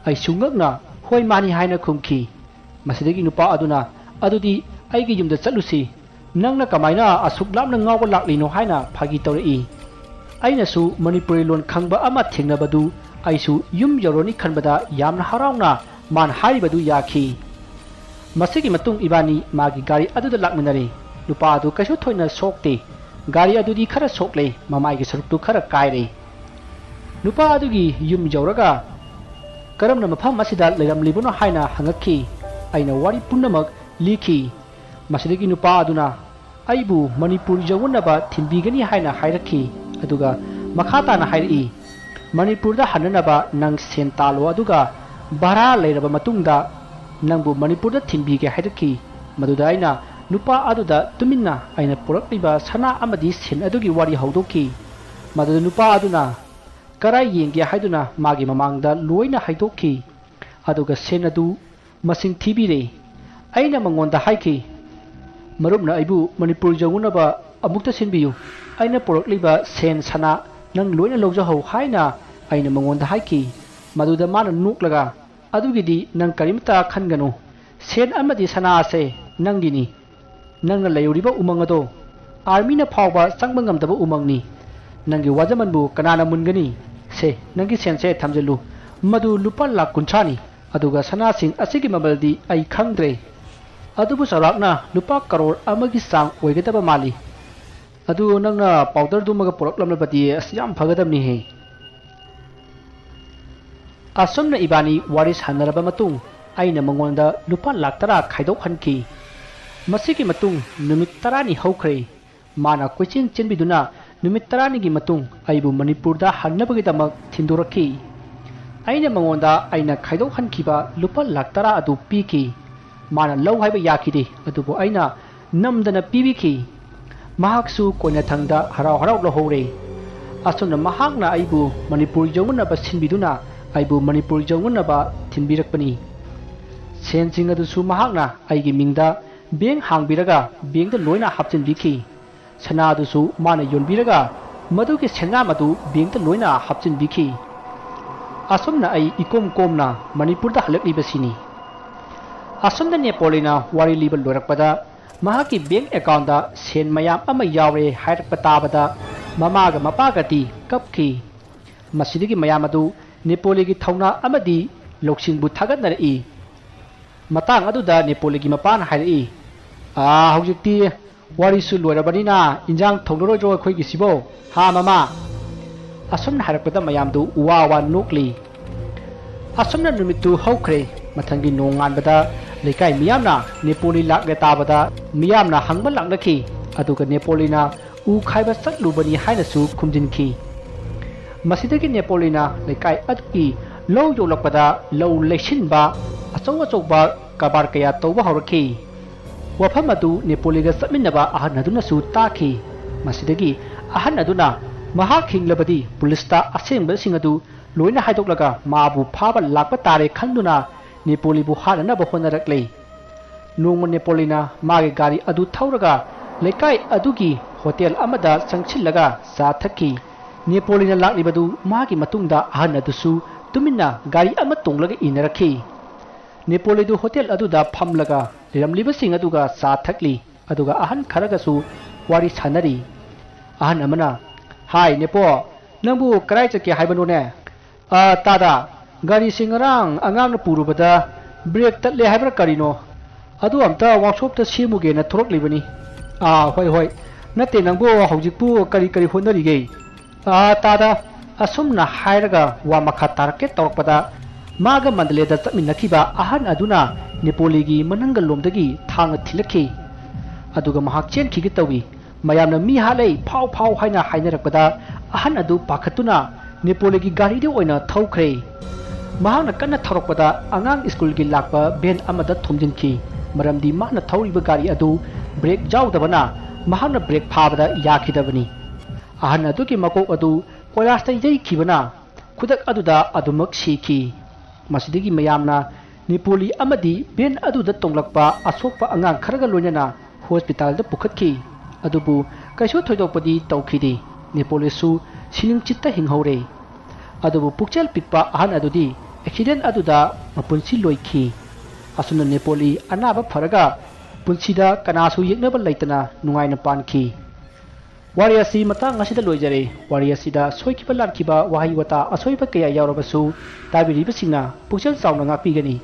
ꯑꯩꯁꯨ ꯉꯛꯅ ꯍꯣꯏ ꯃꯥꯅꯤ ꯍꯥꯏꯅ ꯈꯨꯝꯈꯤ ꯃꯁꯤꯗꯒꯤ ꯅꯨꯄꯥ ꯑꯗꯨꯅ ꯑꯗꯨꯗꯤ ꯑꯩꯒꯤ ꯌꯨꯝꯗ ꯆꯠꯂꯨꯁꯤ ꯅꯪꯅ ꯀꯃꯥꯏꯅ ꯑꯁꯨꯛ ꯂꯥꯞꯅ ꯉꯥꯎꯕ ꯂꯥꯛꯂꯤꯅꯣ ꯍꯥꯏꯅ ꯐꯥꯒꯤ ꯇꯧꯔꯛꯏ ꯑꯩꯅꯁꯨ ꯃꯅꯤꯄꯨꯔꯤ ꯂꯣꯟ ꯈꯪꯕ ꯑꯃ ꯊꯦꯡꯅꯕꯗꯨ ꯑꯩꯁꯨ ꯌꯨꯝ ꯌꯧꯔꯅꯤ ꯈꯟꯕꯗ ꯌꯥꯝꯅ ꯍꯔꯥꯎꯅ ꯃꯥꯅ ꯍꯥꯏꯔꯤꯕꯗꯨ ꯌꯥꯈꯤ ꯃꯁꯤꯒꯤ ꯃꯇꯨꯡ 이반이 마기 가리 아두들 락미나리 누파 아두 그쇼 토이나 속대 가리 아두디 카라 속래 마마이기 서룩도 카라 까이래 누파 아두기 윰 여러가 그럼나 마팜 마시다 레람리부노 하이나 항악키 아이나 와리 푼나막 리키 마시르기 누파 아두나 아이부 머니푸르 저원나바 팀비가니 하이나 하이라키 아두가 마카타나 하이리 머니푸르다 하느나바 낭 센탈로 아두가 바라 레라바 마퉁다 ꯅꯪꯕꯨ ꯃꯅꯤꯄꯨꯔꯗ ꯊꯤꯟꯕꯤꯒꯦ ꯍꯥꯏꯔꯛꯈꯤ ꯃꯗꯨꯗ ꯑꯩꯅ ꯅꯨꯄꯥ ꯑꯗꯨꯗ ꯇꯨꯃꯤꯟꯅ ꯑꯩꯅ ꯄꯨꯔꯛꯂꯤꯕ ꯁꯅꯥ ꯑꯃꯗꯤ ꯁꯦꯟ ꯑꯗꯨꯒꯤ ꯋꯥꯔꯤ ꯍꯧꯗꯣꯛꯈꯤ ꯃꯗꯨꯗ ꯅꯨꯄꯥ ꯑꯗꯨꯅ ꯀꯔꯥꯏ ꯌꯦꯡꯒꯦ ꯍꯥꯏꯗꯨꯅ ꯃꯥꯒꯤ ꯃꯃꯥꯡꯗ ꯂꯣꯏꯅ ꯍꯥꯏꯗꯣꯛꯈꯤ ꯑꯗꯨꯒ ꯁꯦꯟ ꯑꯗꯨ ꯃꯁꯤꯡ ꯊꯤꯕꯤꯔꯦ ꯑꯩꯅ ꯃꯉꯣꯟꯗ ꯍꯥꯏꯈꯤ ꯃꯔꯨꯞꯅ ꯑꯩꯕꯨ ꯃꯅꯤꯄꯨꯔ ꯌꯧꯅꯕ ꯑꯃꯨꯛꯇ ꯁꯤꯟꯕꯤꯌꯨ ꯑꯩꯅ ꯄꯨꯔꯛꯂꯤꯕ ꯁꯦꯟ ꯁꯅꯥ ꯅꯪ ꯂꯣꯏꯅ ꯂꯧꯖꯍꯧ ꯍꯥꯏꯅ ꯑꯩꯅ ꯃꯉꯣꯟꯗ ꯍꯥꯏꯈꯤ ꯃꯗꯨꯗ ꯃꯥꯅ ꯅꯣꯛꯂꯒ ꯑꯗꯨꯒꯤꯗꯤ ꯅꯪ ꯀꯔꯤꯝꯇ ꯈꯟꯒꯅꯨ ꯁꯦꯟ ꯑꯃꯗꯤ ꯁꯅꯥ ꯑꯁꯦ ꯅꯪꯒꯤꯅꯤ ꯅꯪꯅ ꯂꯩꯔꯤꯕ ꯎꯃꯪ ꯑꯗꯣ ꯑꯥꯔꯃꯤꯅ ꯐꯥꯎꯕ ꯆꯪꯕ ꯉꯝꯗꯕ ꯎꯃꯪꯅꯤ ꯅꯪꯒꯤ ꯋꯥꯖꯃꯟꯕꯨ ꯀꯅꯥꯅ ꯃꯨꯟꯒꯅꯤ ꯁꯦ ꯅꯪꯒꯤ ꯁꯦꯟꯁꯦ ꯊꯝꯖꯤꯜꯂꯨ ꯃꯗꯨ ꯂꯨꯄꯥ ꯂꯥꯛ 50ꯅꯤ ꯑꯗꯨꯒ ꯁꯅꯥꯁꯤꯡ ꯑꯁꯤꯒꯤ ꯃꯃꯜꯗꯤ ꯑꯩ ꯈꯪꯗ꯭ꯔꯦ ꯑꯗꯨꯕꯨ ꯆꯥꯎꯔꯥꯛꯅ ꯂꯨꯄꯥ ꯀꯔꯣꯔ ꯑꯃꯒꯤ ꯆꯥꯡ ꯑꯣꯏꯒꯗꯕ ꯃꯥꯜꯂꯤ ꯑꯗꯨ ꯅꯪꯅ ꯄꯥꯎꯗꯔꯗꯨꯃꯒ ꯄꯨꯔꯛꯂꯝꯂꯕꯗꯤ ꯑꯁ ꯌꯥꯝ ꯐꯒꯗꯕꯅꯤꯍꯦ ꯑꯁꯨꯝꯅ 이반이 ꯋꯥꯔꯤ ꯁꯥꯟꯅꯔꯕ ꯃꯇꯨꯡ ꯑꯩꯅ ꯃꯉꯣꯟꯗ ꯂꯨꯄꯥ ꯂꯥꯛ 10 ꯈꯥꯏꯗꯣꯛꯍꯟꯈꯤ ꯃꯁꯤꯒꯤ ꯃꯇꯨꯡ ꯅꯨꯃꯤꯠ 10ꯅꯤ ꯍꯧꯈ꯭ꯔꯦ ꯃꯥꯅ ꯀꯣꯏꯆꯦꯟ ꯆꯦꯟꯕꯤꯗꯨꯅ ꯅꯨꯃꯤꯠ 10ꯅꯤꯒꯤ ꯃꯇꯨꯡ ꯑꯩꯕꯨ ꯃꯅꯤꯄꯨꯔꯗ ꯍꯟꯅꯕꯒꯤꯗꯃꯛ ꯊꯤꯟꯗꯣꯔꯛꯈꯤ ꯑꯩꯅ ꯃꯉꯣꯟꯗ ꯑꯩꯅ ꯈꯥꯏꯗꯣꯛꯍꯟꯈꯤꯕ ꯂꯨꯄꯥ ꯂꯥꯛ 10 ꯑꯗꯨ ꯄꯤꯈꯤ ꯃꯥꯅ ꯂꯧ ꯍꯥꯏꯕ ꯌꯥꯈꯤꯗꯦ ꯑꯗꯨꯕꯨ ꯑꯩꯅ ꯅꯝꯗꯅ ꯄꯤꯕꯤꯈꯤ ꯃꯍꯥꯛꯁꯨ ꯀꯣꯏꯅꯊꯪꯗ ꯍꯔꯥꯎ ꯍꯔꯥꯎ ꯂꯧꯍꯧꯔꯦ ꯑꯁꯨꯝꯅ ꯃꯍꯥꯛꯅ ꯑꯩꯕꯨ ꯃꯅꯤꯄꯨꯔ ꯌꯧꯅꯕ ꯁꯤꯟꯕꯤꯗꯨꯅ ꯑꯩꯕꯨ ꯃꯅꯤꯄꯨꯔ ꯌꯧꯅꯕ ꯊꯤꯟꯕꯤꯔꯛꯄꯅꯤ ꯁꯦꯟꯁꯤꯡ ꯑꯗꯨꯁꯨ ꯃꯍꯥꯛꯅ ꯑꯩꯒꯤ ꯃꯤꯡꯗ ꯕꯦꯡ ꯍꯥꯡꯕꯤꯔꯒ ꯕꯦꯡꯗ ꯂꯣꯏꯅ ꯍꯥꯞꯆꯤꯟꯕꯤꯈꯤ ꯁꯅꯥ ꯑꯗꯨꯁꯨ ꯃꯥꯅ ꯌꯣꯟꯕꯤꯔꯒ ꯃꯗꯨꯒꯤ ꯁꯦꯟꯌꯥꯝ ꯑꯗꯨ ꯕꯦꯡꯗ ꯂꯣꯏꯅ ꯍꯥꯞꯆꯤꯟꯕꯤꯈꯤ ꯑꯁꯨꯝꯅ ꯑꯩ ꯏꯀꯣꯝ ꯀꯣꯝꯅ ꯃꯅꯤꯄꯨꯔꯗ ꯍꯜꯂꯛꯂꯤꯕꯁꯤꯅꯤ ꯑꯁꯨꯝꯅ ꯅꯦꯄꯣꯂꯤꯅ ꯋꯥꯔꯤ ꯂꯤꯕ ꯂꯣꯏꯔꯛꯄꯗ ꯃꯍꯥꯛꯀꯤ ꯕꯦꯡ ꯑꯦꯀꯥꯎꯟꯗ ꯁꯦꯟ ꯃꯌꯥꯝ ꯑꯃ ꯌꯥꯎꯔꯦ ꯍꯥꯏꯔꯛꯄ ꯇꯥꯕꯗ ꯃꯃꯥꯒ ꯃꯄꯥꯒꯗꯤ ꯀꯞꯈꯤ ꯃꯁꯤꯗꯒꯤ ꯃꯌꯥꯝ ꯑꯗꯨ ꯅꯦꯄꯣꯂꯤꯒꯤ ꯊꯧꯅꯥ ꯑꯃꯗꯤ ꯂꯧꯁꯤꯡꯕꯨ ꯊꯥꯒꯠꯅꯔꯛꯏ ꯃꯇꯥꯡ ꯑꯗꯨꯗ ꯅꯦꯄꯣꯂꯤꯒꯤ ꯃꯄꯥꯅ ꯍꯥꯏꯔꯛꯏ ꯍꯧꯖꯤꯛꯇꯤ ꯋꯥꯔꯤꯁꯨ ꯂꯣꯏꯔꯕꯅꯤꯅ ꯏꯟꯖꯥꯡ ꯊꯣꯡꯂꯔꯣꯏꯗ꯭ꯔꯣ ꯑꯩꯈꯣꯏꯒꯤꯁꯤꯕꯣ ꯍꯥ ꯃꯃꯥ ꯑꯁꯨꯝꯅ ꯍꯥꯏꯔꯛꯄꯗ ꯃꯌꯥꯝꯗꯨ ꯋꯥ ꯋꯥ ꯅꯣꯛꯂꯤ ꯑꯁꯨꯝꯅ ꯅꯨꯃꯤꯠꯇꯨ ꯍꯧꯈ꯭ꯔꯦ ꯃꯊꯪꯒꯤ ꯅꯣꯡꯉꯥꯟꯕꯗ ꯂꯩꯀꯥꯏ ꯃꯤꯌꯥꯝꯅ ꯅꯦꯄꯣꯂꯤ ꯂꯥꯛꯂꯦ ꯇꯥꯕꯗ ꯃꯤꯌꯥꯝꯅ ꯍꯪꯕ ꯂꯥꯛꯅꯈꯤ ꯑꯗꯨꯒ ꯅꯦꯄꯣꯂꯤꯅ ꯎ ꯈꯥꯏꯕ ꯆꯠꯂꯨꯕꯅꯤ ꯍꯥꯏꯅꯁꯨ ꯈꯨꯝꯖꯤꯟꯈꯤ ꯃꯁꯤꯗꯒꯤ ꯅꯦꯄꯣꯂꯤꯅ ꯂꯩꯀꯥꯏ ꯑꯗꯨꯒꯤ ꯂꯧ ꯌꯣꯜꯂꯛꯄꯗ ꯂꯧ ꯂꯩꯁꯤꯟꯕ ꯑꯆꯧ ꯑꯆꯧꯕ ꯀꯔꯕꯥꯔ ꯀꯌꯥ ꯇꯧꯕ ꯍꯧꯔꯛꯈꯤ ꯋꯥꯐꯝ ꯑꯗꯨ ꯅꯦꯄꯣꯂꯤꯒ ꯆꯠꯃꯤꯟꯅꯕ ꯑꯍꯟ ꯑꯗꯨꯅꯁꯨ ꯇꯥꯈꯤ ꯃꯁꯤꯗꯒꯤ ꯑꯍꯟ ꯑꯗꯨꯅ ꯃꯍꯥꯛ ꯍꯤꯡꯂꯕꯗꯤ ꯄꯨꯂꯤꯁꯇ ꯑꯁꯦꯡꯕꯁꯤꯡ ꯑꯗꯨ ꯂꯣꯏꯅ ꯍꯥꯏꯗꯣꯛꯂꯒ ꯃꯥꯕꯨ ꯐꯥꯕ ꯂꯥꯛꯄ ꯇꯥꯔꯦ ꯈꯟꯗꯨꯅ ꯅꯦꯄꯣꯂꯤꯕꯨ ꯍꯥꯠꯅꯅꯕ ꯍꯣꯠꯅꯔꯛꯂꯦ ꯅꯣꯡꯃ ꯅꯦꯄꯣꯂꯤꯅ ꯃꯥꯒꯤ ꯒꯥꯔꯤ ꯑꯗꯨ ꯊꯧꯔꯒ ꯂꯩꯀꯥꯏ ꯑꯗꯨꯒꯤ ꯍꯣꯇꯦꯜ ꯑꯃꯗ ꯆꯪꯁꯤꯜꯂꯒ ꯆꯥ ꯊꯛꯈꯤ ꯅꯦꯄꯣꯂꯤꯅ ꯂꯥꯛꯂꯤꯕꯗꯨ ꯃꯥꯒꯤ ꯃꯇꯨꯡꯗ ꯑꯍꯟ ꯑꯗꯨꯁꯨ ꯇꯨꯃꯤꯟꯅ ꯒꯥꯔꯤ ꯑꯃ ꯇꯣꯡꯂꯒ ꯏꯟꯅꯔꯛꯈꯤ ꯅꯦꯄꯣꯂꯤꯗꯨ ꯍꯣꯇꯦꯜ ꯑꯗꯨꯗ ꯐꯝꯂꯒ ꯂꯩꯔꯝꯂꯤꯕꯁꯤꯡ ꯑꯗꯨꯒ ꯆꯥ ꯊꯛꯂꯤ ꯑꯗꯨꯒ ꯑꯍꯟ ꯈꯔꯒꯁꯨ ꯋꯥꯔꯤ ꯁꯥꯟꯅꯔꯤ ꯑꯍꯟ ꯑꯃꯅ ꯍꯥꯏ ꯅꯦꯄꯣ ꯅꯪꯕꯨ ꯀꯔꯥꯏ ꯆꯠꯀꯦ ꯍꯥꯏꯕꯅꯣꯅꯦ ꯇꯥꯗꯥ ꯒꯥꯔꯤꯁꯤ ꯉꯔꯥꯡ ꯑꯉꯥꯡꯅ ꯄꯨꯔꯨꯕꯗ ꯕ꯭ꯔꯦꯛ ꯇꯠꯂꯦ ꯍꯥꯏꯕ꯭ꯔꯥ ꯀꯔꯤꯅꯣ ꯑꯗꯨ ꯑꯝꯇ ꯋꯥꯛꯁꯣꯞꯇ ꯁꯦꯝꯃꯨꯒꯦꯅ ꯊꯣꯔꯛꯂꯤꯕꯅꯤ ꯍꯣꯏ ꯍꯣꯏ ꯅꯠꯇꯦ ꯅꯪꯕꯨ ꯍꯧꯖꯤꯛꯄꯨ ꯀꯔꯤ ꯍꯣꯠꯅꯔꯤꯒꯦ ꯇꯥꯗꯥ ꯑꯁꯨꯝꯅ ꯍꯥꯏꯔꯒ ꯋꯥ ꯃꯈꯥ ꯇꯥꯔꯛꯀꯦ ꯇꯧꯔꯛꯄꯗ 마가 만들레다 ꯆꯠꯃꯤꯟꯅꯈꯤꯕ ꯑꯍꯟ ꯑꯗꯨꯅ ꯅꯦꯄꯣꯂꯤꯒꯤ ꯃꯅꯪꯒꯜꯂꯣꯝꯗꯒꯤ ꯊꯥꯡꯅ ꯊꯤꯜꯂꯛꯈꯤ ꯑꯗꯨꯒ ꯃꯍꯥꯛ ꯆꯦꯟꯈꯤꯒꯦ ꯇꯧꯏ ꯃꯌꯥꯝꯅ ꯃꯤ ꯍꯥꯠꯂꯦ ꯐꯥꯎ ꯍꯥꯏꯅ ꯍꯥꯏꯅꯔꯛꯄꯗ ꯑꯍꯟ ꯑꯗꯨ ꯄꯥꯈꯠꯇꯨꯅ ꯅꯦꯄꯣꯂꯤꯒꯤ ꯒꯥꯔꯤꯗ ꯑꯣꯏꯅ ꯊꯧꯈ꯭ꯔꯦ ꯃꯍꯥꯛꯅ ꯀꯟꯅ ꯊꯧꯔꯛꯄꯗ ꯑꯉꯥꯡ ꯁ꯭ꯀꯨꯜꯒꯤ ꯂꯥꯛꯄ ꯚꯦꯟ ꯑꯃꯗ ꯊꯣꯝꯖꯤꯟꯈꯤ ꯃꯔꯝꯗꯤ ꯃꯥꯅ ꯊꯧꯔꯤꯕ ꯒꯥꯔꯤ ꯑꯗꯨ ꯕ꯭ꯔꯦꯛ ꯌꯥꯎꯗꯕꯅ ꯃꯍꯥꯛꯅ ꯕ꯭ꯔꯦꯛ ꯐꯥꯕꯗ ꯌꯥꯈꯤꯗꯕꯅꯤ ꯑꯍꯟ ꯑꯗꯨꯒꯤ ꯃꯀꯣꯛ ꯑꯗꯨ ꯀꯣꯏꯂꯥꯁꯇ ꯌꯩꯈꯤꯕꯅ ꯈꯨꯗꯛ ꯑꯗꯨꯗ ꯑꯗꯨꯃꯛ ꯁꯤꯈꯤ ꯃꯁꯤꯗꯒꯤ ꯃꯌꯥꯝꯅ ꯅꯦꯄꯣꯂꯤ ꯑꯃꯗꯤ ꯚꯦꯟ ꯑꯗꯨꯗ ꯇꯣꯡꯂꯛꯄ ꯑꯁꯣꯛꯄ ꯑꯉꯥꯡ ꯈꯔꯒ ꯂꯣꯏꯅꯅ ꯍꯣꯁꯄꯤꯇꯥꯜꯗ ꯄꯨꯈꯠꯈꯤ ꯑꯗꯨꯕꯨ ꯀꯩꯁꯨ ꯊꯣꯏꯗꯣꯛꯄꯗꯤ ꯇꯧꯈꯤꯗꯦ ꯅꯦꯄꯣꯂꯤꯁꯨ ꯁꯤꯅꯤꯡ ꯆꯤꯠꯇ ꯍꯤꯡꯍꯧꯔꯦ ꯑꯗꯨꯕꯨ ꯄꯨꯛꯆꯦꯜ ꯄꯤꯛꯄ ꯑꯍꯟ ꯑꯗꯨꯗꯤ ꯑꯦꯛꯁꯤꯗꯦꯟ ꯑꯗꯨꯗ ꯃꯄꯨꯟꯁꯤ ꯂꯣꯏꯈꯤ ꯑꯁꯨꯝꯅ ꯅꯦꯄꯣꯂꯤ ꯑꯅꯥꯕ ꯐꯔꯒ ꯄꯨꯟꯁꯤꯗ ꯀꯅꯥꯁꯨ ꯌꯦꯛꯅꯕ ꯂꯩꯇꯅ ꯅꯨꯡꯉꯥꯏꯅ ꯄꯥꯟꯈꯤ ꯋꯥꯔꯤ ꯑꯁꯤ ꯃꯇꯥꯡ ꯑꯁꯤꯗ ꯂꯣꯏꯖꯔꯦ ꯋꯥꯔꯤ ꯑꯁꯤꯗ ꯁꯣꯏꯈꯤꯕ ꯂꯥꯟꯈꯤꯕ ꯋꯥꯍꯩ ꯋꯥꯇꯥ ꯑꯁꯣꯏꯕ ꯀꯌꯥ ꯌꯥꯎꯔꯕꯁꯨ ꯇꯥꯕꯤꯔꯤꯕꯁꯤꯡꯅ ꯄꯨꯛꯆꯦꯜ ꯆꯥꯎꯅ ꯉꯥꯛꯄꯤꯒꯅꯤ